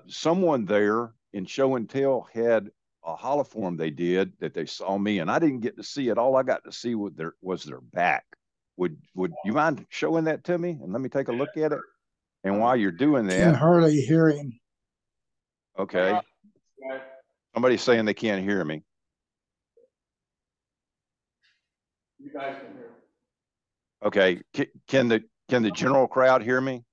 Someone there in show and tell had a holoform they did that they saw me, and I didn't get to see it. All I got to see was their back. Would you mind showing that to me and let me take a look at it? And while you're doing Can that, hardly hear him. okay. Somebody's saying they can't hear me. You guys can hear me. Okay. Can the general crowd hear me?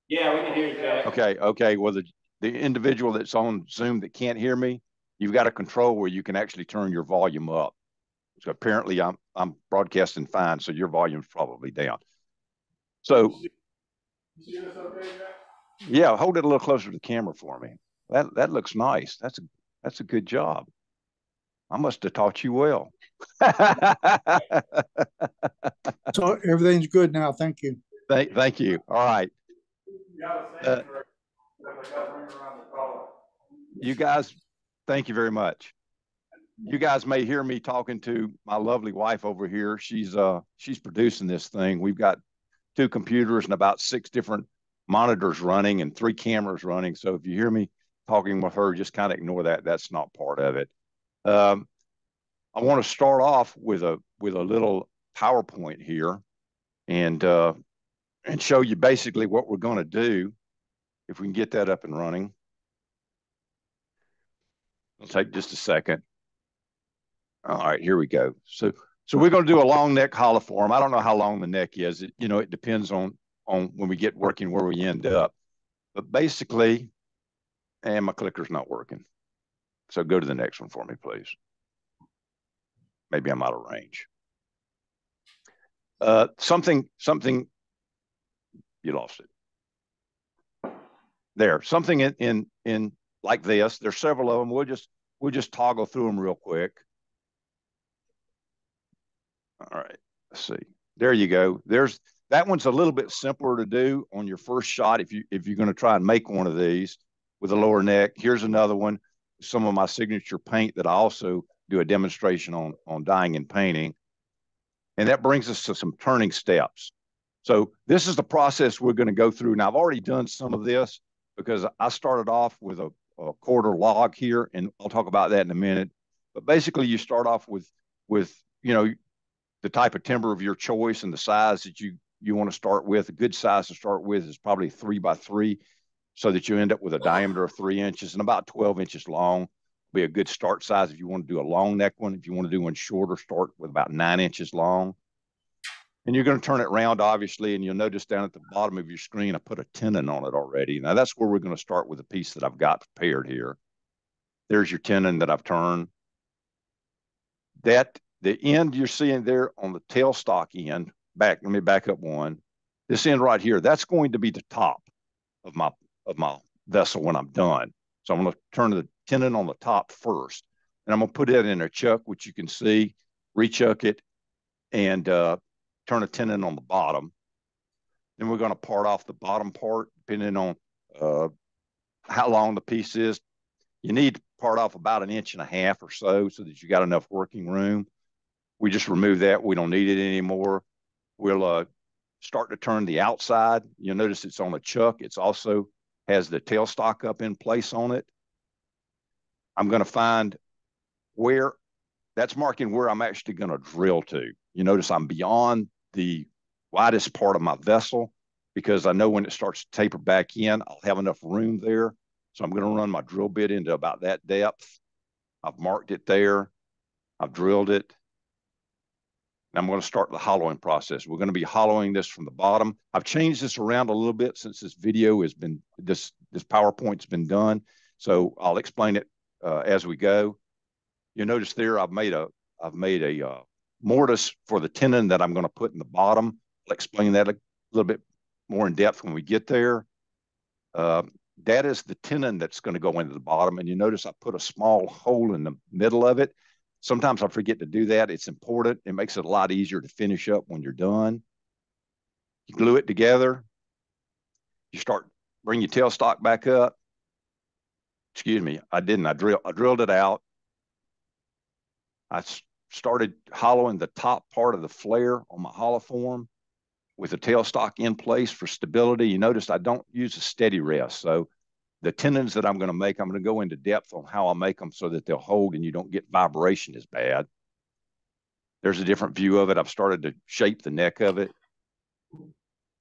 Yeah, we can hear you, Jack. Okay. Well, the individual that's on Zoom that can't hear me, you've got a control where you can actually turn your volume up. So apparently I'm broadcasting fine, so your volume's probably down. So you see this okay, Jack? yeah, hold it a little closer to the camera for me. That looks nice. That's a good job. I must have taught you well. So everything's good now. Thank you. Thank you. All right. You guys, thank you very much. You guys may hear me talking to my lovely wife over here. She's producing this thing. We've got 2 computers and about 6 different monitors running and 3 cameras running. So if you hear me talking with her, just kind of ignore that. That's not part of it. I want to start off with a little PowerPoint here and show you basically what we're going to do. If we can get that up and running. It'll take just a second. All right, here we go. So we're going to do a long neck holoform. I don't know how long the neck is. It depends on when we get working where we end up. But basically, and my clicker's not working. So go to the next one for me, please. Maybe I'm out of range. Something, you lost it. There, something in like this. There's several of them. We'll just toggle through them real quick. All right, let's see. There you go. That one's a little bit simpler to do on your first shot if you're going to try and make one of these with a lower neck. Here's another one. Some of my signature paint that I also do a demonstration on dyeing and painting. And that brings us to some turning steps. So this is the process we're going to go through. Now, I've already done some of this because I started off with a quarter log here, and I'll talk about that in a minute. But basically, you start off with the type of timber of your choice and the size that you want to start with. A good size to start with is probably 3 by 3, so that you end up with a diameter of 3 inches and about 12 inches long. Be a good start size if you want to do a long neck one. If you want to do one shorter, start with about 9 inches long. And you're going to turn it round, obviously, and you'll notice down at the bottom of your screen, I put a tenon on it already. Now, that's where we're going to start with a piece that I've got prepared here. There's your tenon that I've turned. The end you're seeing there on the tailstock end, let me back up one. This end right here, that's going to be the top of my vessel when I'm done. So I'm going to turn the tenon on the top first. And I'm going to put it in a chuck, which you can see, rechuck it, and turn a tenon on the bottom. Then we're going to part off the bottom part, depending on how long the piece is. You need to part off about 1.5 inches or so that you got enough working room. We just remove that. We don't need it anymore. We'll start to turn the outside. You'll notice it's on a chuck. It's also has the tailstock up in place on it. I'm going to find where that's marking where I'm actually going to drill to. You notice I'm beyond the widest part of my vessel because I know when it starts to taper back in, I'll have enough room there. So I'm going to run my drill bit into about that depth. I've marked it there. I've drilled it. And I'm going to start the hollowing process. We're going to be hollowing this from the bottom. I've changed this around a little bit since this video has been, this PowerPoint's been done. So I'll explain it as we go. You notice there I've made a mortise for the tenon that I'm going to put in the bottom. I'll explain that a little bit more in depth when we get there. That is the tenon that's going to go into the bottom. And you notice I put a small hole in the middle of it. Sometimes I forget to do that. It's important. It makes it a lot easier to finish up when you're done. You glue it together. You bring your tailstock back up. Excuse me, I didn't. I drilled it out. I started hollowing the top part of the flare on my holoform with the tailstock in place for stability. You notice I don't use a steady rest. So the tenons that I'm going to make, I'm going to go into depth on how I make them so that they'll hold and you don't get vibration as bad. There's a different view of it. I've started to shape the neck of it.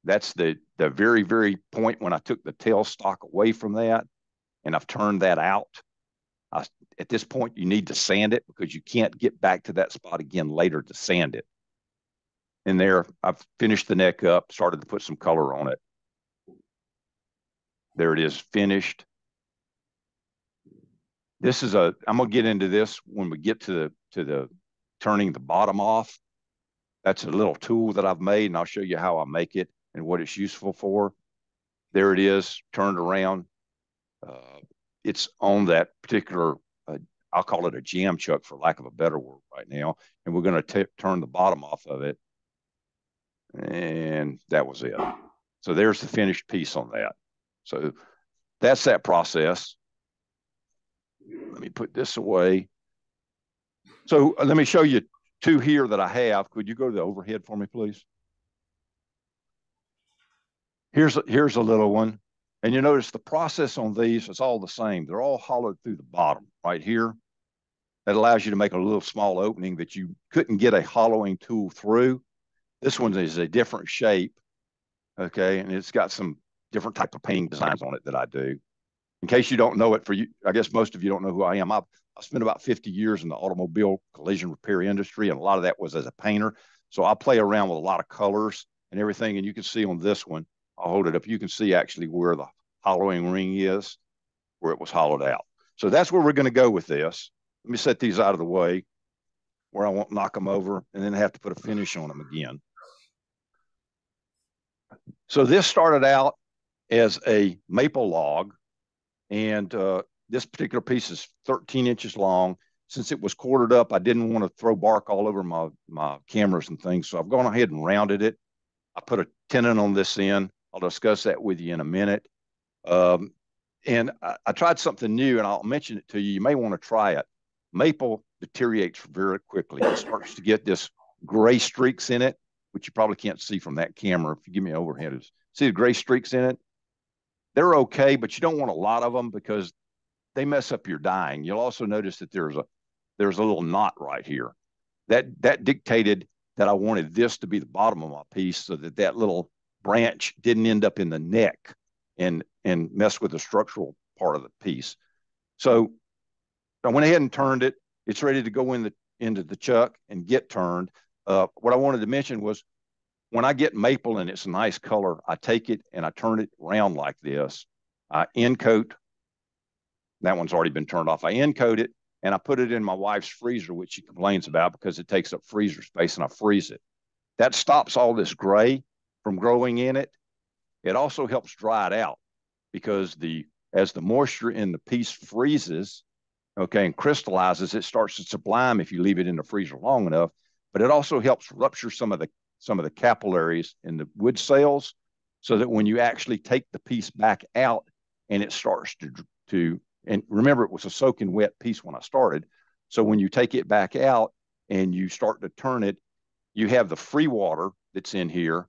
That's the very, very point when I took the tailstock away from that, and I've turned that out. At this point, you need to sand it because you can't get back to that spot again later to sand it. And there, I've finished the neck up, started to put some color on it. There it is, finished. This is I'm gonna get into this when we get to the turning the bottom off. That's a little tool that I've made, and I'll show you how I make it and what it's useful for. There it is, turned around. It's on that particular, I'll call it a jam chuck for lack of a better word right now. And we're going to turn the bottom off of it. And that was it. So there's the finished piece on that. So that's that process. Let me put this away. So let me show you two here that I have. Could you go to the overhead for me, please? Here's a little one. And you notice the process on these is all the same. They're all hollowed through the bottom right here. That allows you to make a little small opening that you couldn't get a hollowing tool through. This one is a different shape, okay? And it's got some different type of painting designs on it that I do. In case you don't know it, for you, I guess most of you don't know who I am. I spent about 50 years in the automobile collision repair industry, and a lot of that was as a painter. So I play around with a lot of colors and everything, and you can see on this one, I'll hold it up. You can see actually where the hollowing ring is, where it was hollowed out. So that's where we're going to go with this. Let me set these out of the way where I won't knock them over and then have to put a finish on them again. So this started out as a maple log, and this particular piece is 13 inches long. Since it was quartered up, I didn't want to throw bark all over my cameras and things, so I've gone ahead and rounded it. I put a tenon on this end. I'll discuss that with you in a minute. And I tried something new, and I'll mention it to you. You may want to try it. Maple deteriorates very quickly. It starts to get this gray streaks in it, which you probably can't see from that camera. If you give me an overhead, see the gray streaks in it? They're okay, but you don't want a lot of them because they mess up your dyeing. You'll also notice that there's a little knot right here. That dictated that I wanted this to be the bottom of my piece so that little branch didn't end up in the neck and mess with the structural part of the piece. So I went ahead and turned it. It's ready to go into the chuck and get turned. What I wanted to mention was when I get maple and it's a nice color, I take it and I turn it round like this. I end coat. That one's already been turned off. I end coat it and I put it in my wife's freezer, which she complains about because it takes up freezer space, and I freeze it. That stops all this gray from growing in it. It also helps dry it out because as the moisture in the piece freezes, okay, and crystallizes, it starts to sublime if you leave it in the freezer long enough. But it also helps rupture some of the capillaries in the wood cells, so that when you actually take the piece back out and it starts to and remember, it was a soaking wet piece when I started. So when you take it back out and you start to turn it, you have the free water that's in here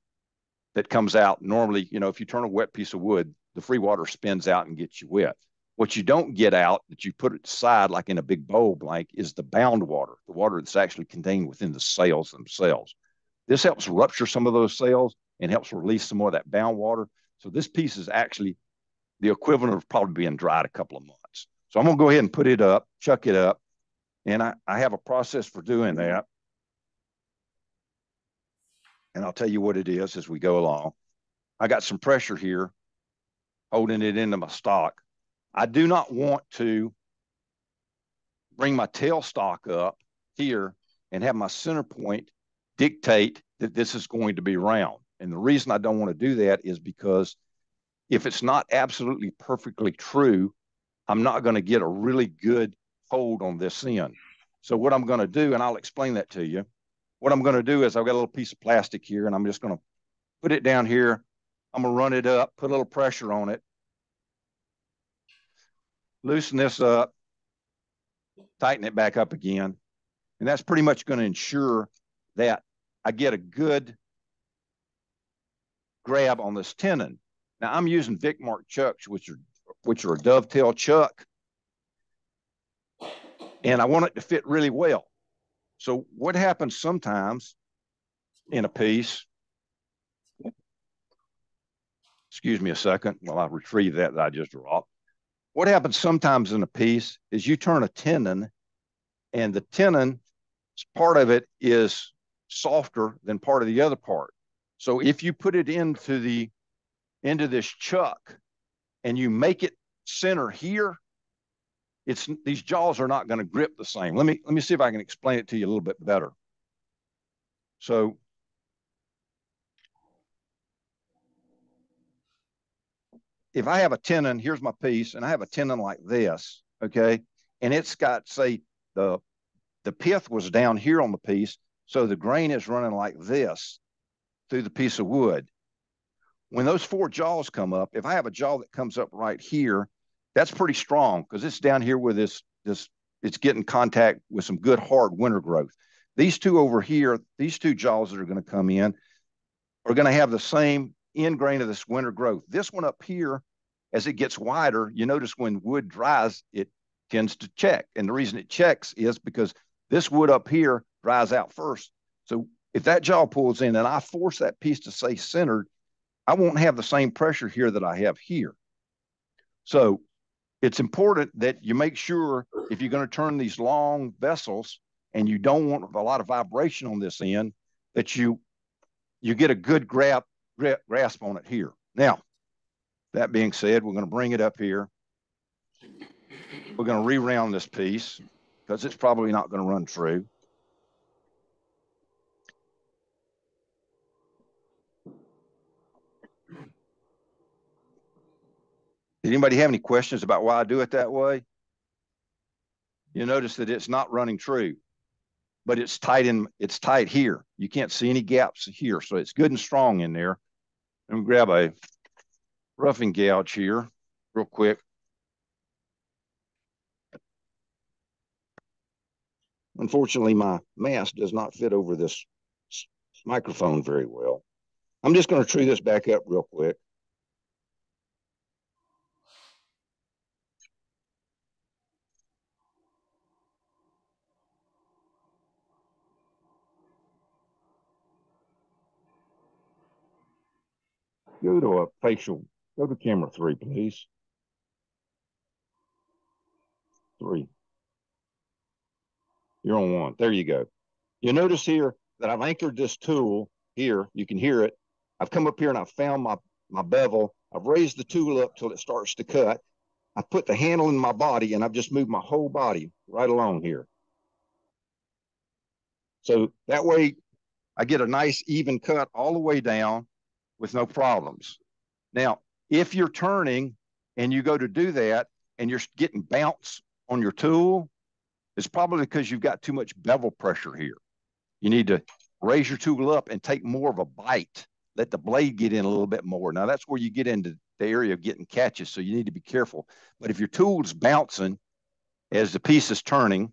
that comes out. Normally, if you turn a wet piece of wood, the free water spins out and gets you wet. What you don't get out, that you put it aside like in a big bowl blank, is the bound water, the water that's actually contained within the cells themselves. This helps rupture some of those cells and helps release some more of that bound water. So this piece is actually the equivalent of probably being dried a couple of months. So I'm going to go ahead and put it up, chuck it up, and I have a process for doing that. And I'll tell you what it is as we go along. I got some pressure here holding it into my stock. I do not want to bring my tailstock up here and have my center point dictate that this is going to be round. And the reason I don't want to do that is because if it's not absolutely perfectly true, I'm not going to get a really good hold on this end. So what I'm going to do, and I'll explain that to you, what I'm going to do is I've got a little piece of plastic here, and I'm just going to put it down here. I'm going to run it up, put a little pressure on it, loosen this up, tighten it back up again. And that's pretty much going to ensure that I get a good grab on this tenon. Now, I'm using Vic Mark chucks, which are which are a dovetail chuck. And I want it to fit really well. So what happens sometimes in a piece, excuse me a second while I retrieve that I just dropped. What happens sometimes in a piece is you turn a tenon, and the tenon, part of it is softer than part of the other part. So if you put it into this chuck and you make it center here, these jaws are not going to grip the same. Let me see if I can explain it to you a little bit better. So if I have a tenon, here's my piece, and I have a tenon like this, okay? And it's got, say, the pith was down here on the piece, so the grain is running like this through the piece of wood. When those 4 jaws come up, if I have a jaw that comes up right here, that's pretty strong because it's down here with this, it's getting contact with some good hard winter growth. These 2 over here, these 2 jaws that are going to come in are going to have the same end grain of this winter growth. This one up here, as it gets wider, you notice when wood dries, it tends to check. And the reason it checks is because this wood up here dries out first. So if that jaw pulls in and I force that piece to stay centered, I won't have the same pressure here that I have here. So it's important that you make sure if you're going to turn these long vessels and you don't want a lot of vibration on this end, that you get a good grasp on it here. Now, that being said, we're going to bring it up here. We're going to re-round this piece because it's probably not going to run true. Did anybody have any questions about why I do it that way? You notice that it's not running true, but it's tight here. You can't see any gaps here, so it's good and strong in there. Let me grab a roughing gouge here real quick. Unfortunately, my mask does not fit over this microphone very well. I'm just going to tree this back up real quick. Go to a facial. Go to camera 3, please. 3. You're on 1. There you go. You notice here that I've anchored this tool here. You can hear it. I've come up here and I've found my bevel. I've raised the tool up till it starts to cut. I put the handle in my body and I've just moved my whole body right along here. So that way I get a nice even cut all the way down with no problems. Now, if you're turning and you go to do that and you're getting bounce on your tool, it's probably because you've got too much bevel pressure here. You need to raise your tool up and take more of a bite. Let the blade get in a little bit more. Now, that's where you get into the area of getting catches, so you need to be careful. But if your tool's bouncing as the piece is turning,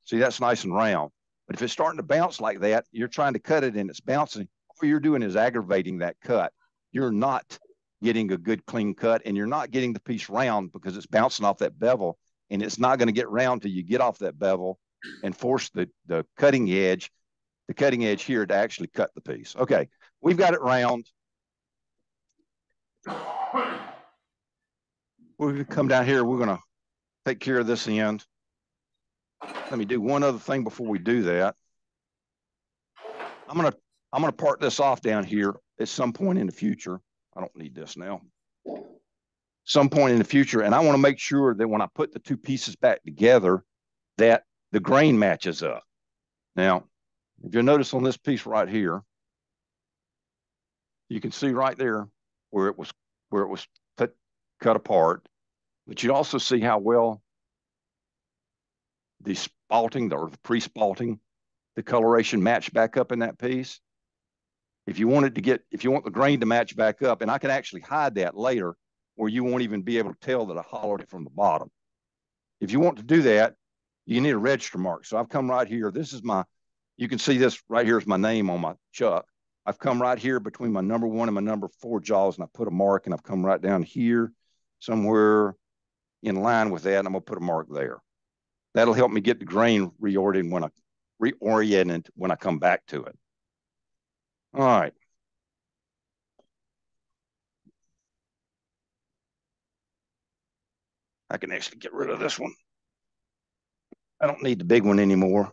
see, that's nice and round. But if it's starting to bounce like that, you're trying to cut it and it's bouncing, all you're doing is aggravating that cut. You're not getting a good clean cut, and you're not getting the piece round because it's bouncing off that bevel, and it's not going to get round till you get off that bevel and force the cutting edge here to actually cut the piece. Okay, we've got it round. We're going to come down here. We're going to take care of this end. Let me do one other thing before we do that. I'm going to part this off down here at some point in the future. I don't need this now. Some point in the future, and I want to make sure that when I put the 2 pieces back together, that the grain matches up. Now, if you'll notice on this piece right here, you can see right there where it was cut apart, but you also see how well the spalting or the pre-spalting, the coloration matched back up in that piece. If you want the grain to match back up, and I can actually hide that later where you won't even be able to tell that I hollowed it from the bottom. If you want to do that, you need a register mark. So I've come right here. This is you can see this right here is my name on my chuck. I've come right here between my number 1 and my number 4 jaws, and I put a mark, and I've come right down here somewhere in line with that, and I'm going to put a mark there. That'll help me get the grain reoriented when I come back to it. All right. I can actually get rid of this one. I don't need the big one anymore.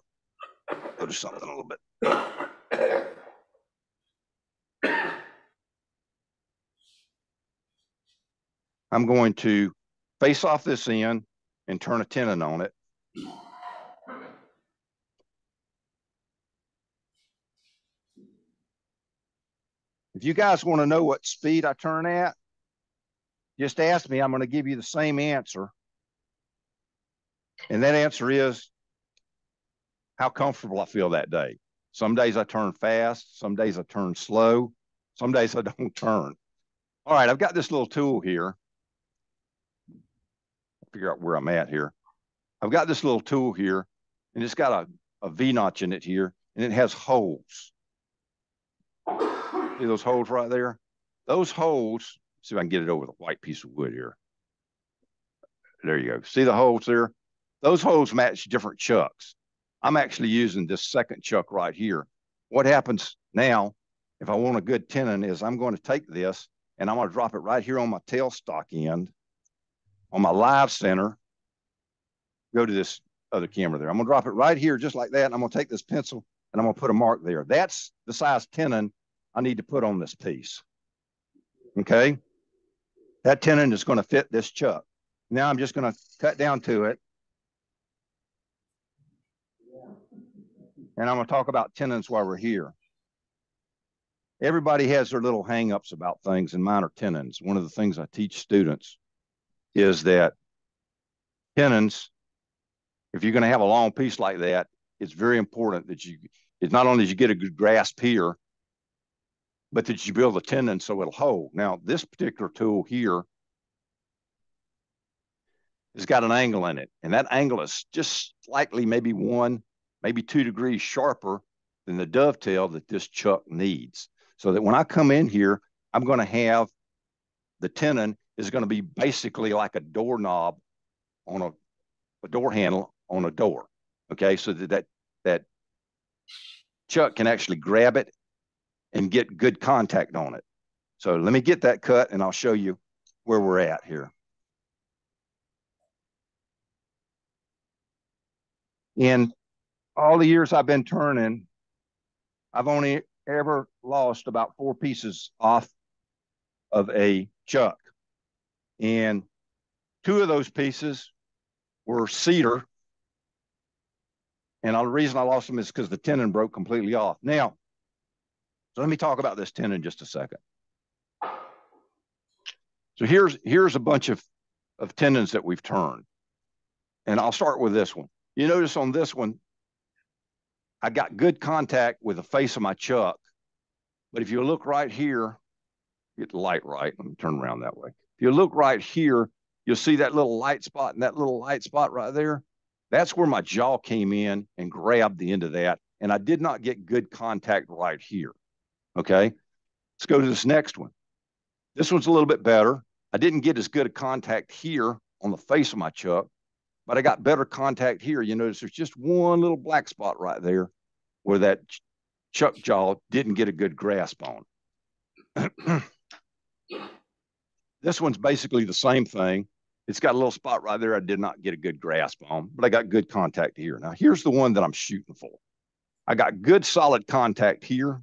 Go to something a little bit. I'm going to face off this end and turn a tenon on it. If you guys want to know what speed I turn at, just ask me. I'm going to give you the same answer. And that answer is how comfortable I feel that day. Some days I turn fast. Some days I turn slow. Some days I don't turn. All right, I've got this little tool here. I'll figure out where I'm at here. I've got this little tool here, and it's got a V-notch in it here, and it has holes. See those holes right there? Those holes, see if I can get it over the white piece of wood here. There you go. See the holes there? Those holes match different chucks. I'm actually using this second chuck right here. What happens now, if I want a good tenon, is I'm going to take this and I'm going to drop it right here on my tailstock end, on my live center. Go to this other camera there. I'm going to drop it right here just like that, and I'm going to take this pencil and I'm going to put a mark there. That's the size tenon I need to put on this piece. Okay? That tenon is going to fit this chuck. Now I'm just going to cut down to it. And I'm going to talk about tenons while we're here. Everybody has their little hang-ups about things, and mine are tenons. One of the things I teach students is that tenons, if you're going to have a long piece like that, it's very important that it's not only that you get a good grasp here, but that you build a tenon so it'll hold. Now, this particular tool here has got an angle in it, and that angle is just slightly, maybe 1, maybe 2 degrees sharper than the dovetail that this chuck needs. So that when I come in here, I'm going to have the tenon is going to be basically like a doorknob on a door handle on a door. Okay, so that chuck can actually grab it and get good contact on it. So let me get that cut, and I'll show you where we're at here. In all the years I've been turning, I've only ever lost about 4 pieces off of a chuck. And 2 of those pieces were cedar. And the reason I lost them is because the tenon broke completely off. Now, so let me talk about this tenon just a second. So here's a bunch of tenons that we've turned. And I'll start with this one. You notice on this one, I got good contact with the face of my chuck. But if you look right here, get the light right. Let me turn around that way. If you look right here, you'll see that little light spot, and that little light spot right there. That's where my jaw came in and grabbed the end of that. And I did not get good contact right here. Okay, let's go to this next one. This one's a little bit better. I didn't get as good a contact here on the face of my chuck, but I got better contact here. You notice there's just one little black spot right there where that chuck jaw didn't get a good grasp on. This one's basically the same thing. It's got a little spot right there I did not get a good grasp on, but I got good contact here. Now, here's the one that I'm shooting for. I got good solid contact here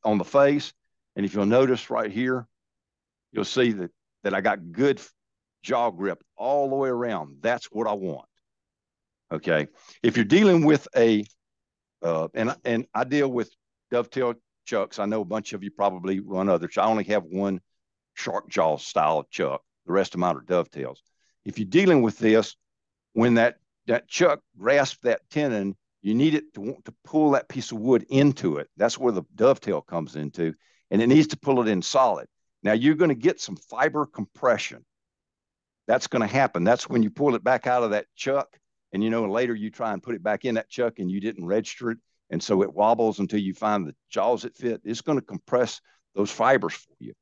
on the face, and if you'll notice right here, you'll see that I got good jaw grip all the way around. That's what I want. Okay, if you're dealing with and I deal with dovetail chucks. I know a bunch of you probably run others. I only have one shark jaw style chuck. The rest of mine are dovetails. If you're dealing with this, when that chuck grasps that tenon, you need it to want to pull that piece of wood into it. That's where the dovetail comes into, and it needs to pull it in solid. Now, you're going to get some fiber compression. That's going to happen. That's when you pull it back out of that chuck, and later you try and put it back in that chuck and you didn't register it, And so it wobbles until you find the jaws that fit. It's going to compress those fibers for you.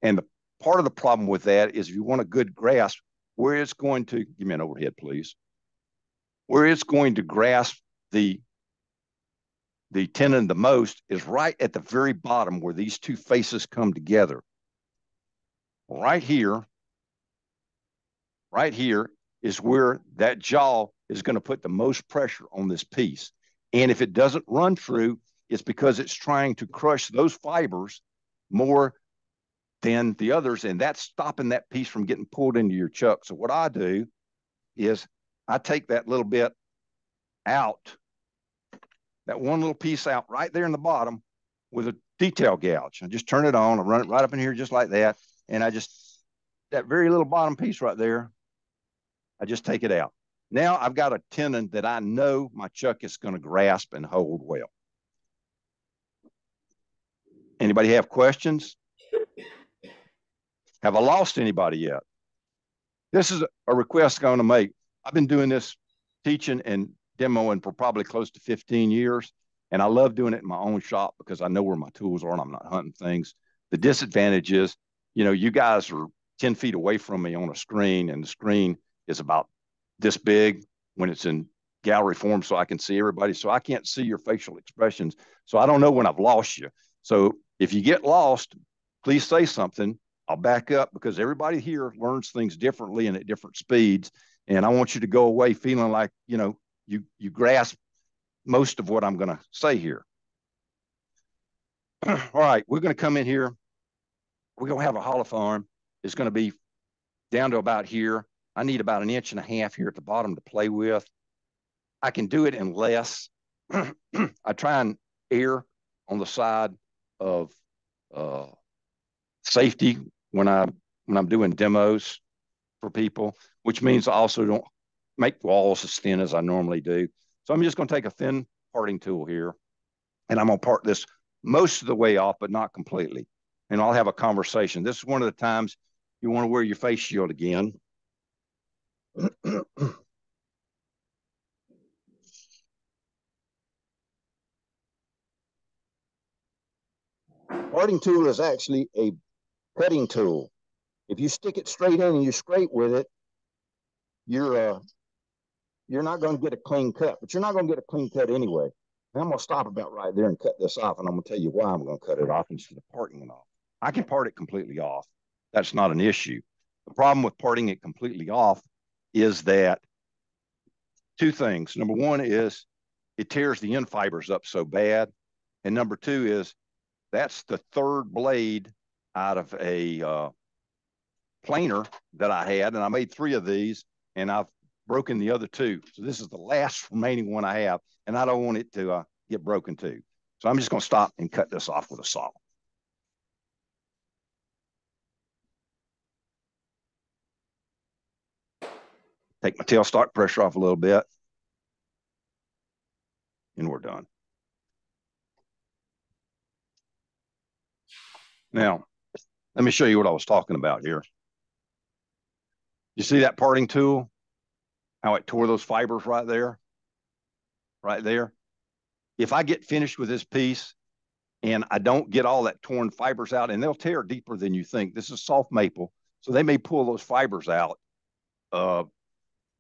And the part of the problem with that is if you want a good grasp, where it's going to, give me an overhead, please, where it's going to grasp the tendon the most is right at the very bottom where these two faces come together. Right here is where that jaw is going to put the most pressure on this piece. And if it doesn't run through, it's because it's trying to crush those fibers more than the others, and that's stopping that piece from getting pulled into your chuck. So what I do is I take that little bit out, that one little piece out right there in the bottom with a detail gouge. I just turn it on, I run it right up in here just like that, and I just, that very little bottom piece right there, I just take it out. Now I've got a tendon that I know my chuck is going to grasp and hold well. Anybody have questions? Have I lost anybody yet? This is a request I'm going to make. I've been doing this teaching and demoing for probably close to 15 years, and I love doing it in my own shop because I know where my tools are and I'm not hunting things. The disadvantage is, you know, you guys are 10 feet away from me on a screen, and the screen is about this big when it's in gallery form, so I can see everybody. So I can't see your facial expressions. So I don't know when I've lost you. So if you get lost, please say something. I'll back up because everybody here learns things differently and at different speeds. And I want you to go away feeling like, you know, you grasp most of what I'm going to say here. All right, we're going to come in here. We're going to have a hollow arm. It's going to be down to about here. I need about 1.5 inches here at the bottom to play with. I can do it in less. I try and err on the side of safety when I'm doing demos for people, which means I also don't make walls as thin as I normally do. So I'm just going to take a thin parting tool here, and I'm going to part this most of the way off, but not completely. And I'll have a conversation. This is one of the times you want to wear your face shield again. Parting tool is actually a cutting tool. If you stick it straight in and you scrape with it, you're not going to get a clean cut, but you're not going to get a clean cut anyway. And I'm going to stop about right there and cut this off, and I'm going to tell you why I'm going to cut it off instead of parting it off. I can part it completely off. That's not an issue. The problem with parting it completely off is that two things. Number one is it tears the end fibers up so bad. And number two is that's the third blade out of a planer that I had, and I made 3 of these, and I've broken the other 2. So this is the last remaining one I have, and I don't want it to get broken too. So I'm just going to stop and cut this off with a saw. Take my tailstock pressure off a little bit, and we're done. Now, let me show you what I was talking about here. You see that parting tool? How it tore those fibers right there? Right there. If I get finished with this piece and I don't get all that torn fibers out, and they'll tear deeper than you think. This is soft maple, so they may pull those fibers out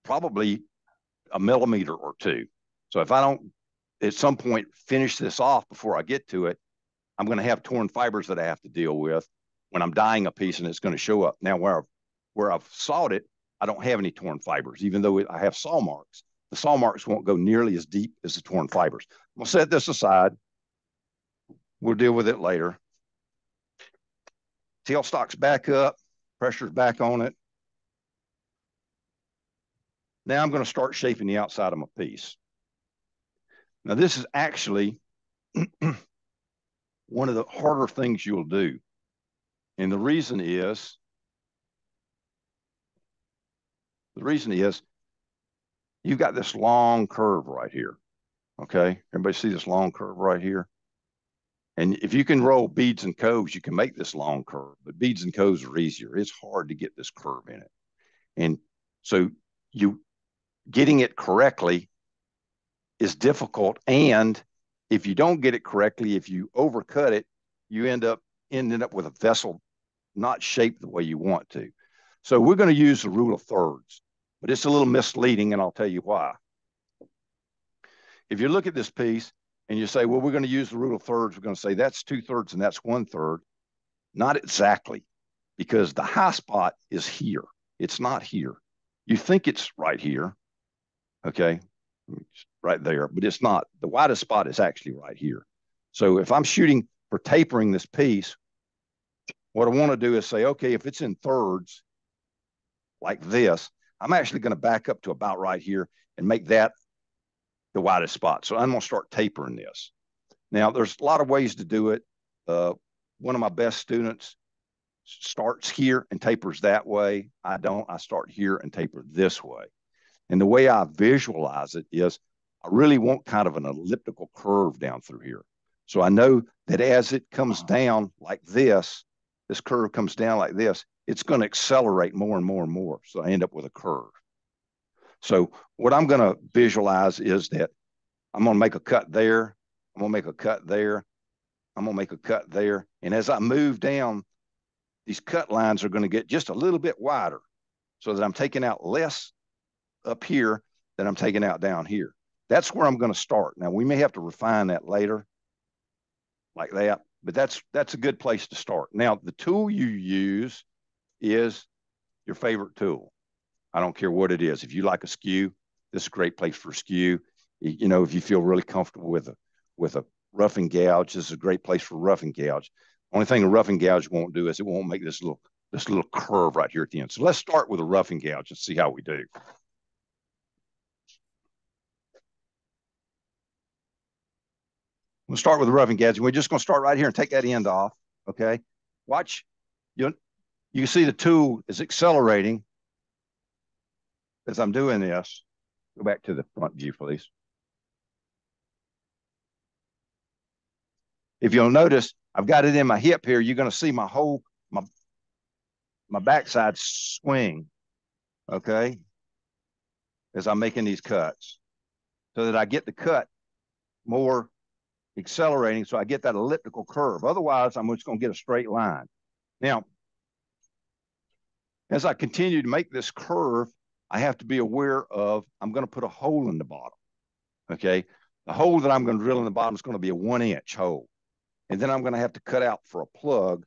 probably 1 millimeter or 2. So if I don't at some point finish this off before I get to it, I'm going to have torn fibers that I have to deal with when I'm dyeing a piece, and it's going to show up. Now, where I've sawed it, I don't have any torn fibers, even though I have saw marks. The saw marks won't go nearly as deep as the torn fibers. We'll set this aside. We'll deal with it later. Tailstock's back up, pressure's back on it. Now I'm going to start shaping the outside of my piece. Now this is actually one of the harder things you'll do. And the reason is you've got this long curve right here. Okay, everybody see this long curve right here? And if you can roll beads and coves, you can make this long curve, but beads and coves are easier. It's hard to get this curve in it. And so getting it correctly is difficult, and if you don't get it correctly, if you overcut it, you ending up with a vessel not shaped the way you want to. So we're going to use the rule of thirds, but it's a little misleading, and I'll tell you why. If you look at this piece and you say, well, we're going to use the rule of thirds, we're going to say that's 2/3 and that's 1/3. Not exactly, because the high spot is here. It's not here. You think it's right here, okay, right there, but it's not. The widest spot is actually right here. So if I'm shooting for tapering this piece, what I want to do is say, okay, if it's in thirds like this, I'm actually going to back up to about right here and make that the widest spot. So I'm going to start tapering this. Now, there's a lot of ways to do it. One of my best students starts here and tapers that way. I don't. I start here and taper this way. And the way I visualize it is I really want kind of an elliptical curve down through here. So I know that as it comes down like this curve comes down like this, it's going to accelerate more and more and more. So I end up with a curve. So what I'm going to visualize is that I'm going to make a cut there. I'm going to make a cut there. I'm going to make a cut there. And as I move down, these cut lines are going to get just a little bit wider so that I'm taking out less up here than I'm taking out down here. That's where I'm going to start. Now, we may have to refine that later like that, but that's a good place to start. Now, the tool you use is your favorite tool. I don't care what it is. If you like a skew, this is a great place for a skew. You know, if you feel really comfortable with a rough and gouge, this is a great place for rough and gouge. Only thing a rough and gouge won't do is it won't make this little curve right here at the end. So let's start with a rough and gouge and see how we do. We'll start with a rough and gouge. We're just going to start right here and take that end off. Okay. Watch. You see the tool is accelerating as I'm doing this. Go back to the front view, please. If you'll notice, I've got it in my hip here. You're going to see my backside swing, okay, as I'm making these cuts so that I get the cut more accelerating so I get that elliptical curve. Otherwise, I'm just going to get a straight line. Now, as I continue to make this curve, I have to be aware of I'm going to put a hole in the bottom, okay? The hole that I'm going to drill in the bottom is going to be a 1-inch hole. And then I'm going to have to cut out for a plug.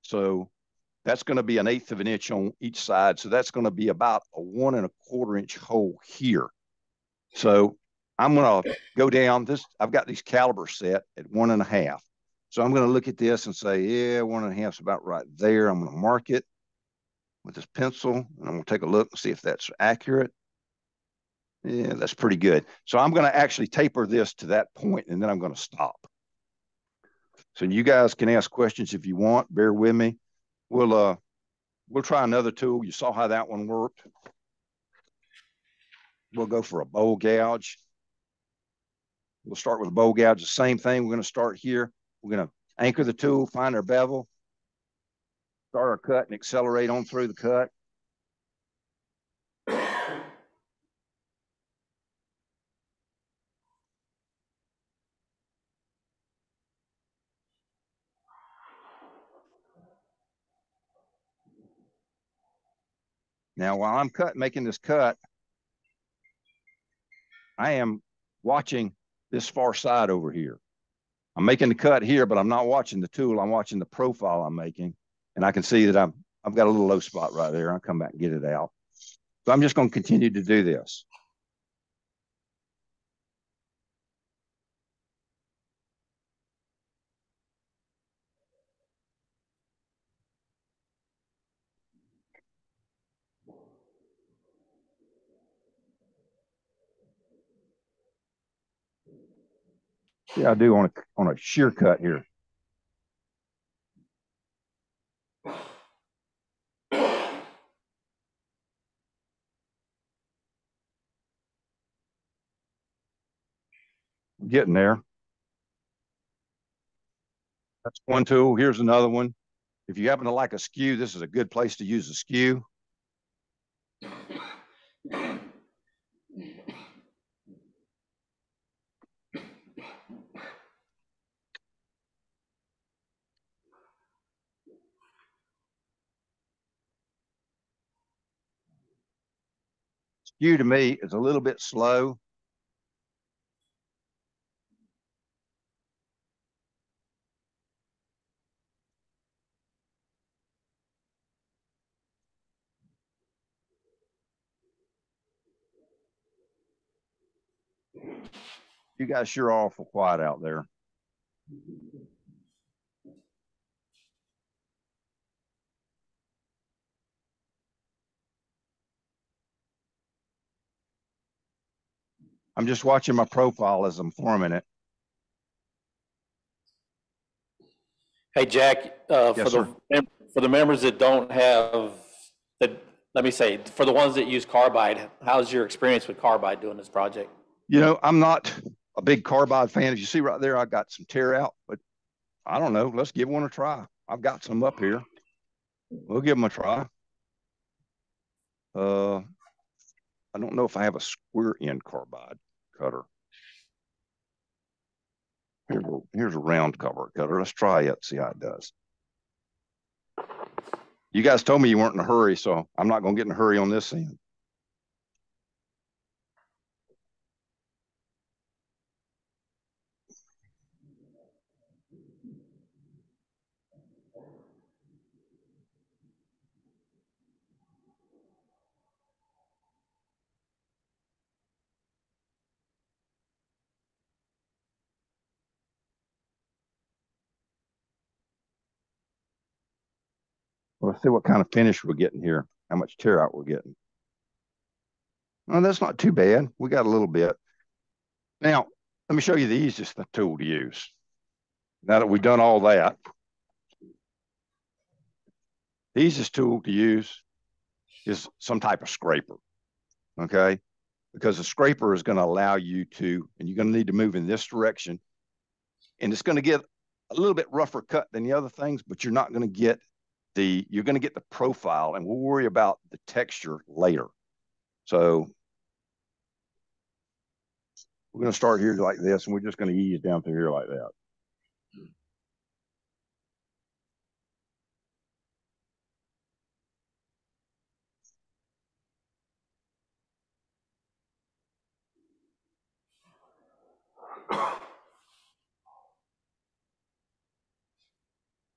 So that's going to be 1/8 of an inch on each side. So that's going to be about a 1 1/4 inch hole here. So I'm going to go down this. I've got these calibers set at 1 1/2. So I'm going to look at this and say, yeah, 1 1/2 is about right there. I'm going to mark it with this pencil and I'm going to take a look and see if that's accurate. Yeah, that's pretty good. So I'm going to actually taper this to that point and then I'm going to stop. So you guys can ask questions if you want. Bear with me. We'll try another tool. You saw how that one worked. We'll go for a bowl gouge. We'll start with a bowl gouge. The same thing. We're going to start here. We're going to anchor the tool, find our bevel, start our cut, and accelerate on through the cut. Now, while I'm making this cut, I am watching this far side over here. I'm making the cut here, but I'm not watching the tool. I'm watching the profile I'm making. And I can see that I've got a little low spot right there. I'll come back and get it out. So I'm just going to continue to do this. Yeah, I do on a shear cut here. I'm getting there. That's one tool. Here's another one. If you happen to like a skew, this is a good place to use a skew. skew to me is a little bit slow. You guys sure are awful quiet out there. I'm just watching my profile as I'm forming it. Hey, Jack, Yes, sir. for the members that don't have, let me say, for the ones that use carbide, how's your experience with carbide doing this project? You know, I'm not a big carbide fan. As you see right there, I got some tear out, but I don't know. Let's give one a try. I've got some up here. We'll give them a try. I don't know if I have a square end carbide cutter. Here's a round cover cutter. Let's try it, see how it does. You guys told me you weren't in a hurry, so I'm not going to get in a hurry on this end. Let's see what kind of finish we're getting here, how much tear out we're getting. Well, that's not too bad. We got a little bit. Now, let me show you the easiest tool to use. Now that we've done all that, the easiest tool to use is some type of scraper, okay? Because the scraper is going to allow you to, and you're going to need to move in this direction, and it's going to get a little bit rougher cut than the other things, but you're not going to get you're going to get the profile, and we'll worry about the texture later. So we're going to start here like this, and we're just going to ease down through here like that.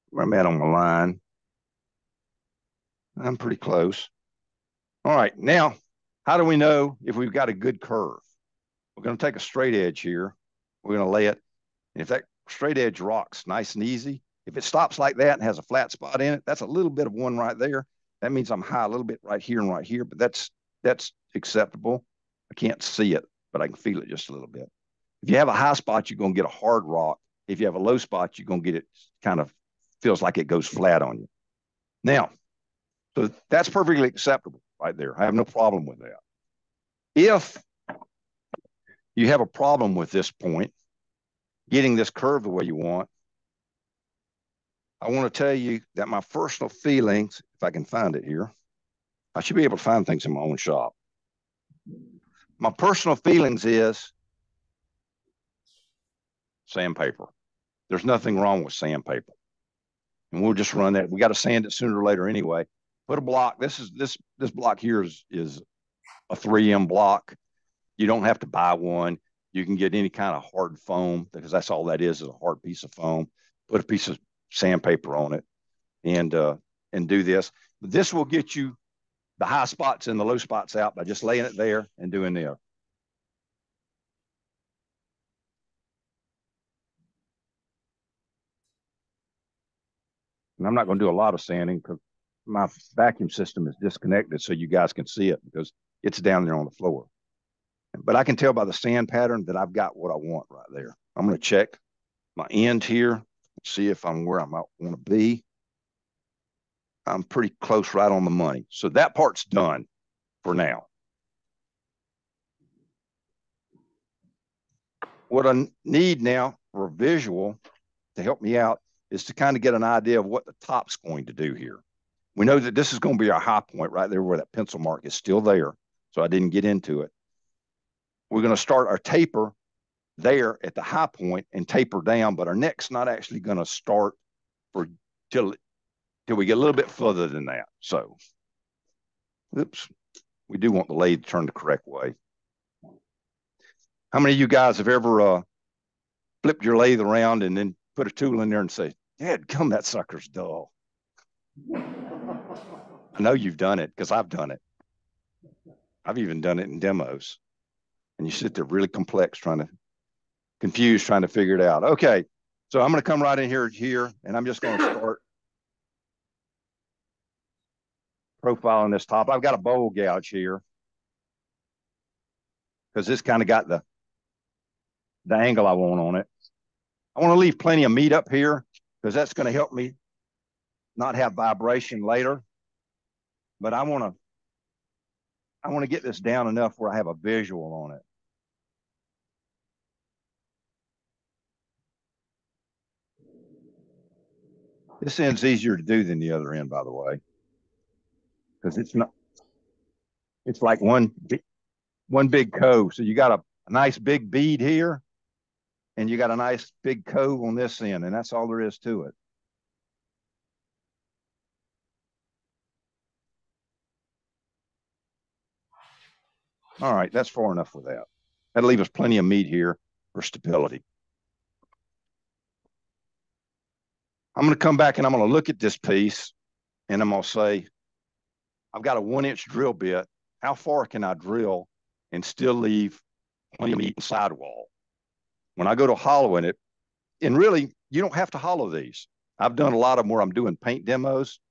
Where I'm at on my line. I'm pretty close. All right, now, how do we know if we've got a good curve? We're going to take a straight edge here. We're going to lay it. And if that straight edge rocks nice and easy, if it stops like that and has a flat spot in it, that's a little bit of one right there. That means I'm high a little bit right here and right here, but that's acceptable. I can't see it, but I can feel it just a little bit. If you have a high spot, you're going to get a hard rock. If you have a low spot, you're going to get it kind of feels like it goes flat on you. Now, so that's perfectly acceptable right there. I have no problem with that. If you have a problem with this point, getting this curve the way you want, I want to tell you that my personal feelings, if I can find it here, I should be able to find things in my own shop. My personal feelings is sandpaper. There's nothing wrong with sandpaper. And we'll just run that. We got to sand it sooner or later anyway. Put a block. This block here is a 3M block. You don't have to buy one. You can get any kind of hard foam because that's all that is a hard piece of foam. Put a piece of sandpaper on it and do this. This will get you the high spots and the low spots out by just laying it there and doing this. And I'm not going to do a lot of sanding because my vacuum system is disconnected so you guys can see it because it's down there on the floor. But I can tell by the sand pattern that I've got what I want right there. I'm going to check my end here, see if I'm where I might want to be. I'm pretty close right on the money. So that part's done for now. What I need now for a visual to help me out is to kind of get an idea of what the top's going to do here. We know that this is going to be our high point right there where that pencil mark is still there. So I didn't get into it. We're going to start our taper there at the high point and taper down, but our neck's not actually going to start till we get a little bit further than that. So, oops, We do want the lathe to turn the correct way. How many of you guys have ever flipped your lathe around and then put a tool in there and say, "Dad, come, that sucker's dull"? I know you've done it because I've done it. I've even done it in demos. And you sit there really complex, confused, trying to figure it out. Okay, so I'm going to come right in here, and I'm just going to start profiling this top. I've got a bowl gouge here because this kind of got the angle I want on it. I want to leave plenty of meat up here because that's going to help me not have vibration later. But I want to get this down enough where I have a visual on it. This end's easier to do than the other end, by the way, because it's like one big cove. So you got a nice big bead here, and you got a nice big cove on this end, and that's all there is to it. All right, that's far enough for that. That'll leave us plenty of meat here for stability. I'm going to come back and I'm going to look at this piece, and I'm going to say, I've got a 1-inch drill bit. How far can I drill and still leave plenty of meat in sidewall? When I go to hollowing it, and really, you don't have to hollow these. I've done a lot of them where I'm doing paint demos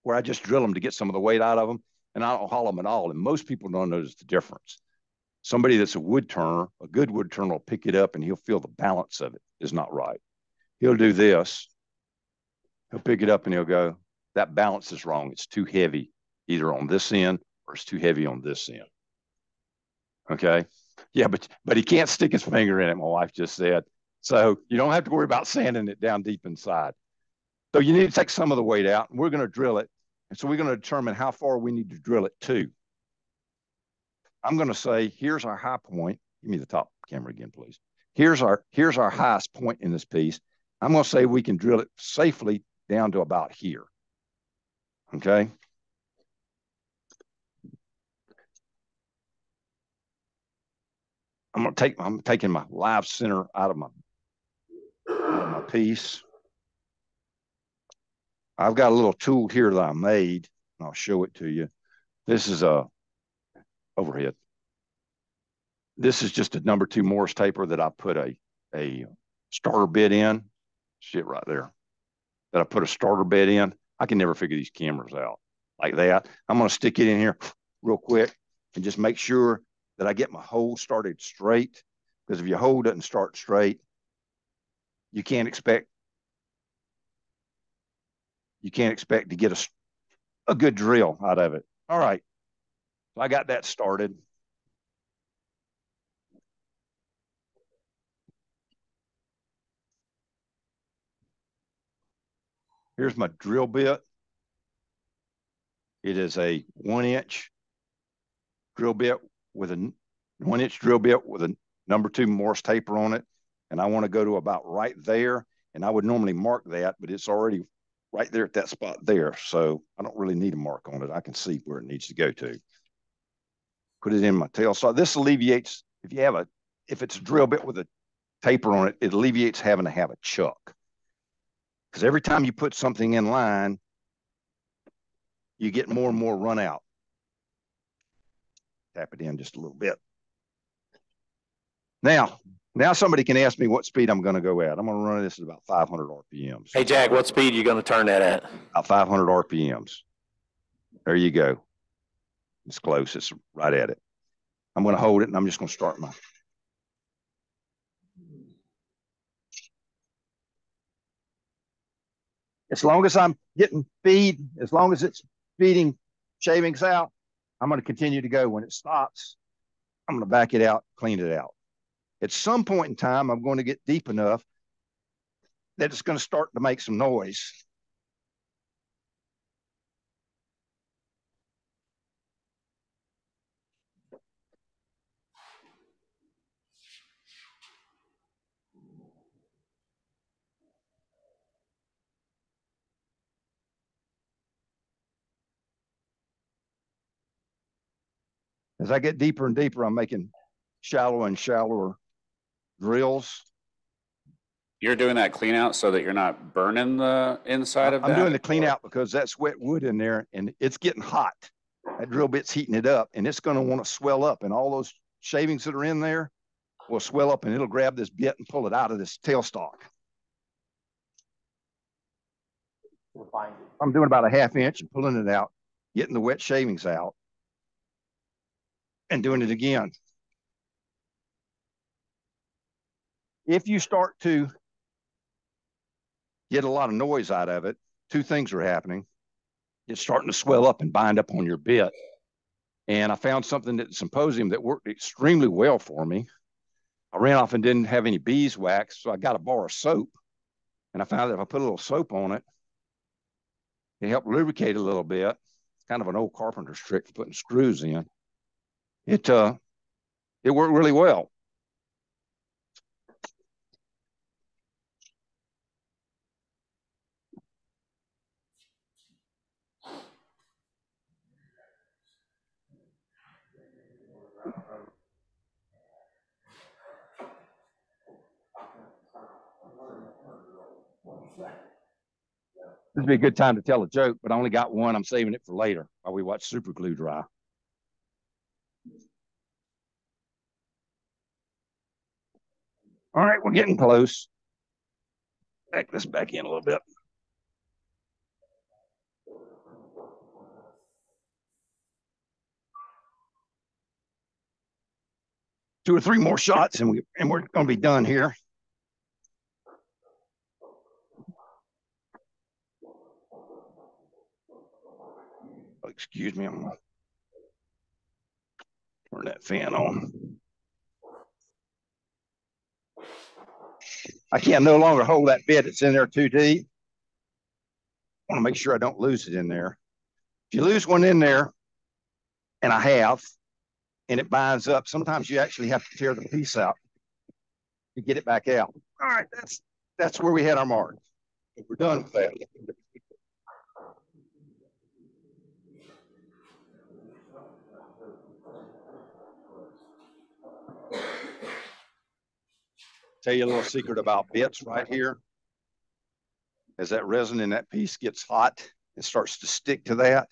where I just drill them to get some of the weight out of them, and I don't hollow them at all. And most people don't notice the difference. Somebody that's a wood turner, a good wood turner, will pick it up and he'll feel the balance of it is not right. He'll do this. He'll pick it up and he'll go, that balance is wrong. It's too heavy, either on this end or it's too heavy on this end. Okay. Yeah, but he can't stick his finger in it, my wife just said. So you don't have to worry about sanding it down deep inside. So you need to take some of the weight out, and we're going to drill it. And so we're going to determine how far we need to drill it to. I'm going to say, here's our high point. Give me the top camera again, please. Here's our highest point in this piece. I'm going to say we can drill it safely down to about here. Okay. I'm taking my live center out of my piece. I've got a little tool here that I made, and I'll show it to you. This is a overhead. This is just a number 2 Morse taper that I put a starter bit in. Shit right there. That I put a starter bit in. I can never figure these cameras out like that. I'm going to stick it in here real quick and just make sure that I get my hole started straight. Because if your hole doesn't start straight, you can't expect to get a good drill out of it. All right. So I got that started. Here's my drill bit. It is a 1-inch drill bit with a 1-inch drill bit with a number 2 Morse taper on it. And I want to go to about right there. And I would normally mark that, but it's already right there at that spot there. So I don't really need a mark on it. I can see where it needs to go to. Put it in my tail saw. This alleviates, if it's a drill bit with a taper on it, it alleviates having to have a chuck. Because every time you put something in line, you get more and more run out. Tap it in just a little bit. Now somebody can ask me what speed I'm going to go at. I'm going to run this at about 500 RPMs. Hey, Jack, what speed are you going to turn that at? About 500 RPMs. There you go. It's close. It's right at it. I'm going to hold it, and I'm just going to start my. As long as I'm getting feed, as long as it's feeding shavings out, I'm going to continue to go. When it stops, I'm going to back it out, clean it out. At some point in time, I'm going to get deep enough that it's going to start to make some noise. As I get deeper and deeper, I'm making shallower and shallower drills. You're doing that clean out so that you're not burning the inside of that? I'm doing the clean out because that's wet wood in there and it's getting hot. That drill bit's heating it up and it's going to want to swell up, and all those shavings that are in there will swell up and it'll grab this bit and pull it out of this tailstock. I'm doing about a ½ inch and pulling it out, getting the wet shavings out, and doing it again. If you start to get a lot of noise out of it, two things are happening. It's starting to swell up and bind up on your bit. And I found something at the symposium that worked extremely well for me. I ran off and didn't have any beeswax, so I got a bar of soap. And I found that if I put a little soap on it, it helped lubricate a little bit. It's kind of an old carpenter's trick for putting screws in. It worked really well. This would be a good time to tell a joke, but I only got one. I'm saving it for later while we watch super glue dry. All right, we're getting close. Back this back in a little bit. Two or three more shots and we're going to be done here. Excuse me, I'm going to turn that fan on. I can no longer hold that bit. It's in there too deep. I want to make sure I don't lose it in there. If you lose one in there, and I have, and it binds up, sometimes you actually have to tear the piece out to get it back out. All right, that's where we had our mark. We're done with that. Tell you a little secret about bits right here. As that resin in that piece gets hot, it starts to stick to that.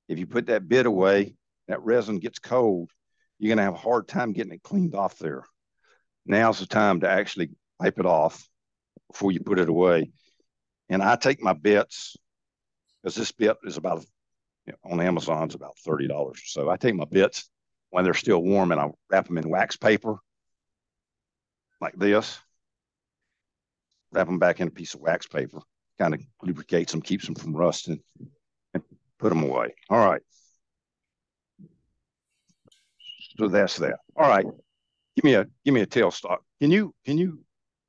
If you put that bit away, that resin gets cold, you're going to have a hard time getting it cleaned off there. Now's the time to actually wipe it off before you put it away. And I take my bits, because this bit is about, on Amazon, it's about $30 or so. I take my bits when they're still warm and I wrap them in wax paper like this. Wrap them back in a piece of wax paper. Kind of lubricates them, keeps them from rusting, and put them away. All right. So that's that. All right. Give me a tailstock. Can you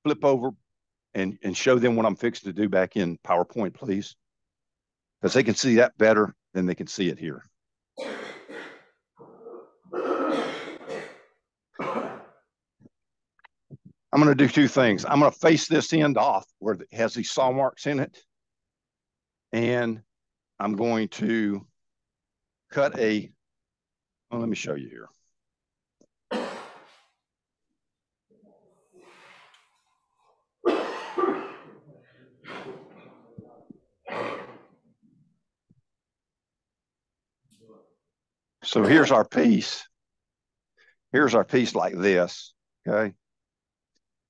flip over and show them what I'm fixing to do back in PowerPoint, please? Because they can see that better than they can see it here. I'm going to do two things. I'm going to face this end off where it has these saw marks in it. And I'm going to cut a, well, let me show you here. So here's our piece. Here's our piece like this, okay?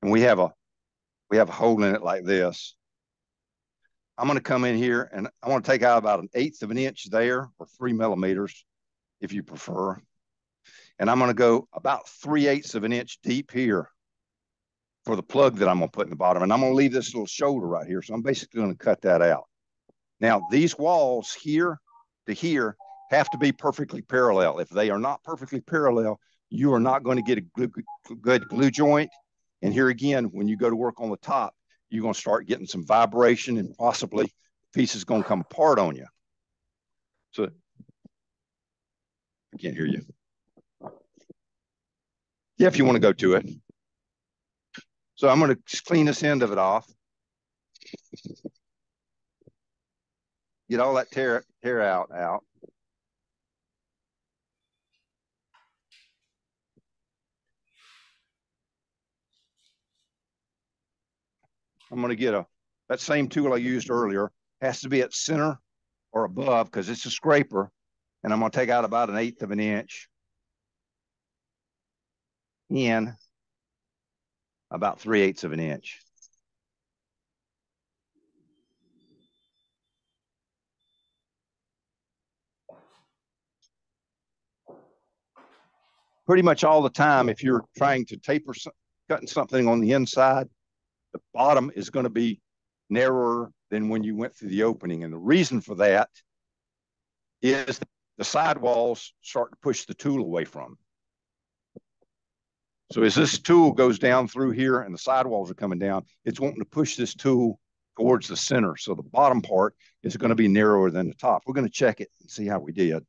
And we have a hole in it like this. I'm going to come in here and I want to take out about 1/8 of an inch there, or 3 millimeters, if you prefer. And I'm going to go about 3/8 of an inch deep here for the plug that I'm going to put in the bottom. And I'm going to leave this little shoulder right here. So I'm basically going to cut that out. Now, these walls here to here have to be perfectly parallel. If they are not perfectly parallel, you are not going to get a good glue joint. And here again, when you go to work on the top, you're going to start getting some vibration and possibly pieces going to come apart on you. So I can't hear you. Yeah, if you want to go to it. So I'm going to just clean this end of it off. Get all that tear out. I'm going to get that same tool I used earlier. Has to be at center or above because it's a scraper. And I'm going to take out about 1/8 of an inch in about 3/8 of an inch. Pretty much all the time, if you're trying to taper, cutting something on the inside, the bottom is going to be narrower than when you went through the opening. And the reason for that is the sidewalls start to push the tool away from. So as this tool goes down through here and the sidewalls are coming down, it's wanting to push this tool towards the center. So the bottom part is going to be narrower than the top. We're going to check it and see how we did.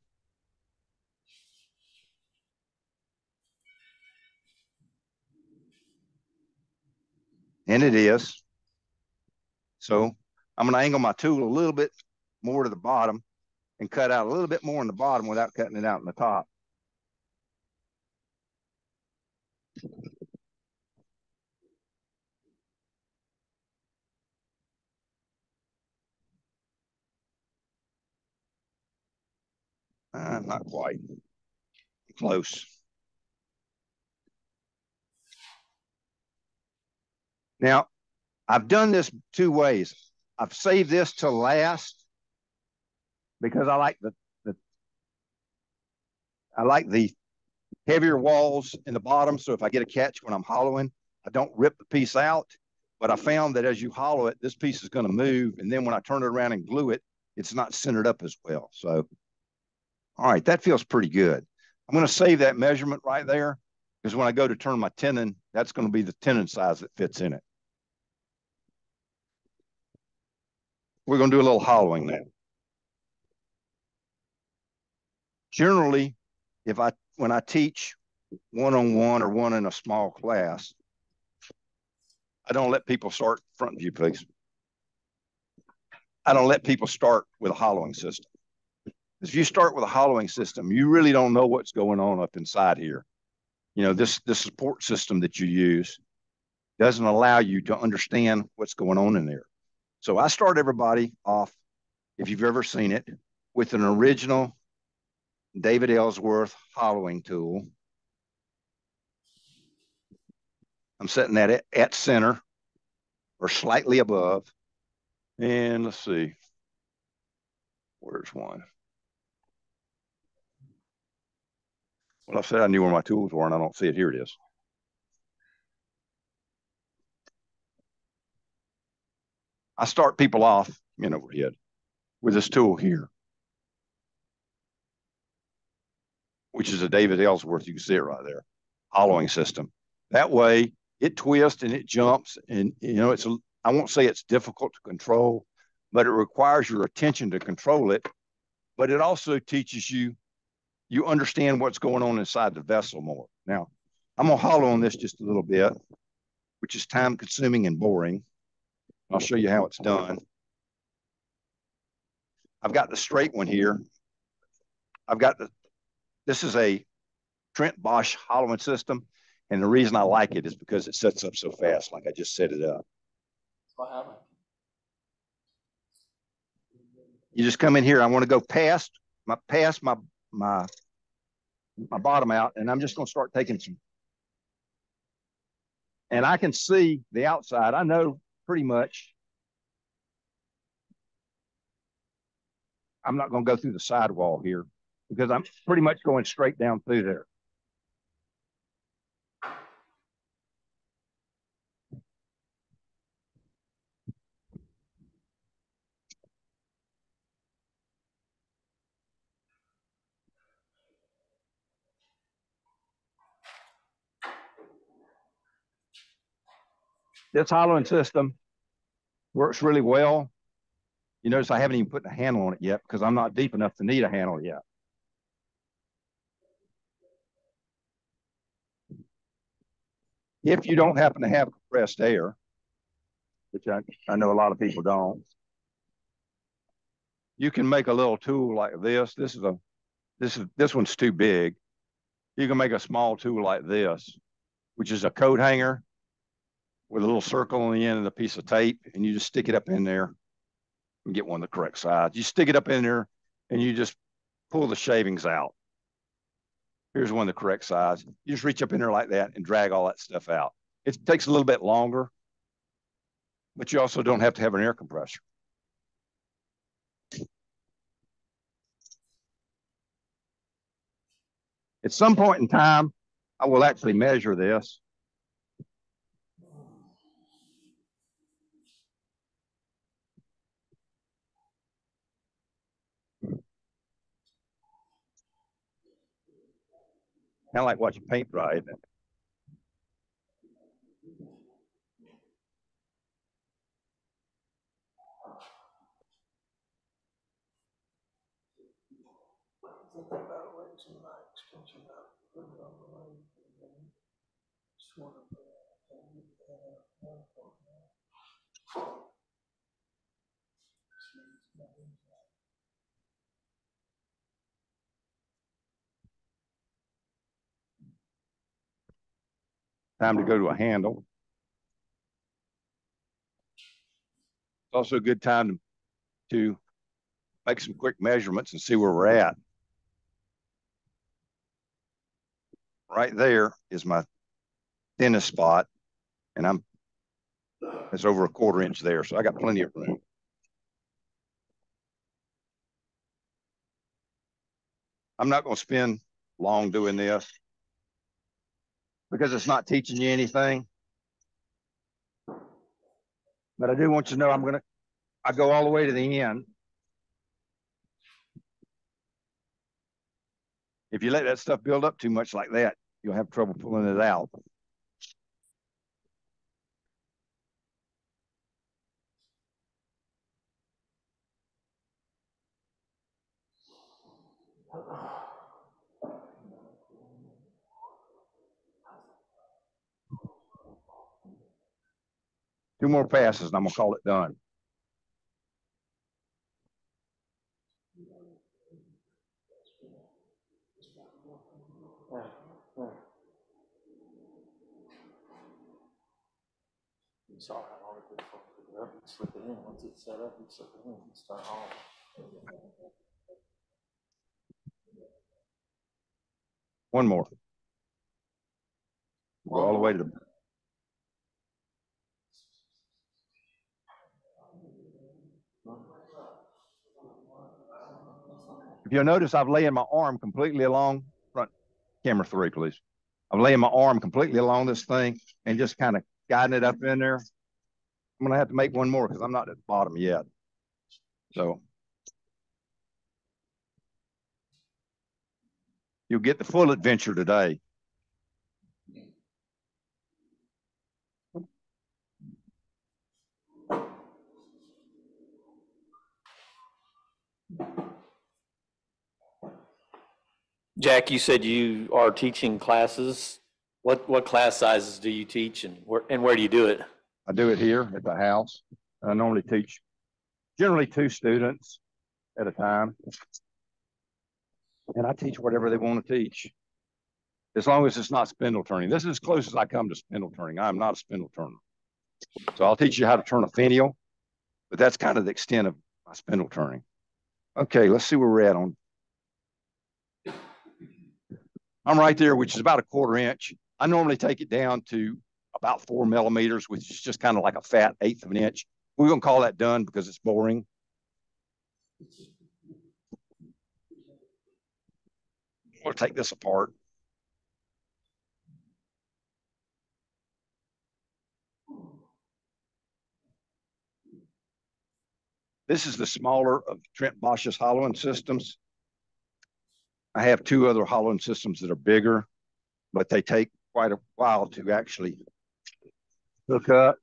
And it is. So I'm going to angle my tool a little bit more to the bottom and cut out a little bit more in the bottom without cutting it out in the top. Not quite. Close. Now, I've done this 2 ways. I've saved this to last because I like the heavier walls in the bottom. So if I get a catch when I'm hollowing, I don't rip the piece out. But I found that as you hollow it, this piece is going to move. And then when I turn it around and glue it, it's not centered up as well. So, all right, that feels pretty good. I'm going to save that measurement right there because when I go to turn my tenon, that's going to be the tenon size that fits in it. We're going to do a little hollowing now. Generally, when I teach one-on-one or one in a small class, I don't let people start front view, please. I don't let people start with a hollowing system. If you start with a hollowing system, you really don't know what's going on up inside here. You know, this support system that you use doesn't allow you to understand what's going on in there. So I start everybody off, if you've ever seen it, with an original David Ellsworth hollowing tool. I'm setting that at center or slightly above. And let's see, where's one? Well, I said I knew where my tools were and I don't see it. Here it is. I start people off in overhead with this tool here, which is a David Ellsworth. You can see it right there, hollowing system. That way it twists and it jumps, and I won't say it's difficult to control, but it requires your attention to control it. But it also teaches you understand what's going on inside the vessel more. Now, I'm gonna hollow on this just a little bit, which is time consuming and boring. I'll show you how it's done. I've got the straight one here. This is a Trent Bosch hollowing system. And the reason I like it is because it sets up so fast, like I just set it up. You just come in here. I want to go past my bottom out, and I'm just going to start taking some. And I can see the outside. I know pretty much. I'm not going to go through the sidewall here because I'm pretty much going straight down through there. This hollowing system works really well. You notice I haven't even put a handle on it yet because I'm not deep enough to need a handle yet. If you don't happen to have compressed air, which I know a lot of people don't, you can make a little tool like this. This one's too big. You can make a small tool like this, which is a coat hanger. with a little circle on the end of the piece of tape, and you just stick it up in there and get one the correct size. You stick it up in there and you just pull the shavings out. Here's one the correct size. You just reach up in there like that and drag all that stuff out. It takes a little bit longer, but you also don't have to have an air compressor. At some point in time, I will actually measure this. Kind of like watching paint dry, isn't it? Time to go to a handle. It's also a good time to make some quick measurements and see where we're at. Right there is my thinnest spot, and it's over a 1/4 inch there, so I got plenty of room. I'm not going to spend long doing this because it's not teaching you anything. But I do want you to know I go all the way to the end. If you let that stuff build up too much like that, you'll have trouble pulling it out. Two more passes and I'm gonna call it done. Sorry, I already pick it up and slip it in. Once it's set up, you slip it in and start hauling. One more. Go all the way to the. If you'll notice, I've laying my arm completely along front. Camera 3, please. I'm laying my arm completely along this thing and just kind of guiding it up in there. I'm gonna have to make one more because I'm not at the bottom yet. So you'll get the full adventure today. Jack, you said you are teaching classes. What class sizes do you teach, and where do you do it? I do it here at the house. I normally teach generally 2 students at a time. And I teach whatever they want to teach, as long as it's not spindle turning. This is as close as I come to spindle turning. I'm not a spindle turner. So I'll teach you how to turn a finial, but that's kind of the extent of my spindle turning. Okay, let's see where we're at on. I'm right there, which is about a 1/4 inch. I normally take it down to about 4 millimeters, which is just kind of like a fat 1/8 of an inch. We're going to call that done because it's boring. We'll take this apart. This is the smaller of Trent Bosch's hollowing systems. I have 2 other hollowing systems that are bigger, but they take quite a while to actually hook up.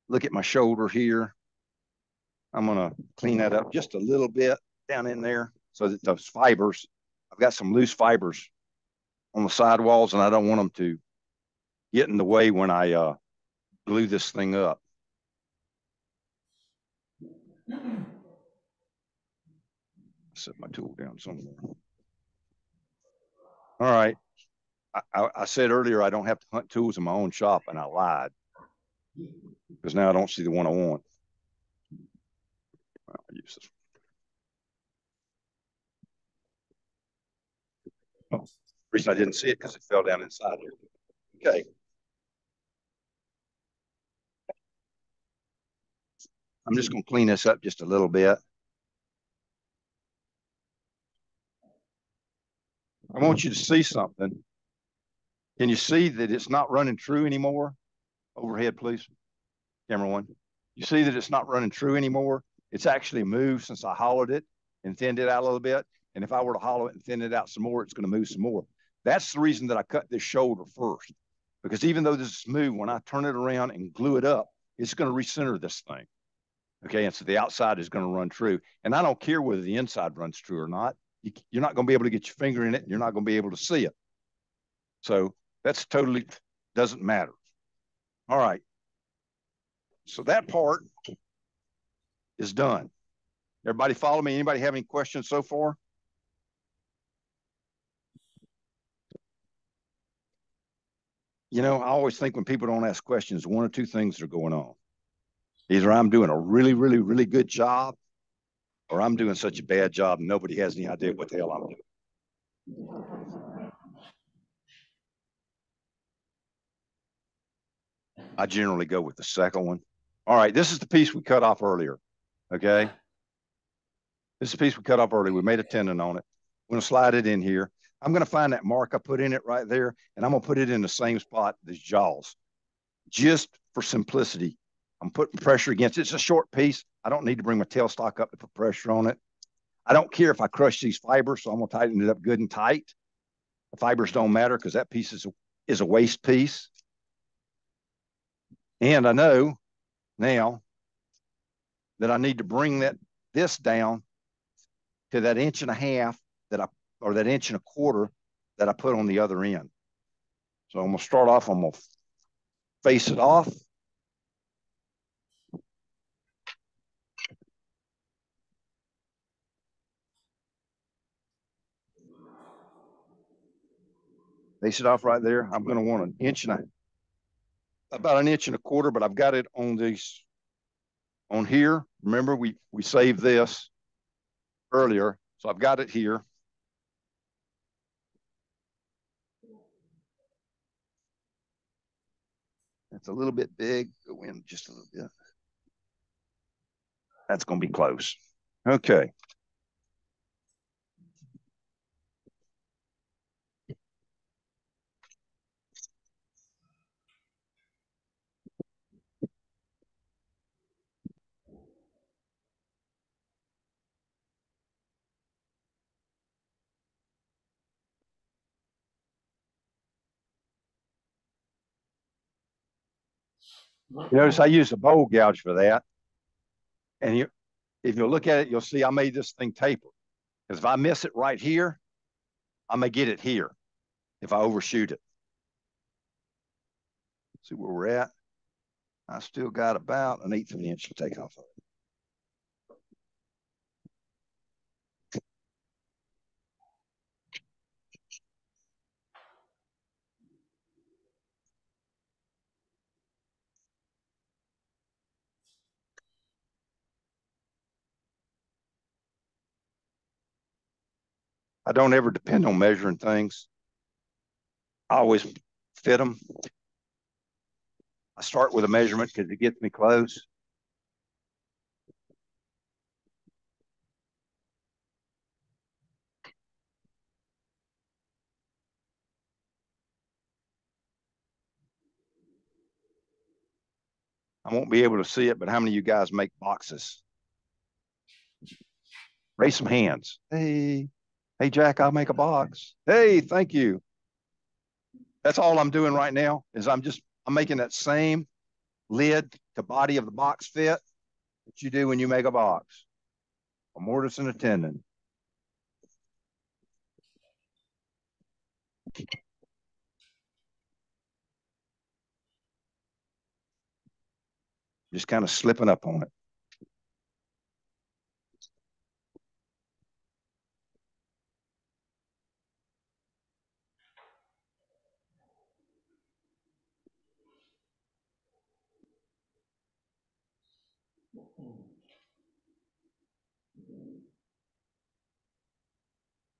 Look at my shoulder here. I'm going to clean that up just a little bit down in there so that those fibers, I've got some loose fibers on the sidewalls and I don't want them to get in the way when I glue this thing up. Set my tool down somewhere. All right. I said earlier I don't have to hunt tools in my own shop, and I lied because now I don't see the one I want. Well, I'll use this. Oh, the reason I didn't see it because it fell down inside here. Okay. I'm just going to clean this up just a little bit. I want you to see something. Can you see that it's not running true anymore? Overhead, please. Camera one. You see that it's not running true anymore? It's actually moved since I hollowed it and thinned it out a little bit. And if I were to hollow it and thin it out some more, it's going to move some more. That's the reason that I cut this shoulder first. Because even though this is smooth, when I turn it around and glue it up, it's going to recenter this thing. Okay, and so the outside is going to run true. And I don't care whether the inside runs true or not. You're not going to be able to get your finger in it, and you're not going to be able to see it. So that's totally doesn't matter. All right. So that part is done. Everybody follow me? Anybody have any questions so far? You know, I always think when people don't ask questions, one or two things are going on. Either I'm doing a really, really, really good job, or I'm doing such a bad job and nobody has any idea what the hell I'm doing. I generally go with the second one. All right, this is the piece we cut off earlier. Okay. This is the piece we cut off earlier. We made a tendon on it. I'm going to slide it in here. I'm going to find that mark I put in it right there, and I'm going to put it in the same spot as jaws, just for simplicity. I'm putting pressure against it. It's a short piece. I don't need to bring my tailstock up to put pressure on it. I don't care if I crush these fibers, so I'm going to tighten it up good and tight. The fibers don't matter because that piece is a waste piece. And I know now that I need to bring this down to that 1.5 inches or that 1.25 inches that I put on the other end. So I'm going to start off, I'm going to face it off. Face it off right there. I'm going to want about 1.25 inches, but I've got it on these, on here. Remember, we saved this earlier. So I've got it here. It's a little bit big. Go in just a little bit. That's going to be close. Okay. You notice I used a bowl gouge for that. And if you look at it, you'll see I made this thing taper. Because if I miss it right here, I may get it here if I overshoot it. See where we're at? I still got about 1/8 of an inch to take off of it. I don't ever depend on measuring things. I always fit them. I start with a measurement because it gets me close. I won't be able to see it, but how many of you guys make boxes? Raise some hands. Hey, Jack, I'll make a box. Hey, thank you. That's all I'm doing right now is I'm making that same lid to body of the box fit that you do when you make a box. A mortise and a tendon. Just kind of slipping up on it.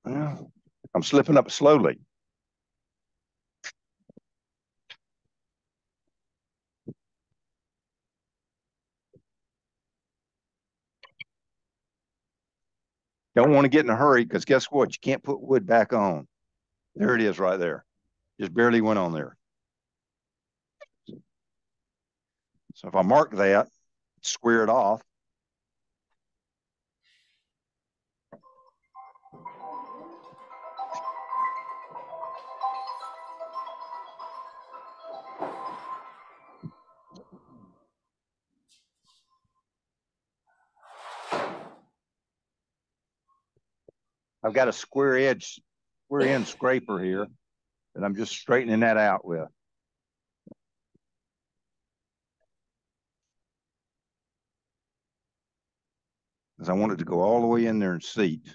Well, I'm slipping up slowly. Don't want to get in a hurry because guess what? You can't put wood back on. There it is right there. Just barely went on there. So if I mark that, square it off. I've got a square end scraper here that I'm just straightening that out with. Because I want it to go all the way in there and seat.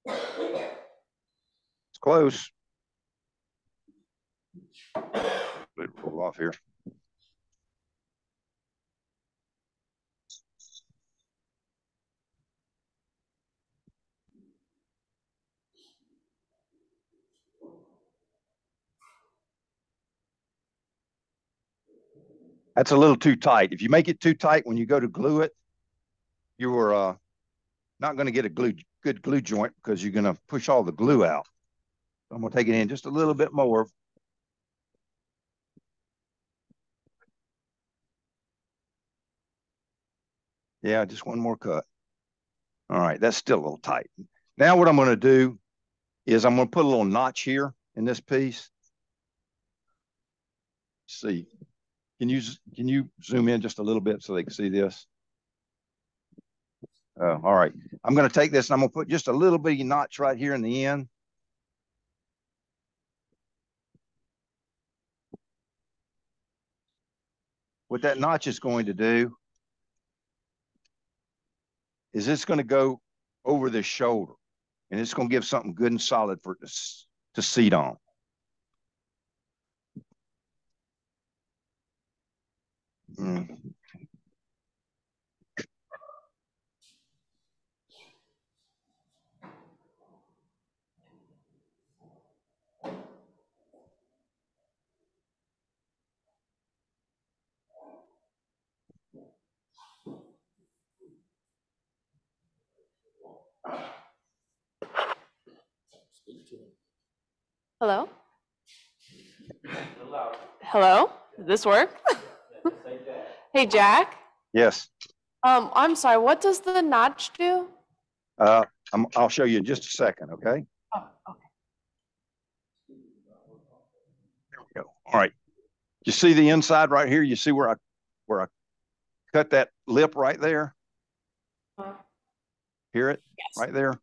It's close. Let it roll off here. That's a little too tight. If you make it too tight when you go to glue it, you're not going to get a good glue joint because you're going to push all the glue out. So I'm going to take it in just a little bit more. Yeah, just one more cut. All right, that's still a little tight. Now what I'm going to do is I'm going to put a little notch here in this piece. Let's see. Can you zoom in just a little bit so they can see this? All right. I'm going to take this and I'm going to put just a little bitty notch right here in the end. What that notch is going to do is it's going to go over this shoulder and it's going to give something good and solid for it to seat on. Hello? Hello? Did this work? Hey, Jack? Yes. I'm sorry, what does the notch do? I'll show you in just a second, okay? Oh, okay. There we go. All right. You see the inside right here? You see where I cut that lip right there? Hear it? Yes. Right there?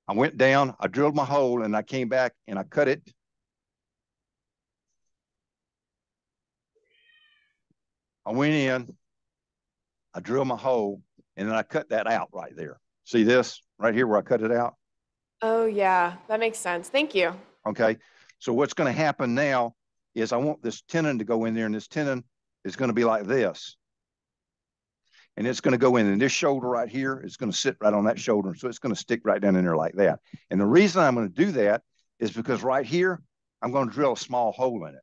I went down, I drilled my hole, and I came back and I cut it. I went in, I drilled my hole, and then I cut that out right there. See this right here where I cut it out? Oh, yeah, that makes sense. Thank you. Okay. So what's going to happen now is I want this tenon to go in there, and this tenon is going to be like this. And it's going to go in, and this shoulder right here is going to sit right on that shoulder. So it's going to stick right down in there like that. And the reason I'm going to do that is because right here, I'm going to drill a small hole in it.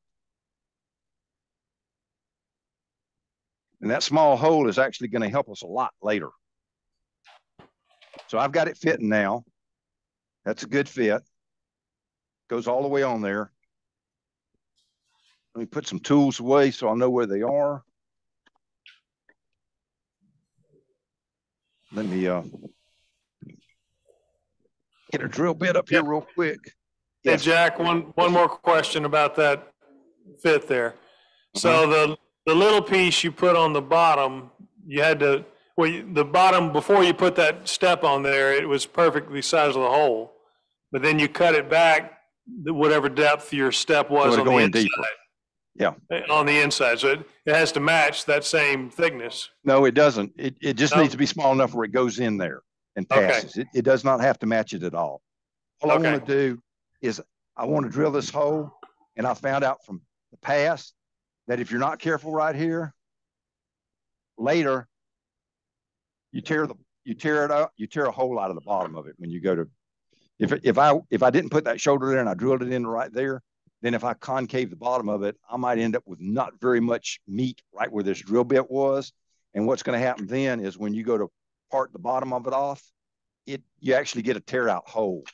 And that small hole is actually going to help us a lot later. So I've got it fitting now. That's a good fit. Goes all the way on there. Let me put some tools away so I know where they are. Let me get a drill bit up here real quick. Yes. Hey, Jack, one more question about that fit there. So the little piece you put on the bottom, you had to, well, the bottom, before you put that step on there, it was perfectly size of the hole. But then you cut it back whatever depth your step So was it'll on go the in inside. deeper. Yeah. On the inside, so it has to match that same thickness. No, it doesn't. It just No? needs to be small enough where it goes in there and Okay. passes. It does not have to match it at all. All I Okay. want to do is I want to drill this hole, and I found out from the past that if you're not careful right here, later you tear it up, you tear a hole out of the bottom of it when you go to. If I didn't put that shoulder there and I drilled it in right there, then if I concave the bottom of it, I might end up with not very much meat right where this drill bit was. And what's going to happen then is when you go to part the bottom of it off, you actually get a tear out hole.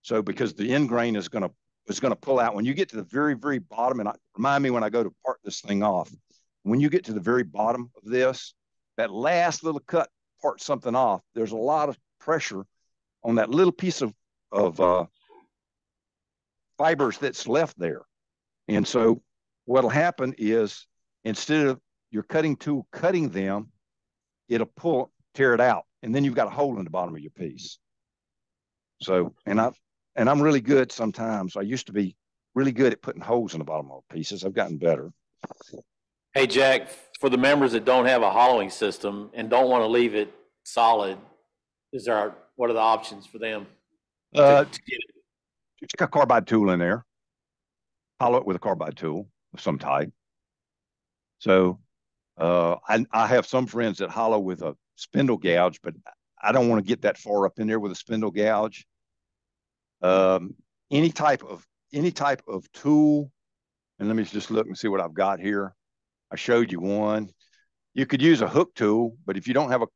So because the end grain is going to pull out when you get to the very, very bottom, and remind me when I go to part this thing off, when you get to the very bottom of this, that last little cut part something off, there's a lot of pressure on that little piece of fibers that's left there. And so what'll happen is instead of your cutting tool cutting them, it'll tear it out. And then you've got a hole in the bottom of your piece. So, and I'm really good sometimes. I used to be really good at putting holes in the bottom of pieces. I've gotten better. Hey, Jack, for the members that don't have a hollowing system and don't want to leave it solid, what are the options for them? To get it? Just got a carbide tool in there. Hollow it with a carbide tool of some type. So I have some friends that hollow with a spindle gouge, but I don't want to get that far up in there with a spindle gouge. Any type of tool, and let me just look and see what I've got here. I showed you one. You could use a hook tool, but if you don't have a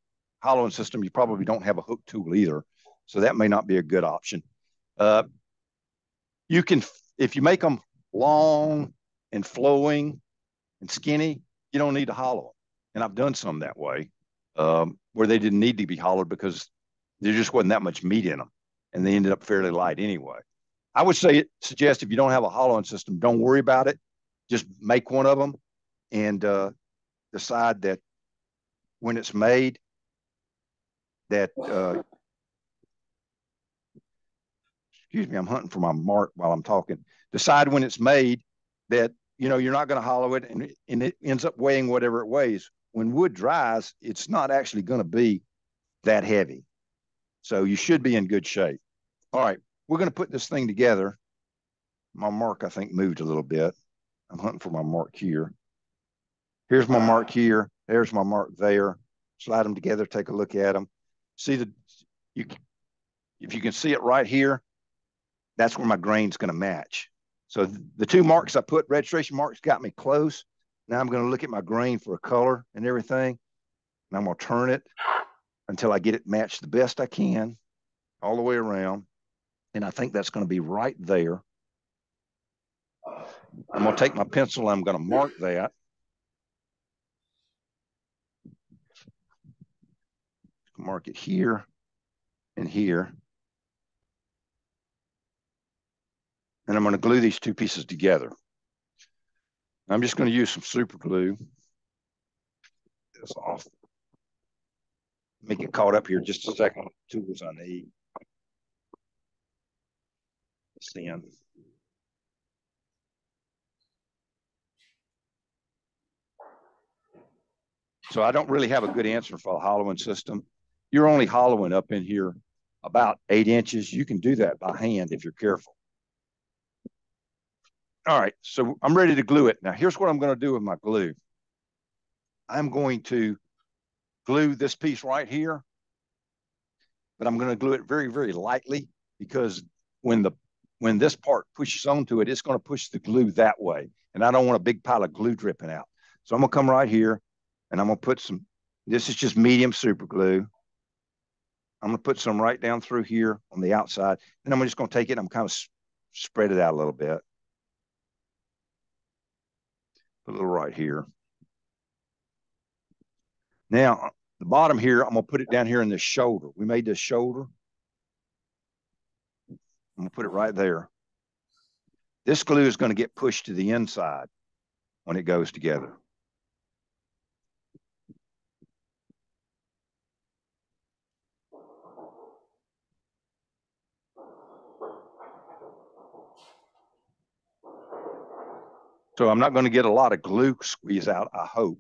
hollowing system, you probably don't have a hook tool either. So that may not be a good option. You can, if you make them long and flowing and skinny, you don't need to hollow them. And I've done some that way, where they didn't need to be hollowed because there just wasn't that much meat in them, and they ended up fairly light anyway. I would suggest if you don't have a hollowing system, don't worry about it. Just make one of them and decide that when it's made that, excuse me, I'm hunting for my mark while I'm talking. Decide when it's made that, you're not going to hollow it and it ends up weighing whatever it weighs. When wood dries, it's not actually going to be that heavy. So you should be in good shape. All right, we're going to put this thing together. My mark, I think, moved a little bit. I'm hunting for my mark here. Here's my mark here. There's my mark there. Slide them together, take a look at them. See if you can see it right here, that's where my grain's going to match. So the two marks I put, registration marks, got me close. Now I'm going to look at my grain for a color and everything. And I'm going to turn it until I get it matched the best I can all the way around. And I think that's going to be right there. I'm going to take my pencil. I'm going to mark that. Mark it here and here. And I'm going to glue these two pieces together. I'm just going to use some super glue. This off. Let me get caught up here just a second. Tools I need. Stand. So I don't really have a good answer for a hollowing system. You're only hollowing up in here about 8 inches. You can do that by hand if you're careful. All right, so I'm ready to glue it. Now, here's what I'm going to do with my glue. I'm going to glue this piece right here, but I'm going to glue it very, very lightly because when this part pushes onto it, it's going to push the glue that way. And I don't want a big pile of glue dripping out. So I'm going to come right here and I'm going to put some, this is just medium super glue. I'm going to put some right down through here on the outside. And I'm just going to take it and I'm kind of spread it out a little bit. Put a little right here. Now, the bottom here, I'm going to put it down here in this shoulder. We made this shoulder. I'm going to put it right there. This glue is going to get pushed to the inside when it goes together. So I'm not going to get a lot of glue squeeze out, I hope.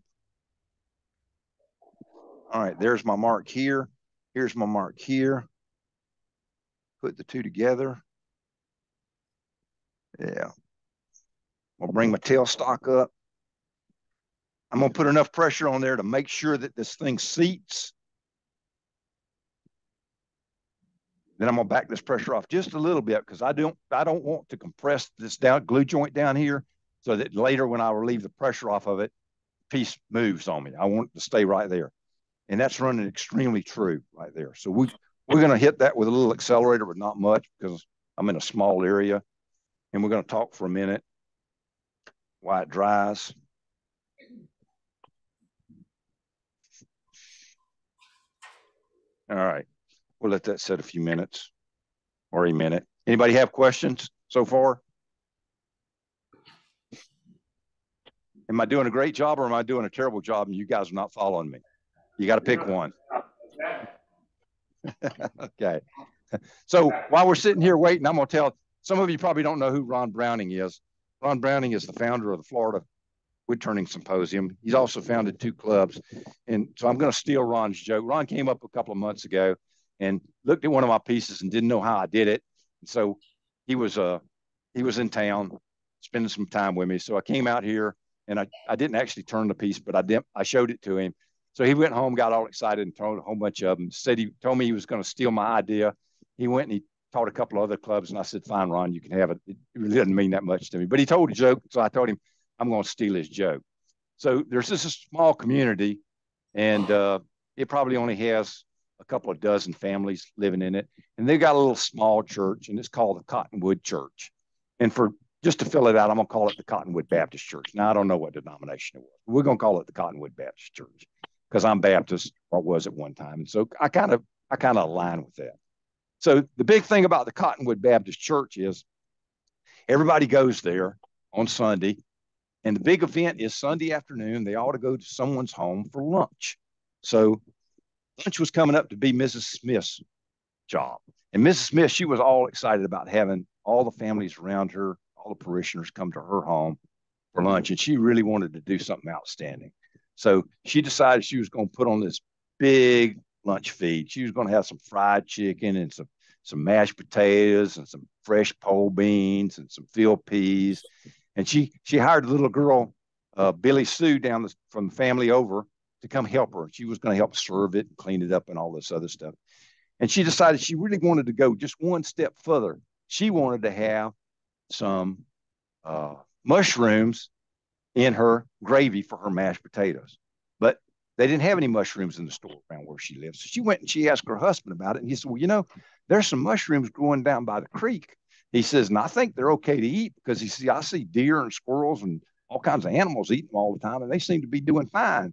All right, there's my mark here. Here's my mark here. Put the two together. Yeah. I'll bring my tailstock up. I'm going to put enough pressure on there to make sure that this thing seats. Then I'm going to back this pressure off just a little bit because I don't want to compress this glue joint down here so that later when I relieve the pressure off of it, the piece moves on me. I want it to stay right there. And that's running extremely true right there. So we're going to hit that with a little accelerator, but not much because I'm in a small area. And we're going to talk for a minute while it dries. All right. We'll let that set a few minutes or a minute. Anybody have questions so far? Am I doing a great job or am I doing a terrible job and you guys are not following me? You got to pick one. Okay. So while we're sitting here waiting, I'm going to tell some of you probably don't know who Ron Browning is. Ron Browning is the founder of the Florida Woodturning Symposium. He's also founded 2 clubs. And so I'm going to steal Ron's joke. Ron came up a couple of months ago and looked at one of my pieces and didn't know how I did it. And so he was in town spending some time with me. So I came out here and I didn't actually turn the piece, but I showed it to him. So he went home, got all excited and told a whole bunch of them, he told me he was going to steal my idea. He went and he taught a couple of other clubs and I said, fine, Ron, you can have it. It really doesn't mean that much to me, but he told a joke. So I told him I'm going to steal his joke. So there's this small community and it probably only has a couple of dozen families living in it. And they got a little small church and it's called the Cottonwood Church. And just to fill it out, I'm going to call it the Cottonwood Baptist Church. Now, I don't know what denomination it was. We're going to call it the Cottonwood Baptist Church because I'm Baptist or was at one time. And so I kind of align with that. So the big thing about the Cottonwood Baptist Church is everybody goes there on Sunday. And the big event is Sunday afternoon. They ought to go to someone's home for lunch. So lunch was coming up to be Mrs. Smith's job. And Mrs. Smith, she was all excited about having all the families around her, all the parishioners come to her home for lunch. And she really wanted to do something outstanding. So she decided she was going to put on this big lunch feed. She was going to have some fried chicken and some mashed potatoes and some fresh pole beans and some field peas. And she hired a little girl, Billy Sue, from the family over to come help her. She was going to help serve it and clean it up and all this other stuff. And she decided she really wanted to go just one step further. She wanted to have some mushrooms in her gravy for her mashed potatoes. But they didn't have any mushrooms in the store around where she lived. So she went and she asked her husband about it. And he said, well, there's some mushrooms growing down by the creek. He says, and I think they're okay to eat because I see deer and squirrels and all kinds of animals eating them all the time, and they seem to be doing fine.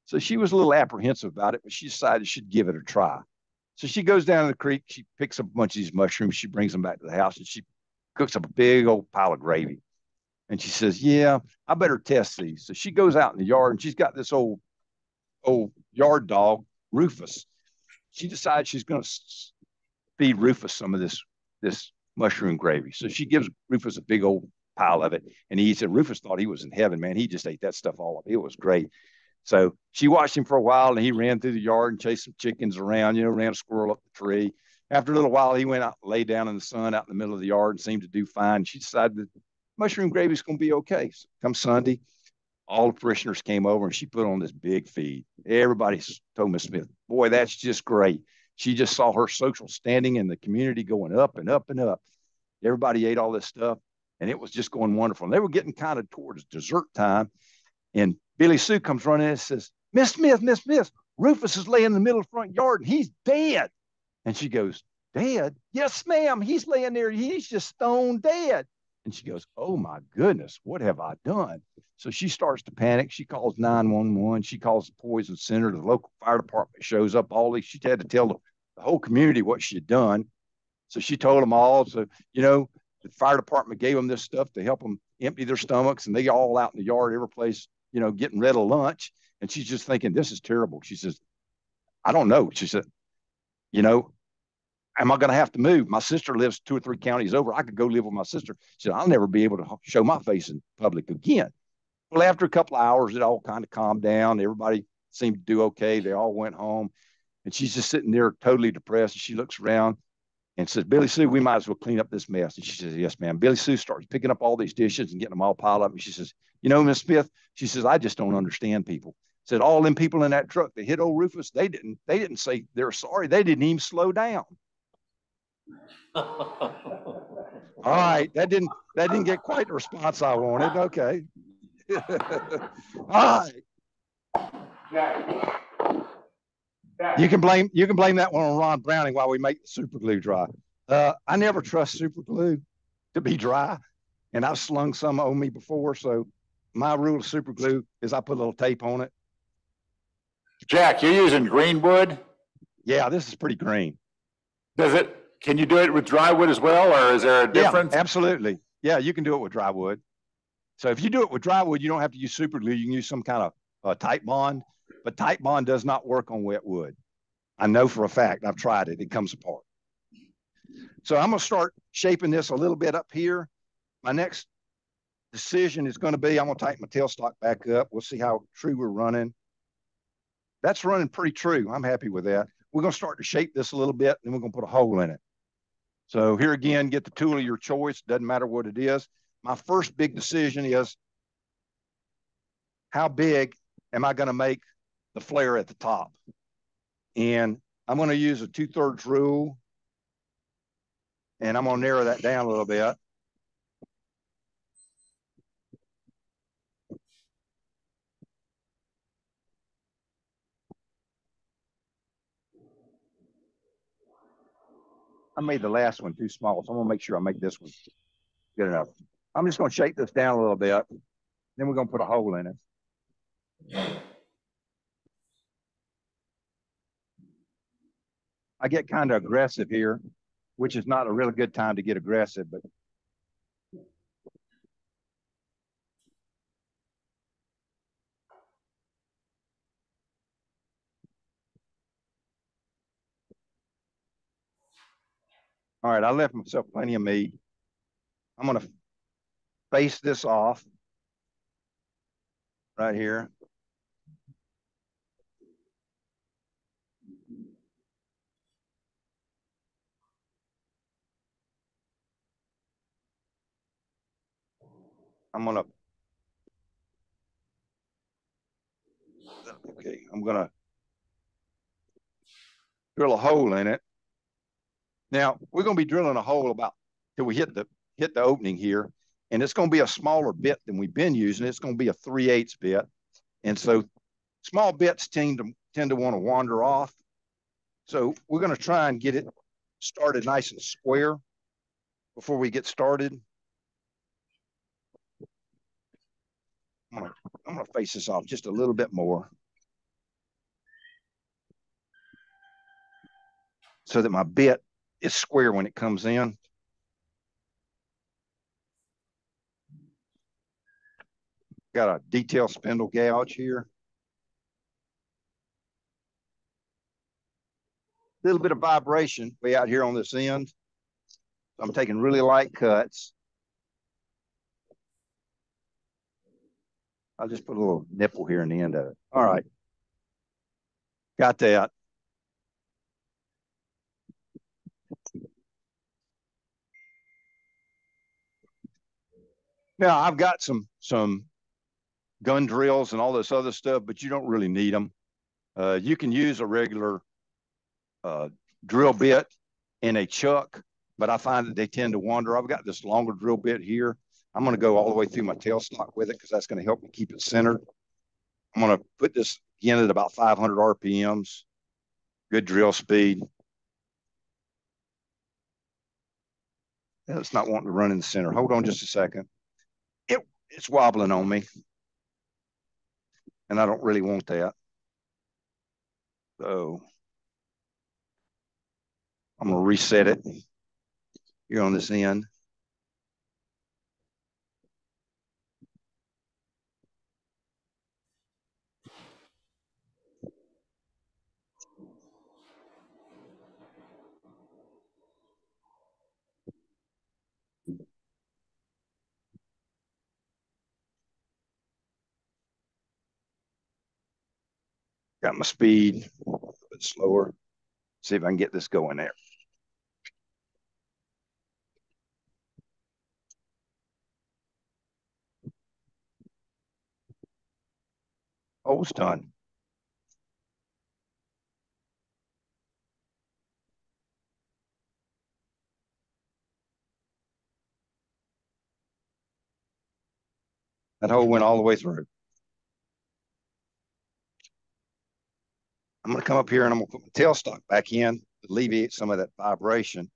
So she was a little apprehensive about it, but she decided she'd give it a try. So she goes down to the creek, she picks up a bunch of these mushrooms, she brings them back to the house, and she cooks up a big old pile of gravy. And she says, yeah, I better test these. So she goes out in the yard, and she's got this old yard dog, Rufus. She decides she's going to feed Rufus some of this mushroom gravy. So she gives Rufus a big old pile of it and he eats it. Rufus thought he was in heaven, man. He just ate that stuff all up. It was great. So she watched him for a while and he ran through the yard and chased some chickens around, ran a squirrel up the tree. After a little while, he went out and lay down in the sun out in the middle of the yard and seemed to do fine. She decided that mushroom gravy is going to be okay. So come Sunday, all the parishioners came over and she put on this big feed. Everybody told Miss Smith, boy, that's just great. She just saw her social standing in the community going up and up and up. Everybody ate all this stuff, and it was just going wonderful. And they were getting kind of towards dessert time, and Billy Sue comes running in and says, Miss Smith, Rufus is laying in the middle of the front yard, and he's dead. And she goes, dead? Yes, ma'am, he's laying there. He's just stone dead. And she goes, oh, my goodness, what have I done? So she starts to panic. She calls 911. She calls the poison center. The local fire department shows up. She had to tell the whole community what she had done. So she told them all. So, the fire department gave them this stuff to help them empty their stomachs. And they all out in the yard, every place, getting rid of lunch. And she's just thinking, this is terrible. She says, I don't know. She said, am I going to have to move? My sister lives 2 or 3 counties over. I could go live with my sister. She said, I'll never be able to show my face in public again. Well, after a couple of hours, it all kind of calmed down. Everybody seemed to do okay. They all went home. And she's just sitting there totally depressed. And she looks around and says, Billy Sue, we might as well clean up this mess. And she says, yes, ma'am. Billy Sue starts picking up all these dishes and getting them all piled up. And she says, you know, Miss Smith, she says, I just don't understand people. Said all them people in that truck that hit old Rufus, they didn't say they're sorry. They didn't even slow down. All right, that didn't get quite the response I wanted. Okay. All right. Jack. You can blame that one on Ron Browning while we make the super glue dry. I never trust super glue to be dry, and I've slung some on me before. So my rule of super glue is I put a little tape on it. Jack, you're using green wood? Yeah, this is pretty green. Can you do it with dry wood as well, or is there a difference? Yeah, absolutely. Yeah, you can do it with dry wood. So if you do it with dry wood, you don't have to use super glue. You can use some kind of tight bond, but tight bond does not work on wet wood. I know for a fact. I've tried it. It comes apart. So I'm going to start shaping this a little bit up here. My next decision is going to be, I'm going to tighten my tailstock back up. We'll see how true we're running. That's running pretty true. I'm happy with that. We're going to start to shape this a little bit, and we're going to put a hole in it. So here again, get the tool of your choice. Doesn't matter what it is. My first big decision is, how big am I going to make the flare at the top? And I'm going to use a 2/3 rule, and I'm going to narrow that down a little bit. I made the last one too small, so I'm going to make sure I make this one good enough. I'm just going to shape this down a little bit. Then we're going to put a hole in it. I get kind of aggressive here, which is not a really good time to get aggressive, but all right, I left myself plenty of meat. I'm going to face this off right here. I'm going to drill a hole in it. Now, we're going to be drilling a hole about till we hit the opening here, and it's going to be a smaller bit than we've been using. It's going to be a 3/8 bit. And so small bits tend to want to wander off. So we're going to try and get it started nice and square before we get started. I'm going to face this off just a little bit more so that my bit is square when it comes in. Got a detail spindle gouge here. A little bit of vibration way out here on this end. So I'm taking really light cuts. I'll just put a little nipple here in the end of it. All right. Got that. Now I've got some gun drills and all this other stuff, but you don't really need them. You can use a regular drill bit and a chuck, but I find that they tend to wander. I've got this longer drill bit here. I'm going to go all the way through my tailstock with it because that's going to help me keep it centered. I'm going to put this again at about 500 RPMs. Good drill speed. It's not wanting to run in the center. Hold on just a second. It's wobbling on me, and I don't really want that. So I'm going to reset it here on this end. Got my speed a little bit slower. See if I can get this going there. Almost done. That hole went all the way through. I'm going to come up here and I'm going to put my tailstock back in to alleviate some of that vibration.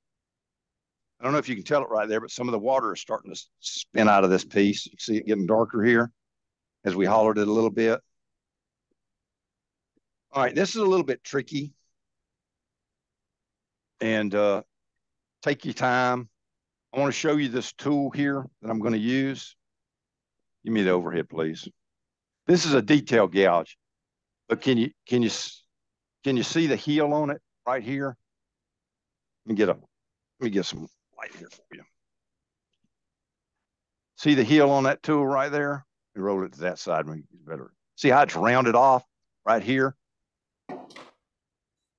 I don't know if you can tell it right there, but some of the water is starting to spin out of this piece. You see it getting darker here as we hollered it a little bit. All right, this is a little bit tricky. And take your time. I want to show you this tool here that I'm going to use. Give me the overhead, please. This is a detail gouge, but can you see the heel on it right here? Let me get some light here for you. See the heel on that tool right there? We roll it to that side, make it better. See how it's rounded off right here?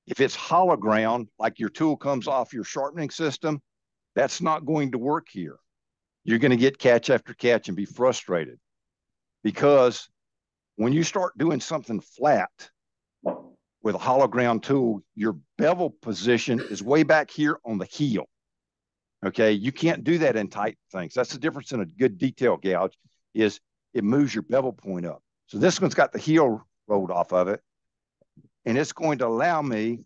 If it's hollow ground, like your tool comes off your sharpening system, that's not going to work here. You're going to get catch after catch and be frustrated, because when you start doing something flat with a hollow ground tool, your bevel position is way back here on the heel. Okay, you can't do that in tight things. That's the difference in a good detail gouge, is it moves your bevel point up. So this one's got the heel rolled off of it, and it's going to allow me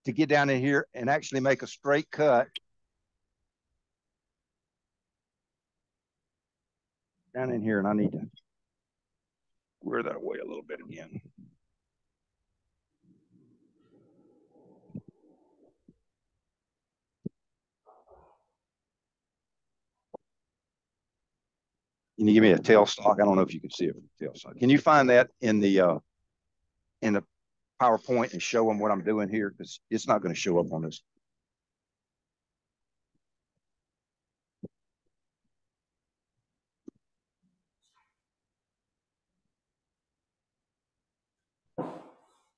to get down in here and actually make a straight cut down in here. And I need to wear that away a little bit again. Can you give me a tailstock? I don't know if you can see it from the tailstock. Can you find that in the PowerPoint and show them what I'm doing here? Because it's not going to show up on this.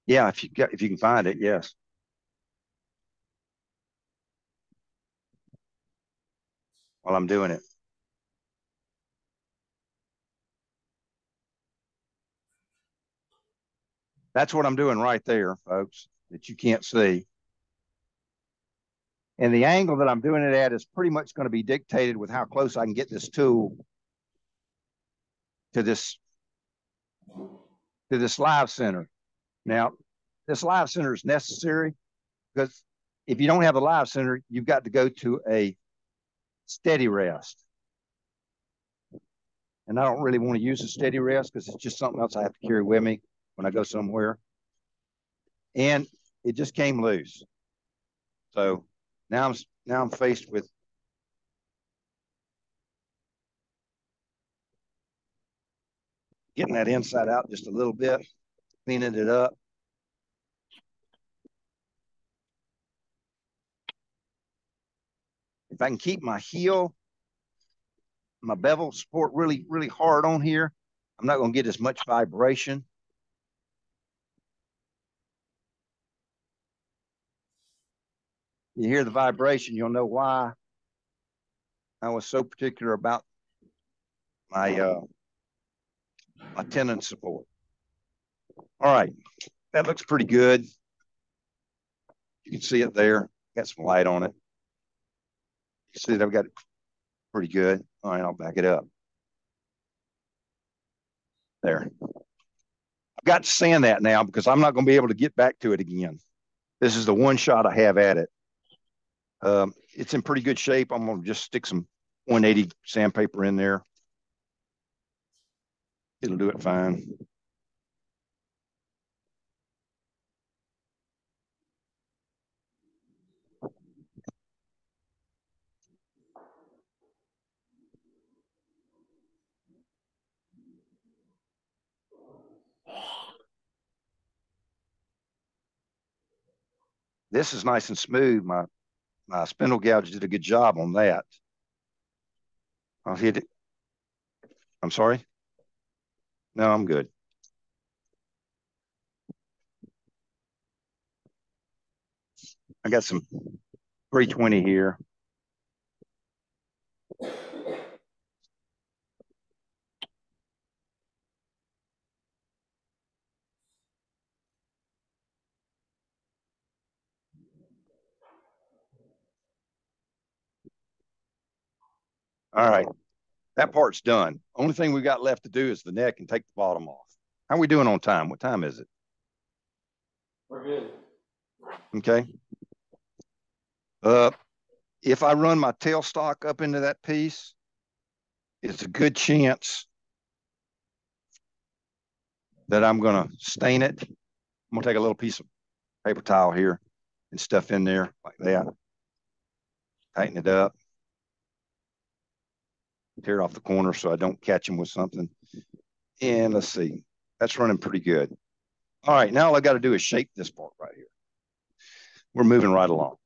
Yeah, if you can find it, yes. While I'm doing it. That's what I'm doing right there, folks, that you can't see. And the angle that I'm doing it at is pretty much going to be dictated with how close I can get this tool to this live center. Now, this live center is necessary because if you don't have a live center, you've got to go to a steady rest. And I don't really want to use a steady rest because it's just something else I have to carry with me when I go somewhere. And it just came loose. So now I'm faced with getting that inside out just a little bit, cleaning it up. If I can keep my heel, my bevel support really, really hard on here, I'm not going to get as much vibration. You hear the vibration, you'll know why I was so particular about my my tenon support. All right, that looks pretty good. You can see it there. Got some light on it. You see that I've got it pretty good. All right, I'll back it up. There. I've got to sand that now because I'm not going to be able to get back to it again. This is the one shot I have at it. It's in pretty good shape. I'm going to just stick some 180 sandpaper in there. It'll do it fine. This is nice and smooth. My spindle gouge did a good job on that. I'll hit it. I'm sorry. No, I'm good. I got some 320 here. All right, that part's done. Only thing we got left to do is the neck and take the bottom off. How are we doing on time? What time is it? We're good. Okay. If I run my tailstock up into that piece, it's a good chance that I'm going to stain it. I'm going to take a little piece of paper towel here and stuff in there like that. Tighten it up. Tear off the corner so I don't catch them with something. And let's see. That's running pretty good. All right, now all I got to do is shape this part right here. We're moving right along.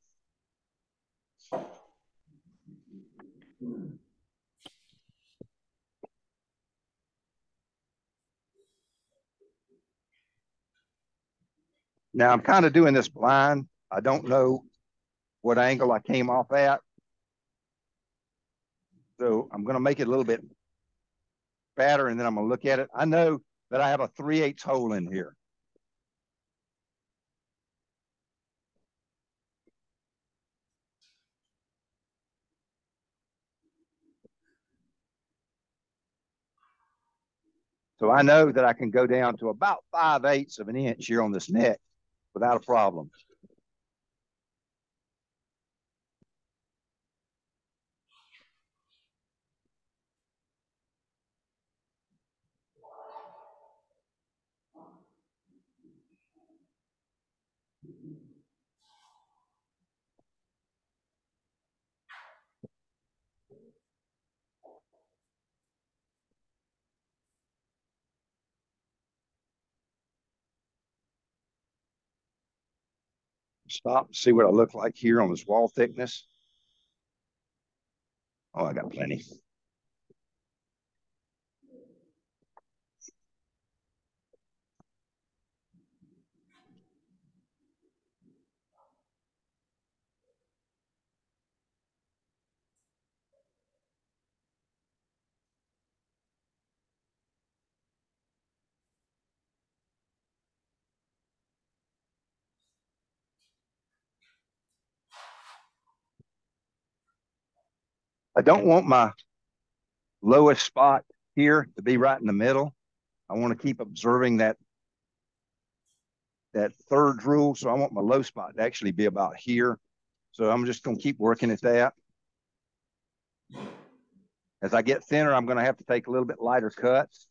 Now I'm kind of doing this blind. I don't know what angle I came off at. So I'm going to make it a little bit fatter and then I'm going to look at it. I know that I have a 3/8 hole in here. So I know that I can go down to about 5/8 of an inch here on this neck without a problem. Stop and see what I look like here on this wall thickness. Oh, I got plenty. I don't want my lowest spot here to be right in the middle. I want to keep observing that third rule. So I want my low spot to actually be about here. So I'm just going to keep working at that. As I get thinner, I'm going to have to take a little bit lighter cuts.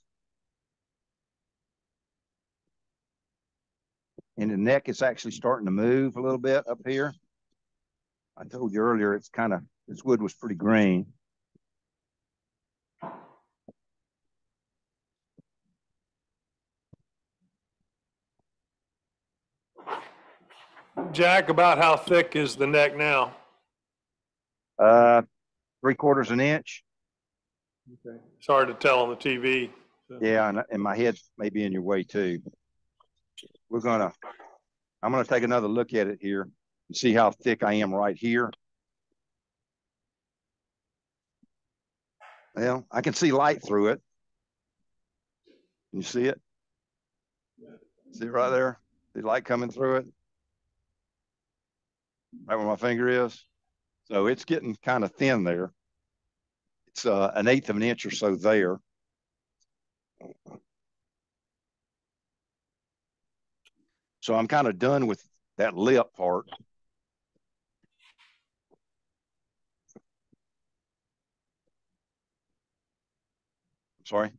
And the neck is actually starting to move a little bit up here. I told you earlier, it's kind of, this wood was pretty green. Jack, about how thick is the neck now? 3/4 an inch. Okay. It's hard to tell on the TV. So. Yeah, and my head may be in your way too. I'm gonna take another look at it here and see how thick I am right here. Well, I can see light through it. Can you see it? See it right there? See light coming through it? Right where my finger is. So it's getting kind of thin there. It's 1/8 of an inch or so there. So I'm kind of done with that lip part. Sorry.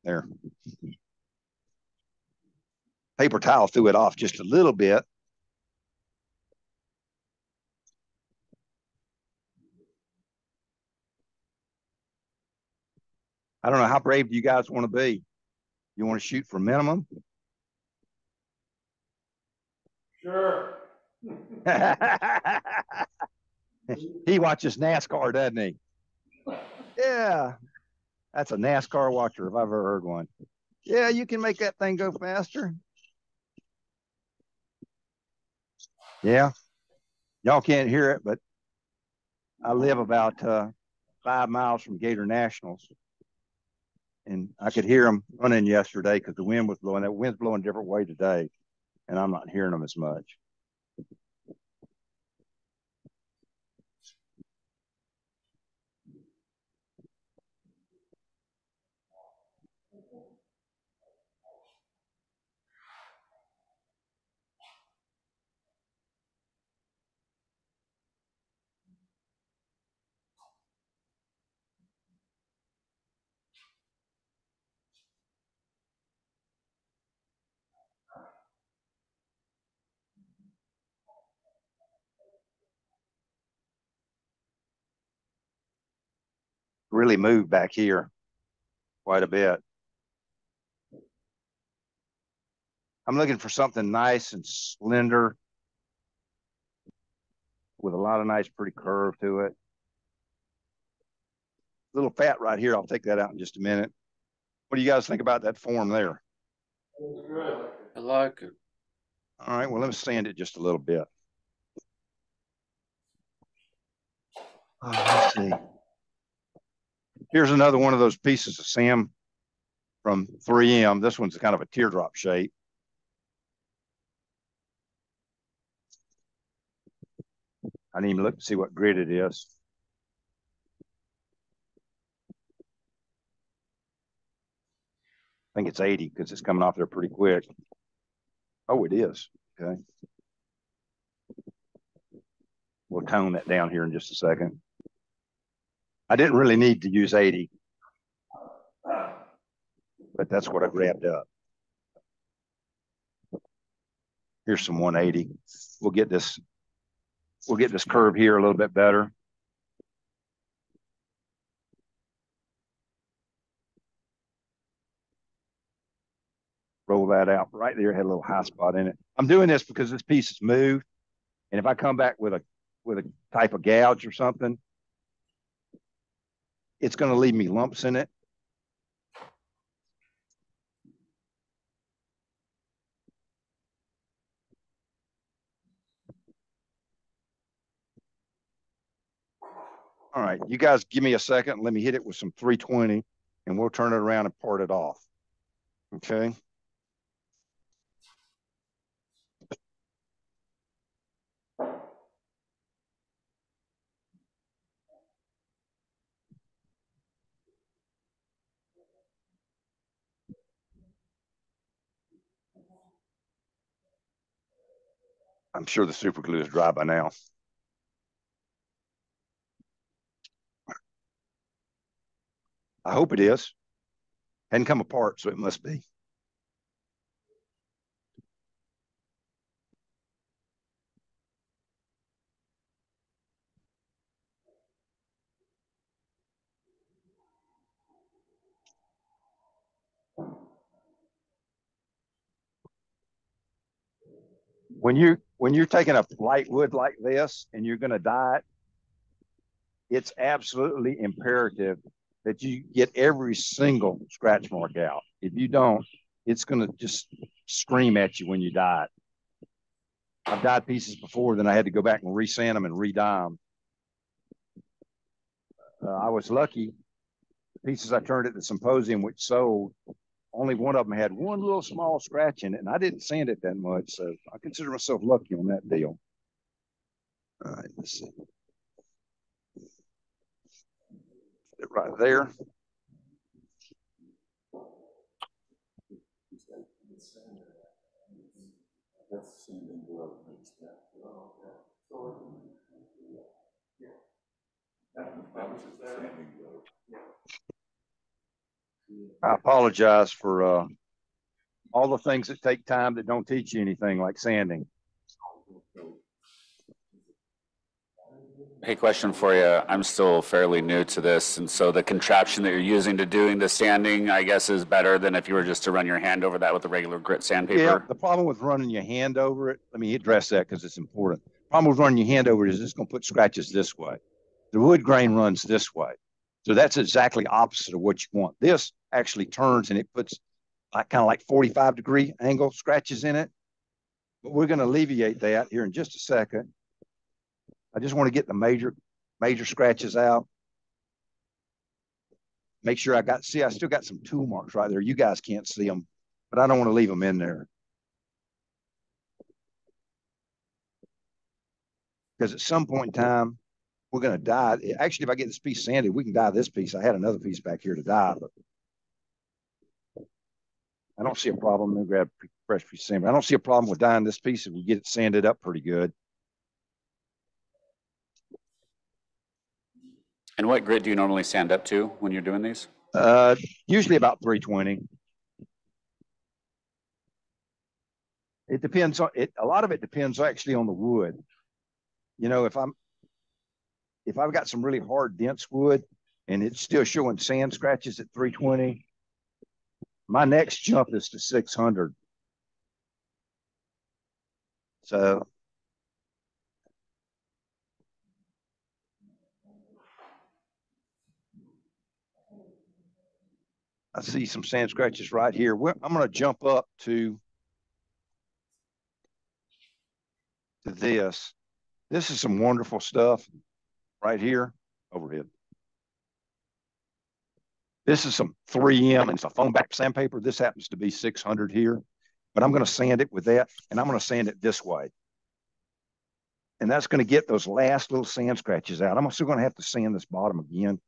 There. Paper towel threw it off just a little bit. I don't know, how brave do you guys want to be? You want to shoot for minimum? Sure. He watches NASCAR, doesn't he? Yeah. That's a NASCAR watcher if I've ever heard one. Yeah, you can make that thing go faster. Yeah, y'all can't hear it, but I live about 5 miles from Gator Nationals, and I could hear them running yesterday because the wind was blowing. That wind's blowing a different way today, and I'm not hearing them as much. Really moved back here quite a bit. I'm looking for something nice and slender with a lot of nice, pretty curve to it. A little fat right here. I'll take that out in just a minute. What do you guys think about that form there? I like it. All right, well, let me sand it just a little bit. Let's see. Here's another one of those pieces of Sam from 3M. This one's kind of a teardrop shape. I didn't even look to see what grit it is. I think it's 80 because it's coming off there pretty quick. Oh, it is. Okay. We'll tone that down here in just a second. I didn't really need to use 80, but that's what I grabbed up. Here's some 180. We'll get this curve here a little bit better. Roll that out right there. Had a little high spot in it. I'm doing this because this piece is moved, and if I come back with a type of gouge or something, it's going to leave me lumps in it. All right, you guys give me a second. Let me hit it with some 320, and we'll turn it around and part it off. Okay. I'm sure the super glue is dry by now. I hope it is. Hadn't come apart, so it must be. When you're taking a light wood like this and you're going to dye it, it's absolutely imperative that you get every single scratch mark out. If you don't, it's going to just scream at you when you dye it. I've dyed pieces before, then I had to go back and resand them and re-dye them. I was lucky. The pieces I turned at the symposium, which sold, only one of them had one little small scratch in it, and I didn't sand it that much, so I consider myself lucky on that deal. All right, let's see. Put it right there. I apologize for all the things that take time that don't teach you anything, like sanding. Hey, question for you. I'm still fairly new to this, and so the contraption that you're using to doing the sanding, I guess, is better than if you were just to run your hand over that with a regular grit sandpaper? Yeah, the problem with running your hand over it, let me address that because it's important. The problem with running your hand over it is it's going to put scratches this way. The wood grain runs this way. So that's exactly opposite of what you want. This actually turns and it puts kind of like 45-degree angle scratches in it. But we're going to alleviate that here in just a second. I just want to get the major scratches out. Make sure I still got some tool marks right there. You guys can't see them, but I don't want to leave them in there. Because at some point in time, we're going to dye. Actually, if I get this piece sanded, we can dye this piece. I had another piece back here to dye, but I don't see a problem. Let me grab a fresh piece of sand. I don't see a problem with dyeing this piece if we get it sanded up pretty good. And what grit do you normally sand up to when you're doing these? Usually about 320. It depends on it. A lot of it depends actually on the wood. You know, if I've got some really hard, dense wood and it's still showing sand scratches at 320, my next jump is to 600. So I see some sand scratches right here. I'm going to jump up to this. This is some wonderful stuff right here. Overhead. This is some 3M and it's a foam back sandpaper. This happens to be 600 here, but I'm going to sand it with that, and I'm going to sand it this way. And that's going to get those last little sand scratches out. I'm still going to have to sand this bottom again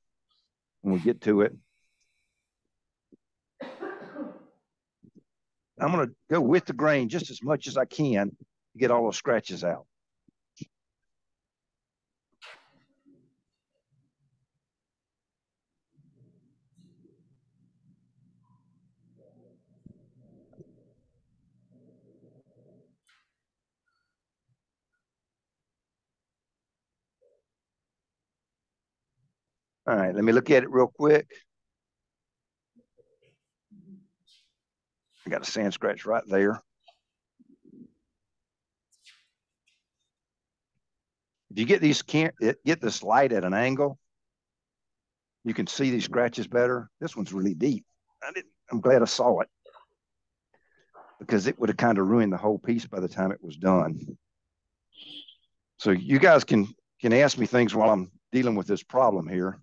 when we get to it. I'm going to go with the grain just as much as I can to get all those scratches out. All right, let me look at it real quick. I got a sand scratch right there. If you get this light at an angle, you can see these scratches better. This one's really deep. I'm glad I saw it because it would have kind of ruined the whole piece by the time it was done. So you guys can ask me things while I'm dealing with this problem here.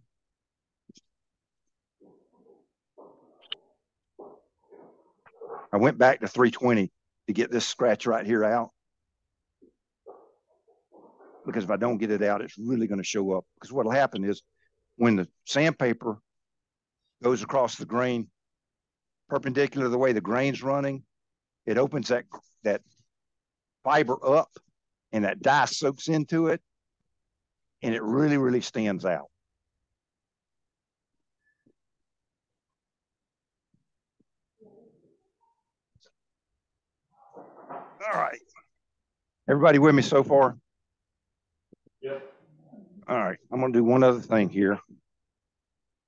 I went back to 320 to get this scratch right here out. Because if I don't get it out, it's really going to show up. Because what will happen is when the sandpaper goes across the grain, perpendicular to the way the grain's running, it opens that fiber up and that dye soaks into it, and it really, really stands out. All right. Everybody with me so far? Yep. All right. I'm going to do one other thing here.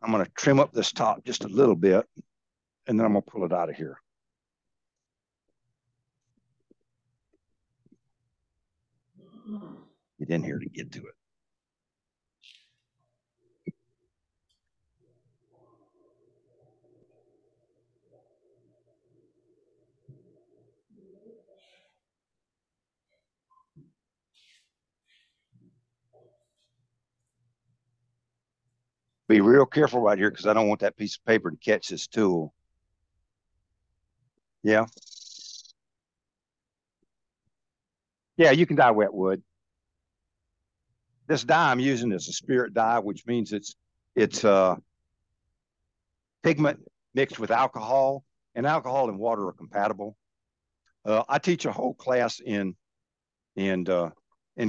I'm going to trim up this top just a little bit, and then I'm going to pull it out of here. Get in here to get to it. Be real careful right here because I don't want that piece of paper to catch this tool. Yeah. Yeah, you can dye wet wood. This dye I'm using is a spirit dye, which means it's pigment mixed with alcohol, and alcohol and water are compatible. I teach a whole class in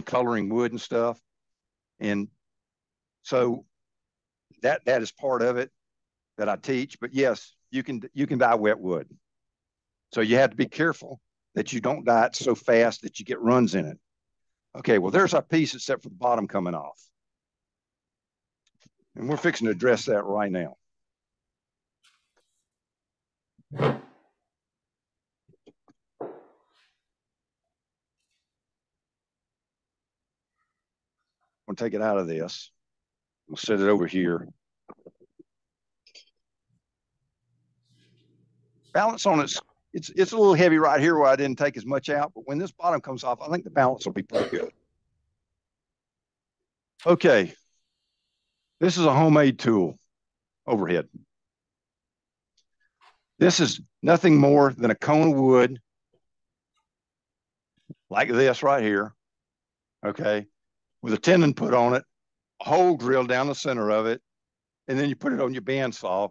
coloring wood and stuff, and so that is part of it that I teach. But yes, you can dye wet wood. So you have to be careful that you don't dye it so fast that you get runs in it. Okay, well, there's our piece except for the bottom coming off. And we're fixing to address that right now. I'm going to take it out of this. We'll set it over here. Balance on its it's a little heavy right here where I didn't take as much out, but when this bottom comes off, I think the balance will be pretty good. Okay. This is a homemade tool, overhead. This is nothing more than a cone of wood like this right here, okay, with a tenon put on it, a hole drilled down the center of it, and then you put it on your bandsaw.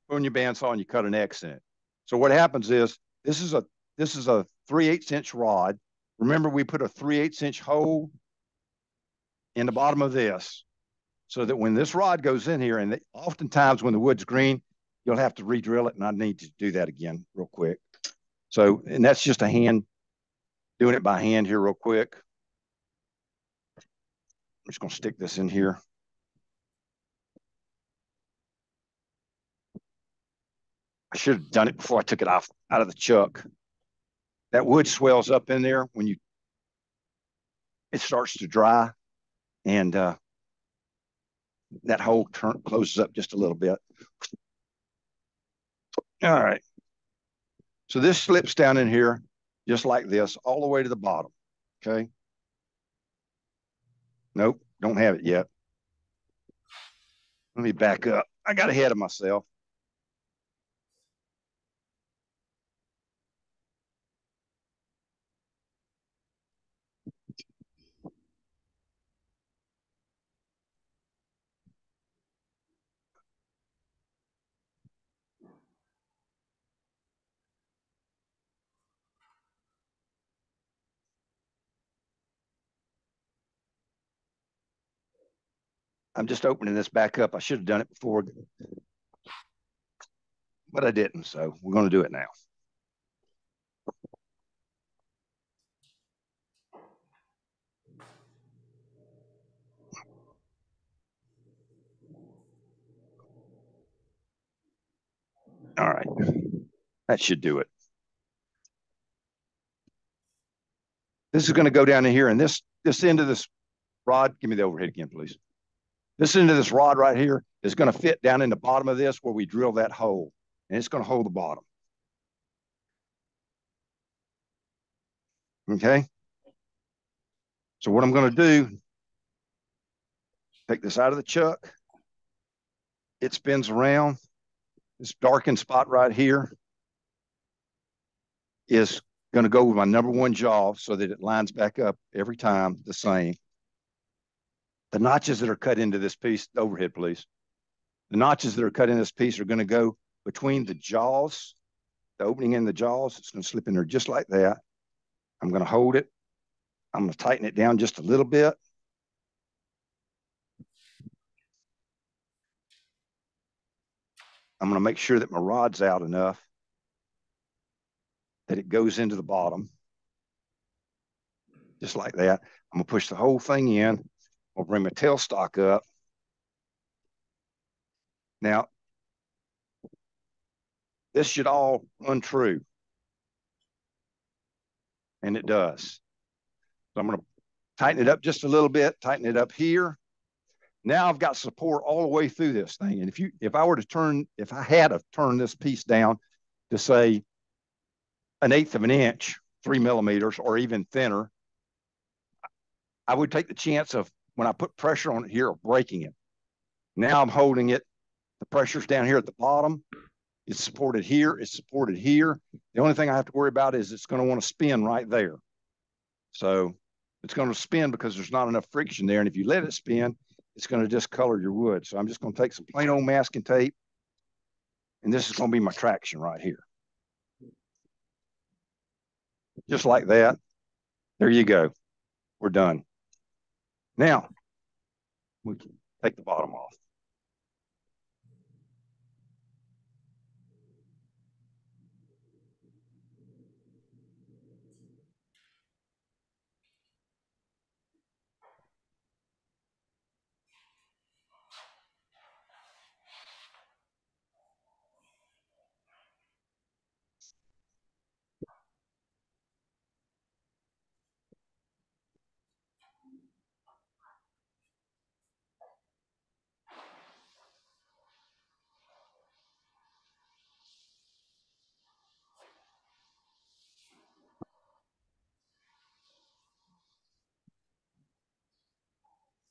Put on your bandsaw and you cut an X in it. So what happens is this is a 3/8 inch rod. Remember, we put a 3/8 inch hole in the bottom of this, so that when this rod goes in here, and oftentimes when the wood's green, you'll have to re-drill it, and I need to do that again real quick. So, and that's just a hand, doing it by hand here real quick. I'm just going to stick this in here. I should have done it before I took it out of the chuck. That wood swells up in there when it starts to dry, and that hole closes up just a little bit. All right. So this slips down in here just like this, all the way to the bottom. Okay. Nope, don't have it yet. Let me back up. I got ahead of myself. I'm just opening this back up. I should have done it before, but I didn't. So we're going to do it now. All right. That should do it. This is going to go down in here, and this end of this rod, give me the overhead again, please. This end of this rod right here is going to fit down in the bottom of this where we drill that hole, and it's going to hold the bottom. Okay. So what I'm going to do, take this out of the chuck. It spins around. This darkened spot right here is going to go with my number one jaw so that it lines back up every time the same. The notches that are cut into this piece, the overhead, please. The notches that are cut in this piece are going to go between the jaws, the opening in the jaws. It's going to slip in there just like that. I'm going to hold it. I'm going to tighten it down just a little bit. I'm going to make sure that my rod's out enough that it goes into the bottom. Just like that. I'm going to push the whole thing in. I'll bring my tailstock up. Now, this should all run true. And it does. So I'm going to tighten it up just a little bit, tighten it up here. Now I've got support all the way through this thing. And if I had to turn this piece down to say 1/8 of an inch, 3 millimeters, or even thinner, I would take the chance of, when I put pressure on it here, of breaking it. Now I'm holding it. The pressure's down here at the bottom. It's supported here. It's supported here. The only thing I have to worry about is it's going to want to spin right there. So it's going to spin because there's not enough friction there. And if you let it spin, it's going to discolor your wood. So I'm just going to take some plain old masking tape, and this is going to be my traction right here. Just like that. There you go. We're done. Now, we can take the bottom off.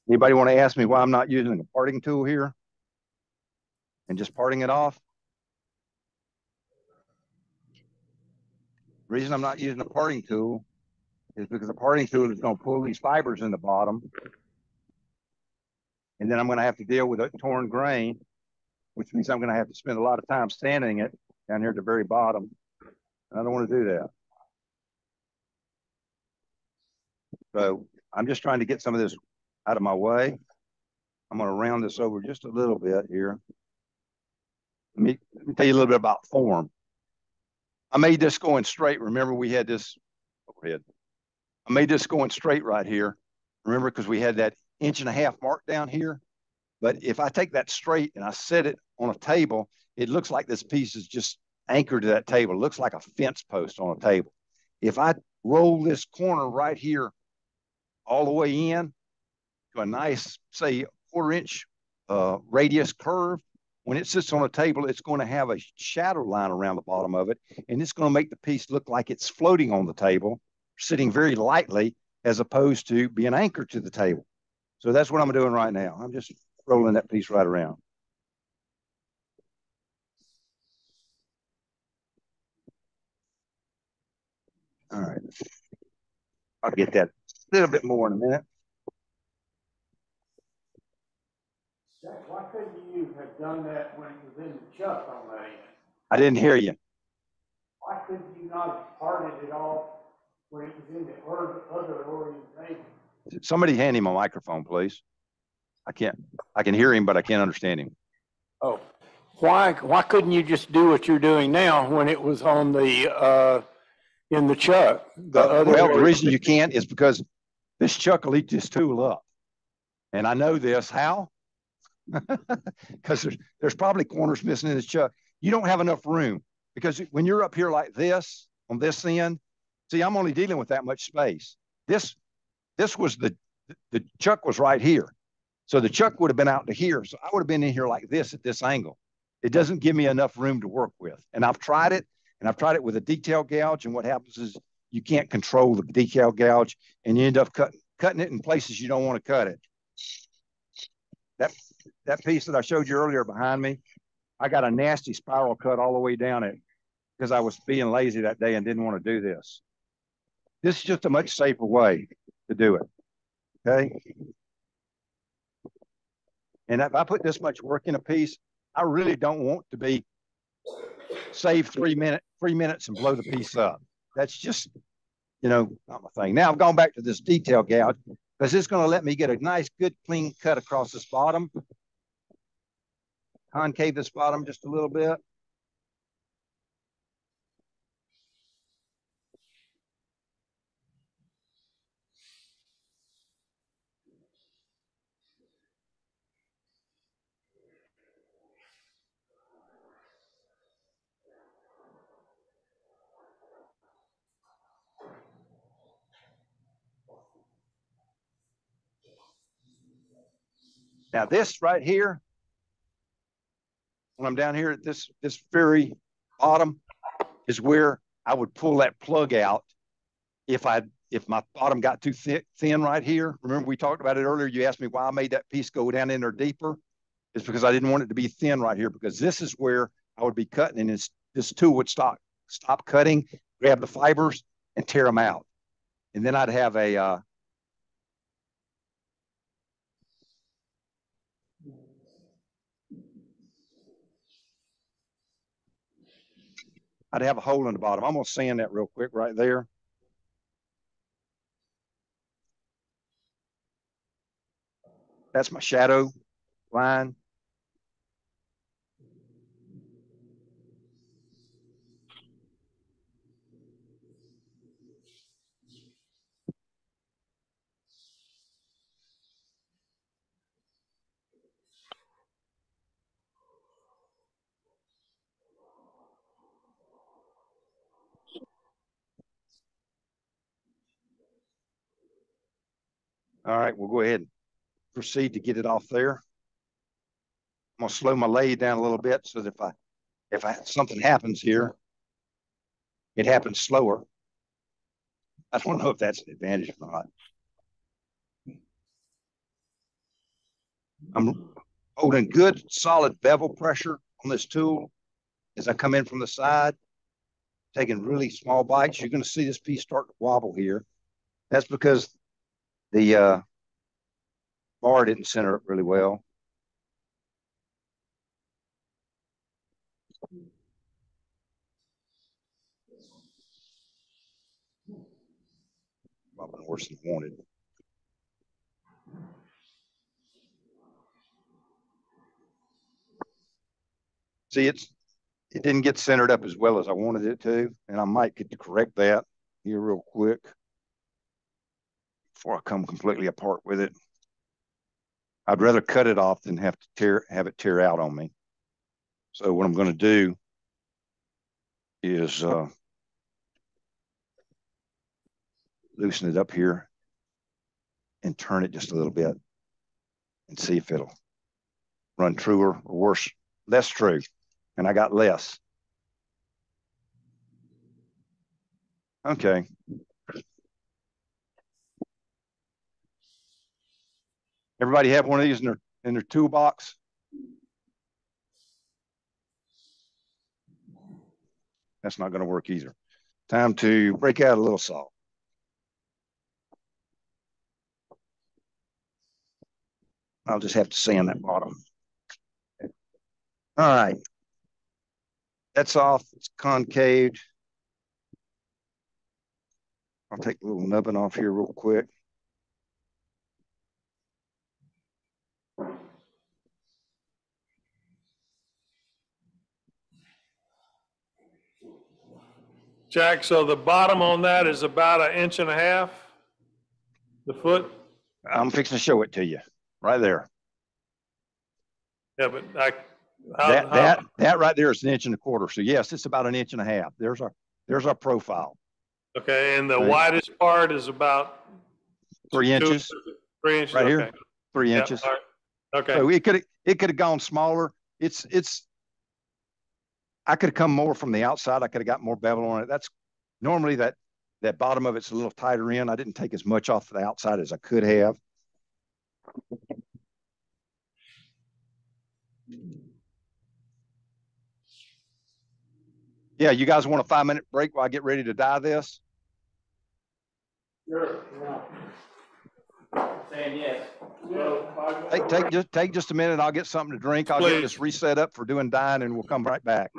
Anybody want to ask me why I'm not using a parting tool here and just parting it off? The reason I'm not using a parting tool is because the parting tool is going to pull these fibers in the bottom. And then I'm going to have to deal with a torn grain, which means I'm going to have to spend a lot of time sanding it down here at the very bottom. I don't want to do that. So I'm just trying to get some of this out of my way. I'm going to round this over just a little bit here. Let me tell you a little bit about form. I made this going straight. Remember, we had this overhead. I made this going straight right here. Remember, because we had that 1.5 inch mark down here. But if I take that straight and I set it on a table, it looks like this piece is just anchored to that table. It looks like a fence post on a table. If I roll this corner right here all the way in to a nice, say, 1/4 inch radius curve, when it sits on a table, it's going to have a shadow line around the bottom of it, and it's going to make the piece look like it's floating on the table, sitting very lightly, as opposed to being anchored to the table. So that's what I'm doing right now. I'm just rolling that piece right around. All right. I'll get that a little bit more in a minute. Jack, why couldn't you have done that when it was in the chuck on that end? I didn't hear you. Why couldn't you not have parted it off when it was in the other orientation? Somebody hand him a microphone, please. I can hear him, but I can't understand him. Oh, why couldn't you just do what you're doing now when it was on the in the chuck? Well, the reason you can't is because this chuck will eat this tool up. And I know this. How? Because there's probably corners missing in this chuck. You don't have enough room because when you're up here like this on this end, see, I'm only dealing with that much space. This was the chuck was right here. So the chuck would have been out to here. So I would have been in here like this at this angle. It doesn't give me enough room to work with. And I've tried it, and I've tried it with a decal gouge. And what happens is you can't control the decal gouge, and you end up cutting it in places you don't want to cut it. That piece that I showed you earlier behind me, I got a nasty spiral cut all the way down it because I was being lazy that day and didn't want to do this. This is just a much safer way to do it. Okay. And if I put this much work in a piece, I really don't want to be save 3 minutes and blow the piece up. That's just, not my thing. Now I've gone back to this detail gouge because it's going to let me get a nice, good, clean cut across this bottom. Concave this bottom just a little bit. Now this right here, when I'm down here at this very bottom, is where I would pull that plug out if my bottom got too thin right here. Remember we talked about it earlier. You asked me why I made that piece go down in there deeper. It's because I didn't want it to be thin right here, because this is where I would be cutting, and this tool would stop cutting, grab the fibers, and tear them out. And then I'd have a hole in the bottom. I'm going to sand that real quick right there. That's my shadow line. All right, we'll go ahead and proceed to get it off there. I'm going to slow my lathe down a little bit so that if something happens here, it happens slower. I don't know if that's an advantage or not. I'm holding good, solid bevel pressure on this tool as I come in from the side, taking really small bites. You're going to see this piece start to wobble here. That's because the bar didn't center up really well. Probably worse than wanted. See, it didn't get centered up as well as I wanted it to, and I might get to correct that here real quick before I come completely apart with it. I'd rather cut it off than have it tear out on me. So what I'm going to do is loosen it up here and turn it just a little bit and see if it'll run truer or worse, less true. And I got less. Okay. Everybody have one of these in their toolbox? That's not going to work either. Time to break out a little salt. I'll just have to sand that bottom. All right. That's off. It's concaved. I'll take a little nubbin off here real quick. Jack, so the bottom on that is about 1.5 inches, the foot? I'm fixing to show it to you right there. Yeah, but that right there is 1.25 inches. So yes, it's about 1.5 inches. There's our profile. okay, and the widest part is about 3 inches. 3 inches, Right okay. here, 3 Yeah, inches. all right. Okay, So it could have gone smaller. I could have come more from the outside. I could have got more bevel on it. That's normally that bottom of it's a little tighter in. I didn't take as much off the outside as I could have. Yeah, you guys want a 5-minute break while I get ready to dye this? Sure. Saying yes. Take just a minute. I'll get something to drink. I'll get this reset up for doing dyeing, and we'll come right back.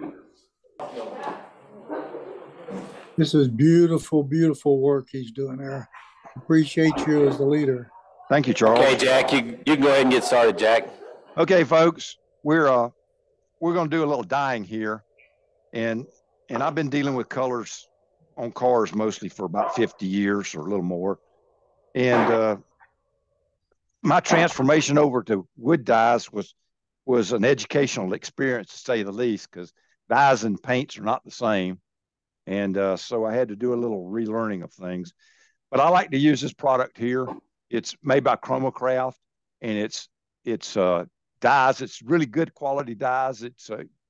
This is beautiful, beautiful work he's doing there. Appreciate you as the leader. Thank you, Charles. Okay, Jack, you can go ahead and get started, Jack. Okay, folks, we're going to do a little dyeing here, and I've been dealing with colors on cars mostly for about 50 years or a little more, and my transformation over to wood dyes was an educational experience, to say the least, because dyes and paints are not the same, and so I had to do a little relearning of things. But I like to use this product here. It's made by ChromaCraft, and it's dyes. It's really good quality dyes. It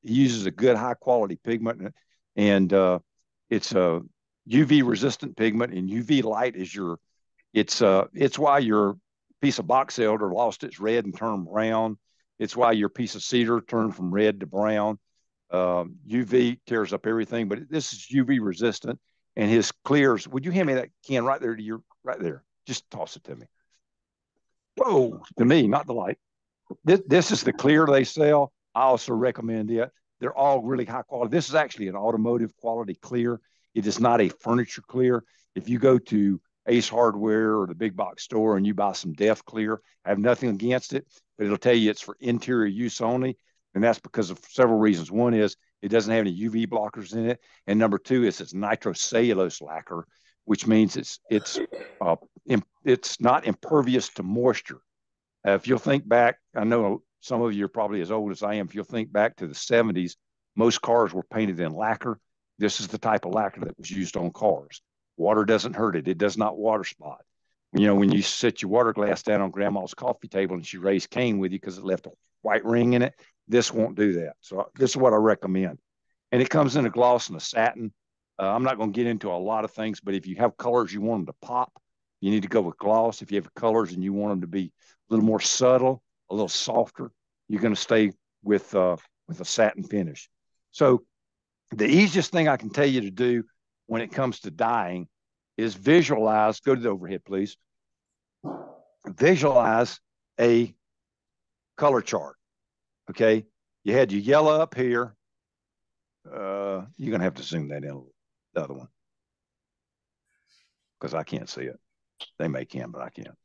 uses a good high quality pigment, and it's a UV resistant pigment, and UV light is it's why your piece of box elder lost its red and turned brown. It's why your piece of cedar turned from red to brown. UV tears up everything, but this is UV resistant. And his clears, would you hand me that can right there right there? Just toss it to me. Whoa, to me, not the light. This is the clear they sell. I also recommend it. They're all really high quality. This is actually an automotive quality clear. It is not a furniture clear. If you go to Ace Hardware or the big box store and you buy some Def Clear, I have nothing against it, but it'll tell you it's for interior use only. And that's because of several reasons. One is it doesn't have any UV blockers in it. And number two is it's nitrocellulose lacquer, which means it's not impervious to moisture. If you'll think back, I know some of you are probably as old as I am. If you'll think back to the 70s, most cars were painted in lacquer. This is the type of lacquer that was used on cars. Water doesn't hurt it. It does not water spot. You know, when you set your water glass down on grandma's coffee table and she raised Cane with you because it left a white ring in it, this won't do that. So this is what I recommend. And it comes in a gloss and a satin. I'm not going to get into a lot of things, but if you have colors you want them to pop, you need to go with gloss. If you have colors and you want them to be a little more subtle, a little softer, you're going to stay with a satin finish. So the easiest thing I can tell you to do when it comes to dyeing is visualize, go to the overhead, please. Visualize a color chart, okay? You had your yellow up here. You're going to have to zoom that in a little, the other one, because I can't see it. They may can, but I can't.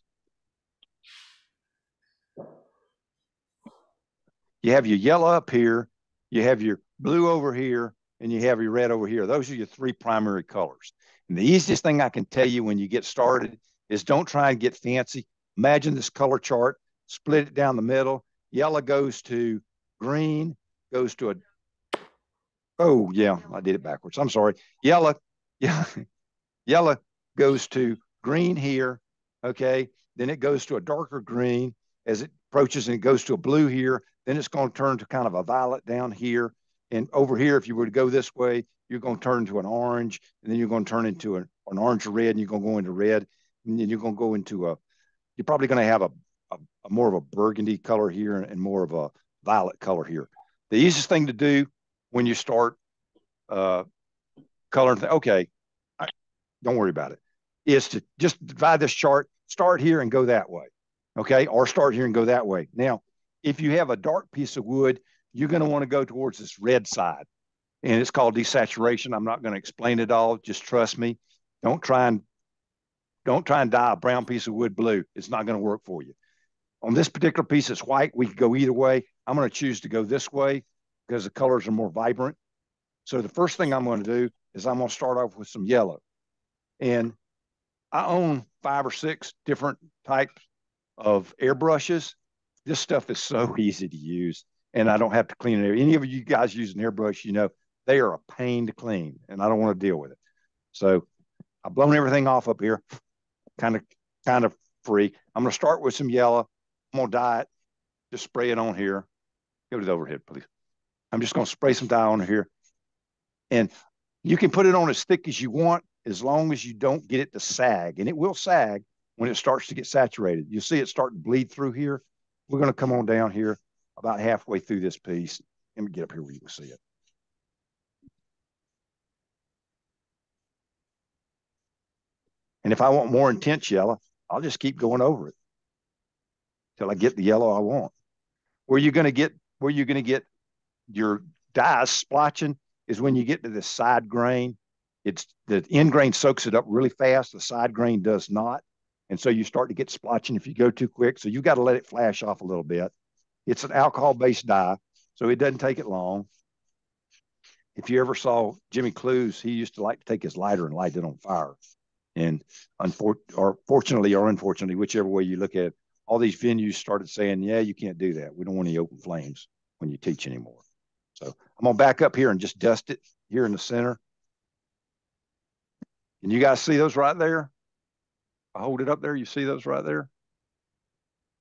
You have your yellow up here, you have your blue over here, and you have your red over here. Those are your three primary colors. And the easiest thing I can tell you when you get started is don't try and get fancy. Imagine this color chart, split it down the middle. Yellow goes to green, goes to a, oh yeah, I did it backwards. I'm sorry. Yellow goes to green here, okay? Then it goes to a darker green as it approaches, and it goes to a blue here. Then it's going to turn to kind of a violet down here. And over here, if you were to go this way, you're going to turn into an orange, and then you're going to turn into an orange or red, and you're going to go into red, and then you're going to go into a, you're probably going to have a more of a burgundy color here and more of a violet color here. The easiest thing to do when you start coloring, okay, don't worry about it, is to just divide this chart, start here and go that way, okay? Or start here and go that way. Now, if you have a dark piece of wood, you're going to want to go towards this red side, and it's called desaturation. I'm not going to explain it all. Just trust me. Don't try and dye a brown piece of wood blue. It's not going to work for you. On this particular piece, it's white. We could go either way. I'm going to choose to go this way because the colors are more vibrant. So the first thing I'm going to do is I'm going to start off with some yellow. And I own 5 or 6 different types of airbrushes. This stuff is so easy to use, and I don't have to clean it. Any of you guys use an airbrush, you know, they are a pain to clean, and I don't want to deal with it. So I've blown everything off up here, kind of free. I'm going to start with some yellow. I'm going to dye it. Just spray it on here. Go to the overhead, please. I'm just going to spray some dye on here. And you can put it on as thick as you want, as long as you don't get it to sag. And it will sag when it starts to get saturated. You'll see it start to bleed through here. We're going to come on down here about halfway through this piece. Let me get up here where you can see it. And if I want more intense yellow, I'll just keep going over it till I get the yellow I want. Where you're going to get your dyes splotching is when you get to this side grain. It's the end grain soaks it up really fast. The side grain does not. And so you start to get splotching if you go too quick. So you got to let it flash off a little bit. It's an alcohol-based dye, so it doesn't take it long. If you ever saw Jimmy Clues, he used to like to take his lighter and light it on fire. And fortunately or unfortunately, whichever way you look at it, all these venues started saying, yeah, you can't do that. We don't want any open flames when you teach anymore. So I'm going to back up here and just dust it here in the center. And you guys see those right there? I hold it up there. You see those right there?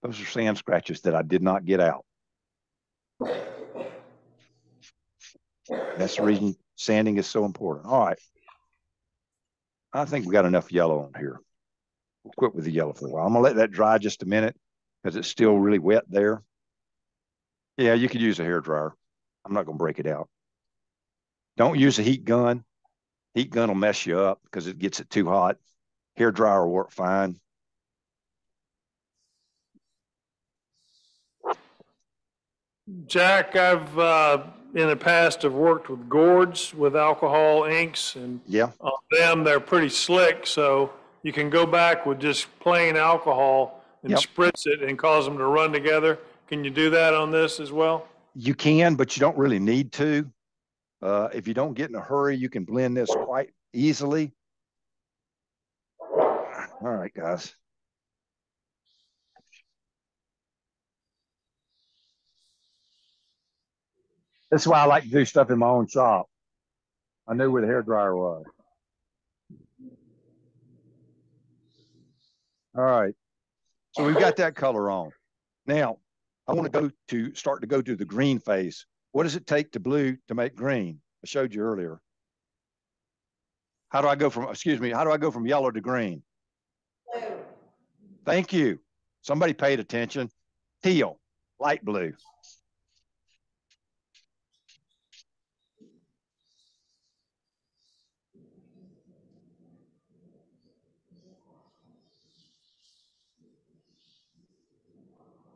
Those are sand scratches that I did not get out. That's the reason sanding is so important. All right. I think we got enough yellow on here. We'll quit with the yellow for a while. I'm going to let that dry just a minute because it's still really wet there. Yeah, you could use a hairdryer. I'm not going to break it out. Don't use a heat gun. Heat gun will mess you up because it gets it too hot. Hairdryer will work fine. Jack, I've in the past have worked with gourds with alcohol inks, and yeah, on them they're pretty slick. So you can go back with just plain alcohol and spritz it and cause them to run together. Can you do that on this as well? You can, but you don't really need to. If you don't get in a hurry, you can blend this quite easily. All right, guys. That's why I like to do stuff in my own shop. I knew where the hairdryer was. All right. So we've got that color on. Now, I want to start to go to the green phase. What does it take to blue to make green? I showed you earlier. How do I go from yellow to green? Blue. Thank you. Somebody paid attention. Teal. light blue.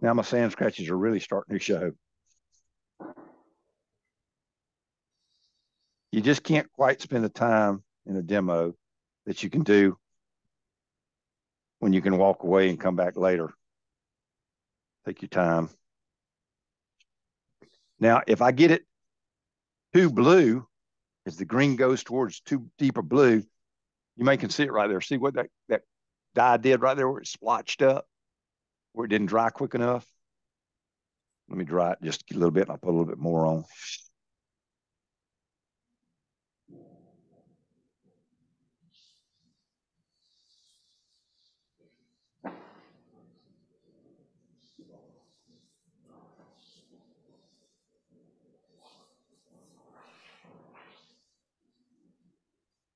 Now my sand scratches are really starting to show. You just can't quite spend the time in a demo that you can do when you can walk away and come back later. Take your time. Now, if I get it too blue, as the green goes towards too deep a blue, you may can see it right there. See what that dye did right there where it splotched up, where it didn't dry quick enough? Let me dry it just a little bit and I'll put a little bit more on.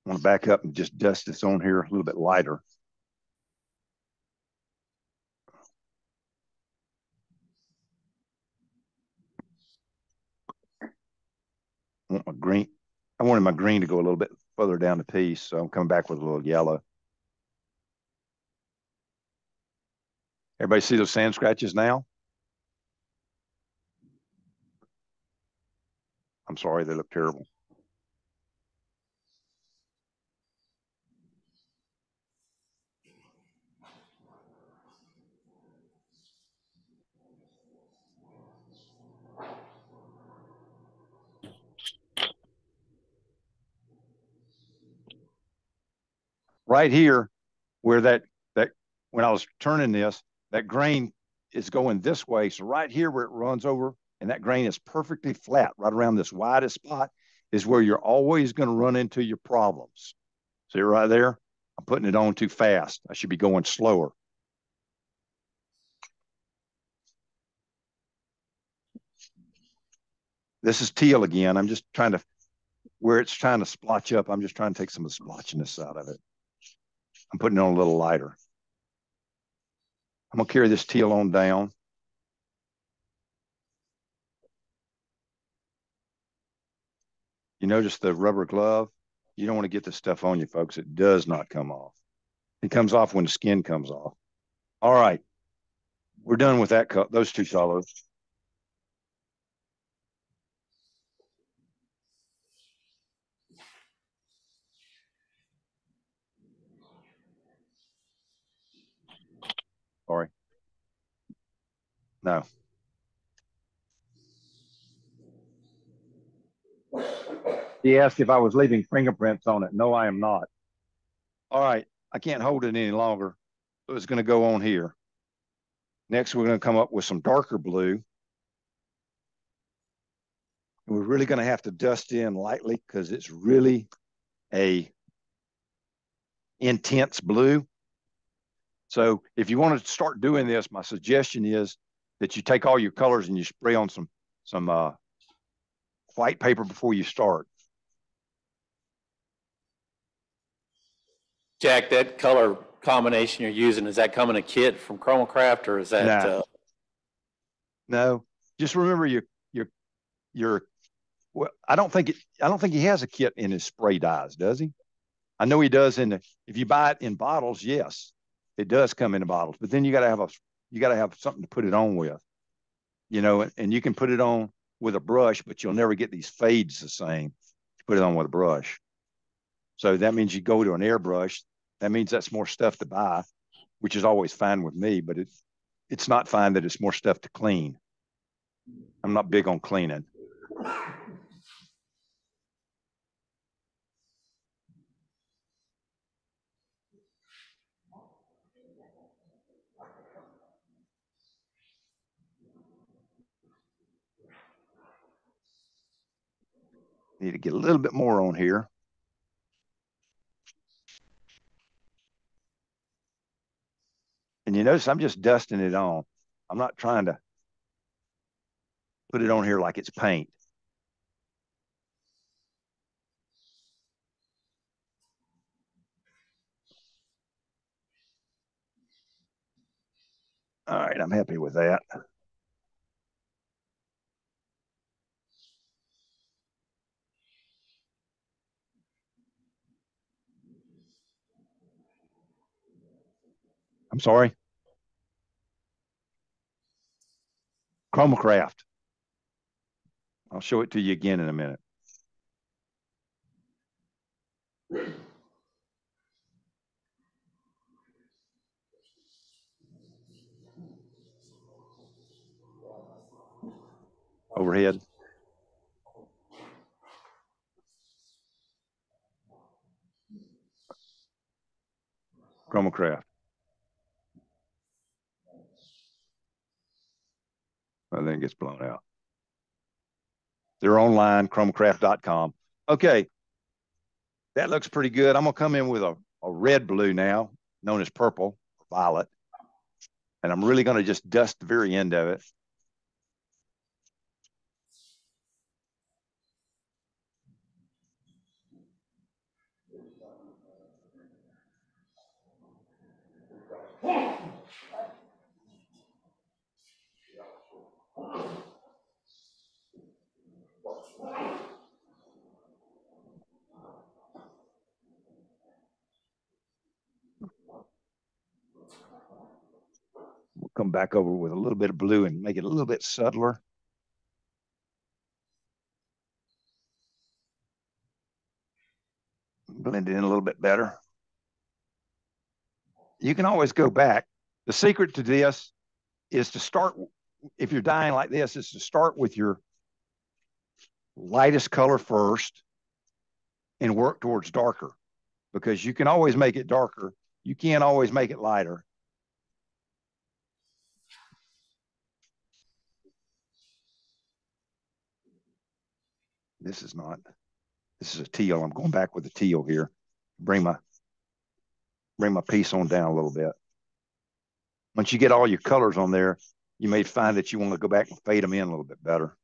I want to back up and just dust this on here a little bit lighter. I wanted my green to go a little bit further down the piece, so I'm coming back with a little yellow. Everybody see those sand scratches now? I'm sorry, they look terrible. Right here, where that when I was turning this, that grain is going this way. So right here where it runs over and that grain is perfectly flat, right around this widest spot is where you're always going to run into your problems. See right there? I'm putting it on too fast. I should be going slower. This is teal again. I'm just trying to, where it's trying to splotch up, I'm just trying to take some of the splotchiness out of it. I'm putting it on a little lighter. I'm going to carry this teal on down. You notice the rubber glove? You don't want to get this stuff on you, folks. It does not come off. It comes off when the skin comes off. All right. We're done with that those two colors. Sorry. No. He asked if I was leaving fingerprints on it. No, I am not. All right. I can't hold it any longer. So it's going to go on here. Next, we're going to come up with some darker blue. And we're really going to have to dust in lightly because it's really a intense blue. So if you want to start doing this, my suggestion is that you take all your colors and you spray on some white paper before you start. Jack, that color combination you're using, is that coming a kit from ChromaCraft or is that? Nah. No, just remember your. Well, I don't think he has a kit in his spray dyes, does he? I know he does if you buy it in bottles, yes, it does come in the bottles, but then you got to have something to put it on with, and you can put it on with a brush, but you'll never get these fades the same. You put it on with a brush. So that means you go to an airbrush. That means that's more stuff to buy, which is always fine with me, but it's not fine that it's more stuff to clean. I'm not big on cleaning. Need to get a little bit more on here. And you notice I'm just dusting it on. I'm not trying to put it on here like it's paint. All right, I'm happy with that. I'm sorry. ChromaCraft. I'll show it to you again in a minute. Overhead. ChromaCraft. I think it's blown out. They're online, ChromaCraft.com. Okay. That looks pretty good. I'm going to come in with a red blue now, known as purple or violet. And I'm really going to just dust the very end of it. We'll come back over with a little bit of blue and make it a little bit subtler. Blend it in a little bit better. You can always go back. The secret to this is to start, if you're dyeing like this, is to start with your lightest color first and work towards darker, because you can always make it darker. You can't always make it lighter. This is a teal. I'm going back with the teal here. Bring my piece on down a little bit. Once you get all your colors on there, you may find that you want to go back and fade them in a little bit better.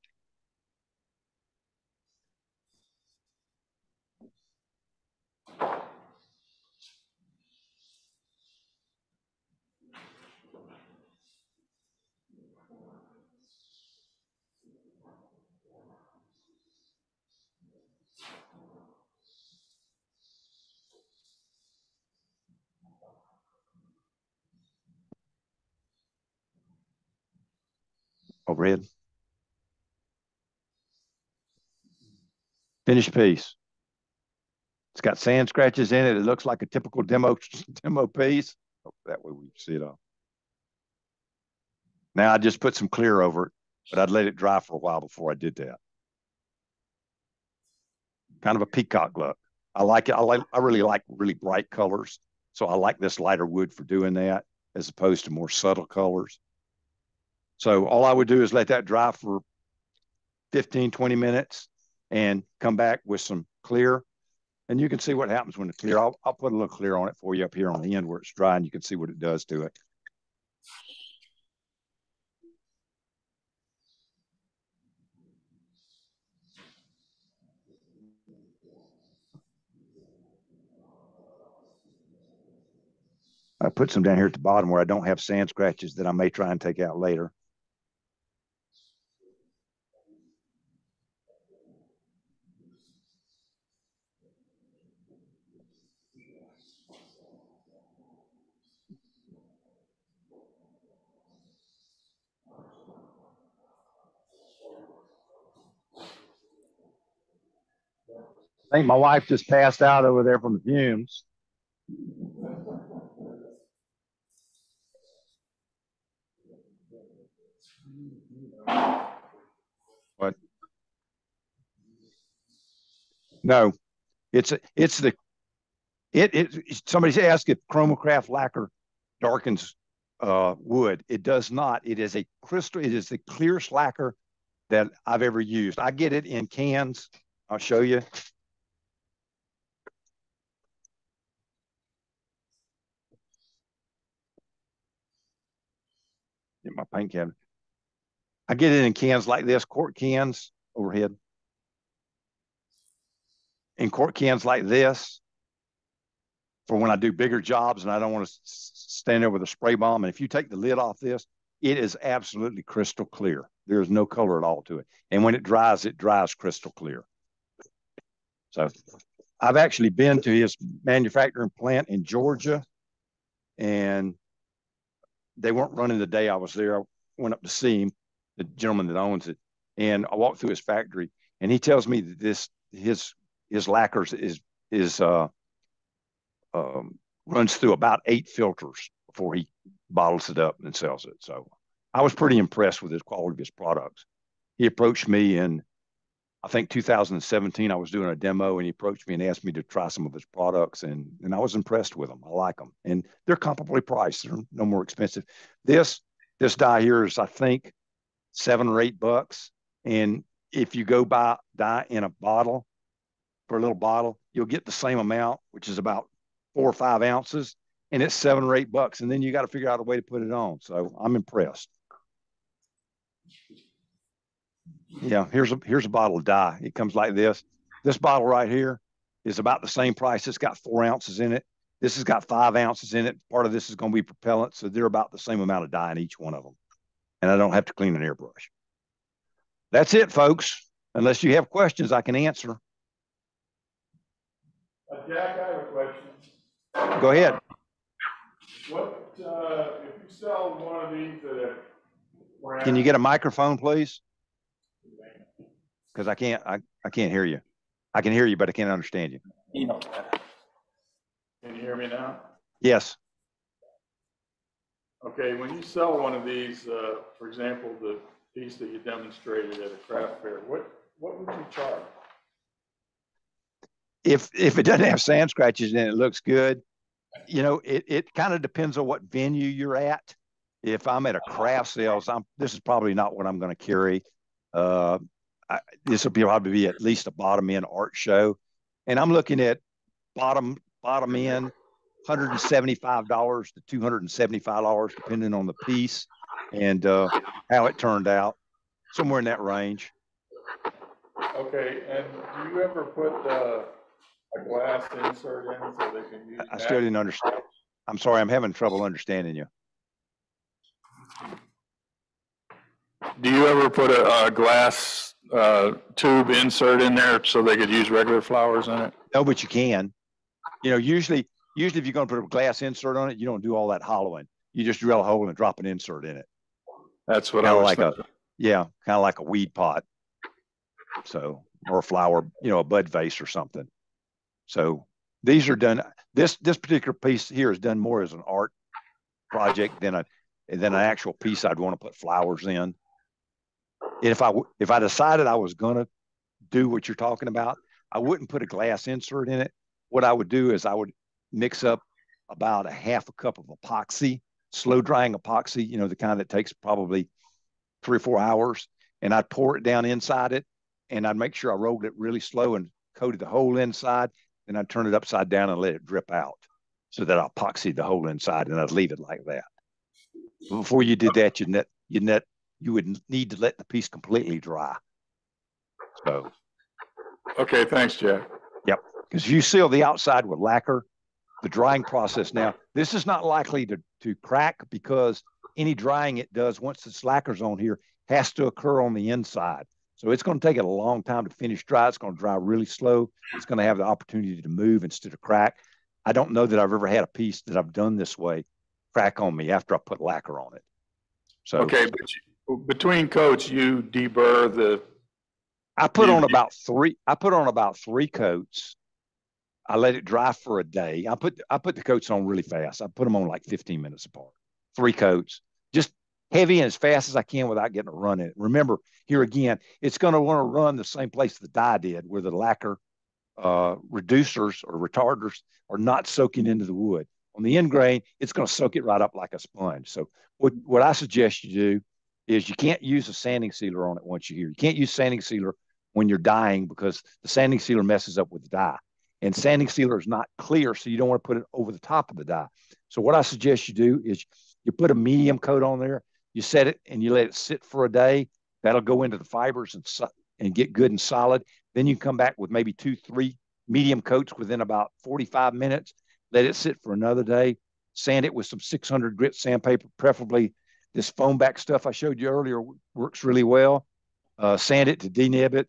Overhead. Finished piece. It's got sand scratches in it. It looks like a typical demo piece. Oh, that way we see it all. Now I just put some clear over it, but I'd let it dry for a while before I did that. Kind of a peacock look. I like it. I really like really bright colors. So I like this lighter wood for doing that as opposed to more subtle colors. So all I would do is let that dry for 15, 20 minutes and come back with some clear. And you can see what happens when the clear, I'll put a little clear on it for you up here on the end where it's dry, and you can see what it does to it. I put some down here at the bottom where I don't have sand scratches that I may try and take out later. I think my wife just passed out over there from the fumes. What? No, somebody's asked if ChromaCraft lacquer darkens wood. It does not. It is a crystal. It is the clearest lacquer that I've ever used. I get it in cans. I'll show you. Get my paint cabinet. I get it in cans like this, quart cans overhead. In quart cans like this for when I do bigger jobs and I don't want to stand there with a spray bomb. And if you take the lid off this, it is absolutely crystal clear. There's no color at all to it. And when it dries crystal clear. So I've actually been to his manufacturing plant in Georgia, and they weren't running the day I was there. I went up to see him, the gentleman that owns it, and I walked through his factory, and he tells me that his lacquers is runs through about 8 filters before he bottles it up and sells it. So I was pretty impressed with his quality of his products. He approached me in, I think 2017, I was doing a demo, and he approached me and asked me to try some of his products, and I was impressed with them. I like them, and they're comparably priced. They're no more expensive. This dye here is, I think, $7 or $8, and if you go buy dye in a bottle, for a little bottle, you'll get the same amount, which is about 4 or 5 ounces, and it's $7 or $8, and then you got to figure out a way to put it on. So I'm impressed. Yeah, here's a bottle of dye. It comes like this. This bottle right here is about the same price. It's got 4 ounces in it. This has got 5 ounces in it. Part of this is going to be propellant, so they're about the same amount of dye in each one of them. And I don't have to clean an airbrush. That's it, folks. Unless you have questions, I can answer. Jack, I have a question. Go ahead. What, if you sell one of these that have... Can you get a microphone, please? Because I can't hear you. I can hear you, but I can't understand you. Can you hear me now? Yes. Okay, when you sell one of these, for example, the piece that you demonstrated at a craft fair, what would you charge? If it doesn't have sand scratches in it, it looks good. You know, it kind of depends on what venue you're at. If I'm at a craft sales, this is probably not what I'm going to carry. This will probably be at least a bottom end art show, and I'm looking at bottom end $175 to $275, depending on the piece and how it turned out, somewhere in that range. Okay, and do you ever put a glass insert in so they can use? I still didn't understand. I'm sorry, I'm having trouble understanding you. Do you ever put a glass tube insert in there so they could use regular flowers in it? No, but you can. You know, usually if you're going to put a glass insert on it, you don't do all that hollowing. You just drill a hole and drop an insert in it. That's what I was thinking. Kind of like a weed pot. So, or a flower, you know, a bud vase or something. So these are done. This particular piece here is done more as an art project than an actual piece I'd want to put flowers in. And if I decided I was going to do what you're talking about, I wouldn't put a glass insert in it. What I would do is I would mix up about a half a cup of epoxy, slow drying epoxy, you know, the kind that takes probably 3 or 4 hours, and I'd pour it down inside it, and I'd make sure I rolled it really slow and coated the whole inside, and I'd turn it upside down and let it drip out so that I epoxied the whole inside, and I'd leave it like that. Before you did that, you would need to let the piece completely dry. So. Okay, thanks, Jack. Yep, because if you seal the outside with lacquer, the drying process now, this is not likely to crack because any drying it does once this lacquer's on here has to occur on the inside. So it's going to take it a long time to finish dry. It's going to dry really slow. It's going to have the opportunity to move instead of crack. I don't know that I've ever had a piece that I've done this way crack on me after I put lacquer on it. So okay, but between coats, you deburr the. I put on about 3 coats. I let it dry for a day. I put the coats on really fast. I put them on like 15 minutes apart. 3 coats, just heavy and as fast as I can without getting a run in it. Remember, here again, it's going to want to run the same place the dye did, where the lacquer reducers or retarders are not soaking into the wood. On the end grain, it's going to soak it right up like a sponge. So what I suggest you do is you can't use a sanding sealer on it once you're here. You can't use sanding sealer when you're dyeing because the sanding sealer messes up with the dye. And sanding sealer is not clear, so you don't want to put it over the top of the dye. So what I suggest you do is you put a medium coat on there, you set it, and you let it sit for a day. That'll go into the fibers and get good and solid. Then you come back with maybe 2, 3 medium coats within about 45 minutes. Let it sit for another day. Sand it with some 600 grit sandpaper, preferably this foam back stuff I showed you earlier works really well. Sand it to denib it.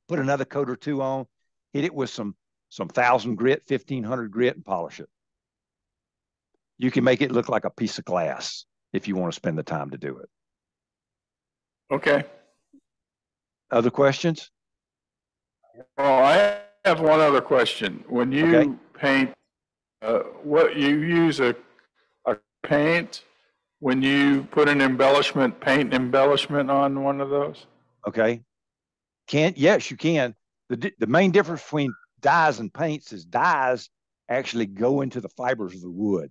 Put another coat or 2 on. Hit it with some 1,000 grit, 1,500 grit, and polish it. You can make it look like a piece of glass. if you want to spend the time to do it. Okay. Other questions? Well, I have one other question. When you paint, what you use a paint when you put an paint embellishment on one of those? Okay. Yes, you can. The main difference between dyes and paints is dyes actually go into the fibers of the wood.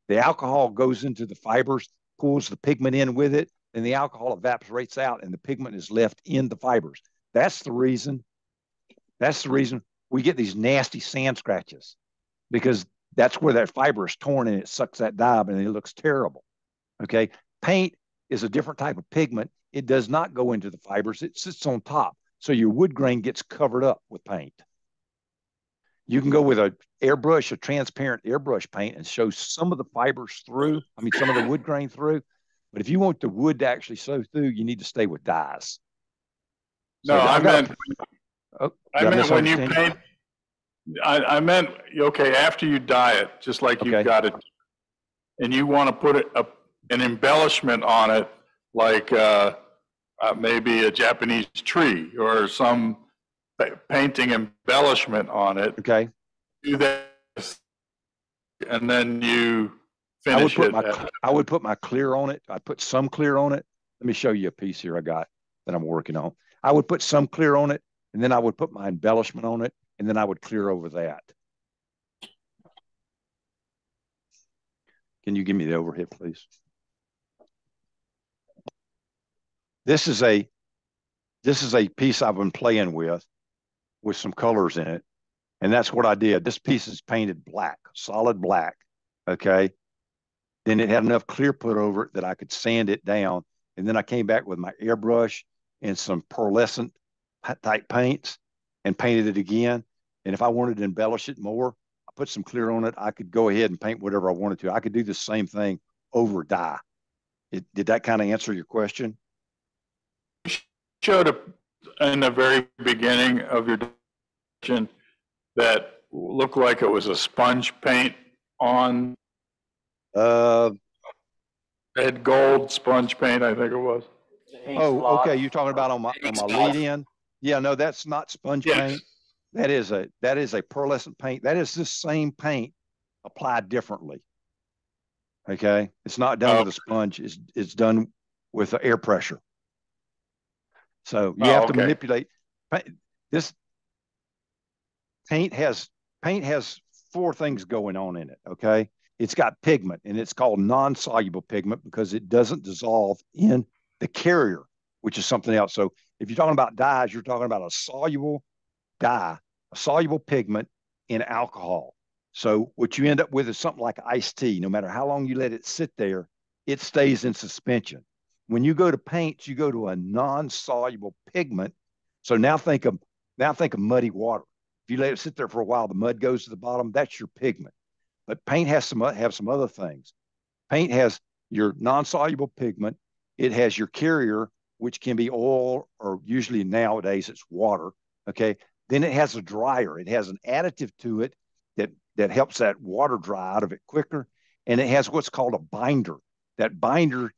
The alcohol goes into the fibers, pulls the pigment in with it, and the alcohol evaporates out and the pigment is left in the fibers. That's the reason we get these nasty sand scratches, because that's where that fiber is torn and it sucks that dye and it looks terrible. Okay. Paint is a different type of pigment. It does not go into the fibers. It sits on top. So your wood grain gets covered up with paint. You can go with a transparent airbrush paint and show some of the fibers through. I mean, some of the wood grain through. But if you want the wood to actually show through, you need to stay with dyes. No, so I meant when you you? paint. I meant, okay, after you dye it, just like you've got it, and you want to put an embellishment on it, like maybe a Japanese tree or some painting embellishment on it. Okay. Do that, and then you finish I would put my clear on it. I put some clear on it. Let me show you a piece here I got that I'm working on. I would put some clear on it, and then I would put my embellishment on it, and then I would clear over that. Can you give me the overhead, please? This is a piece I've been playing with some colors in it. And that's what I did. This piece is painted black, solid black. Okay. Then it had enough clear put over it that I could sand it down. And then I came back with my airbrush and some pearlescent type paints and painted it again. And if I wanted to embellish it more, I put some clear on it. I could go ahead and paint whatever I wanted to. I could do the same thing over dye. Did that kind of answer your question? Showed in the very beginning of your discussion that looked like it was a sponge paint on. Had gold sponge paint, I think it was. Oh, okay. You're talking about on my lead in? Yeah, no, that's not sponge paint. That is a pearlescent paint. That is the same paint applied differently. Okay, it's not done with a sponge. It's done with air pressure. So you have to manipulate. This paint has four things going on in it. Okay, it's got pigment, and it's called non-soluble pigment because it doesn't dissolve in the carrier, which is something else. So if you're talking about dyes, you're talking about a soluble dye, a soluble pigment in alcohol. So what you end up with is something like iced tea. No matter how long you let it sit there, it stays in suspension. When you go to paints, you go to a non-soluble pigment. So now think of muddy water. If you let it sit there for a while, the mud goes to the bottom. That's your pigment. But paint has some other things. Paint has your non-soluble pigment. It has your carrier, which can be oil, or usually nowadays it's water. Okay. Then it has a dryer. It has an additive to it that helps that water dry out of it quicker. And it has what's called a binder. That binder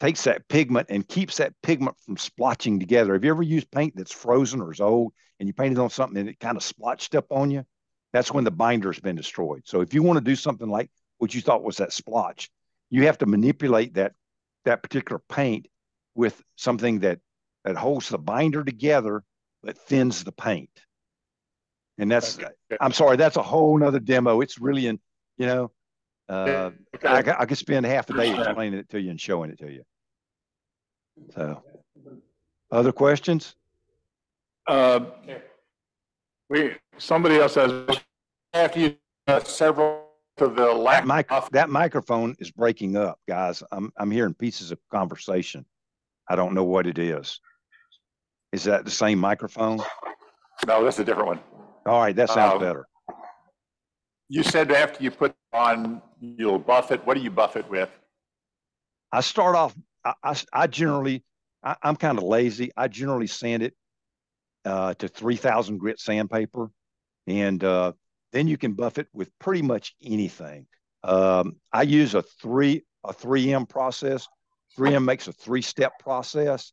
takes that pigment and keeps that pigment from splotching together. Have you ever used paint that's frozen or is old and you painted on something and it kind of splotched up on you? That's when the binder has been destroyed. So if you want to do something like what you thought was that splotch, you have to manipulate that particular paint with something that holds the binder together that thins the paint. And that's, I'm sorry, that's a whole nother demo. It's really I could spend half a day explaining it to you and showing it to you. So, other questions? Somebody else has. After you several of the that microphone is breaking up, guys. I'm hearing pieces of conversation. I don't know what it is. Is that the same microphone? No, that's a different one. All right, that sounds better. You said after you put on, you'll buff it. What do you buff it with? I start off, I generally, I'm kind of lazy. I generally sand it to 3,000 grit sandpaper. And then you can buff it with pretty much anything. I use a a 3M process. 3M makes a 3-step process.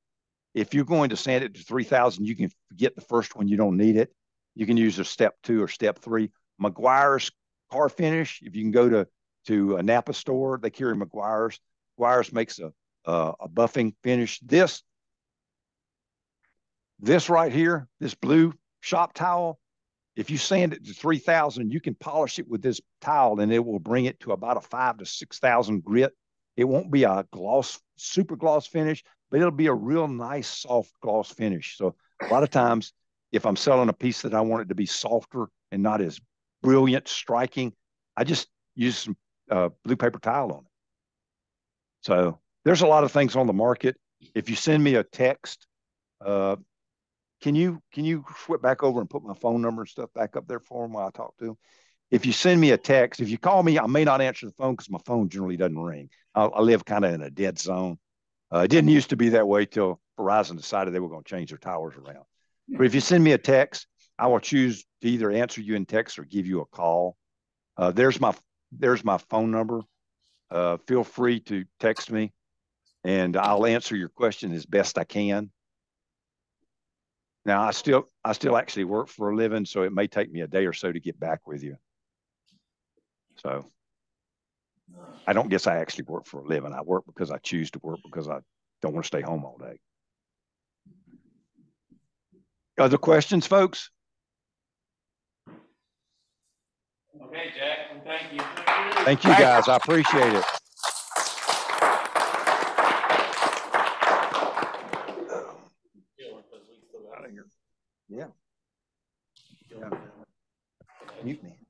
If you're going to sand it to 3,000, you can forget the first one. You don't need it. You can use a step 2 or step 3. Meguiar's car finish, if you can go to a Napa store, they carry Meguiar's. Meguiar's makes a buffing finish. This right here, this blue shop towel, if you sand it to 3,000, you can polish it with this towel and it will bring it to about a 5,000 to 6,000 grit. It won't be a gloss, super gloss finish, but it'll be a real nice, soft gloss finish. So a lot of times, if I'm selling a piece that I want it to be softer and not as brilliant, striking, I just use some blue paper towel on it. So there's a lot of things on the market. If you send me a text, can you flip back over and put my phone number and stuff back up there for them while I talk to them? If you send me a text, if you call me, I may not answer the phone because my phone generally doesn't ring. I live kind of in a dead zone. It didn't used to be that way till Verizon decided they were going to change their towers around. But if you send me a text, I will choose to either answer you in text or give you a call. There's my phone number. Feel free to text me, and I'll answer your question as best I can. Now, I still actually work for a living, so it may take me a day or so to get back with you. So I don't guess I actually work for a living. I work because I choose to work because I don't want to stay home all day. Other questions, folks? Okay, Jack, thank you. Thank you, guys. I appreciate it. Yeah. Mute me.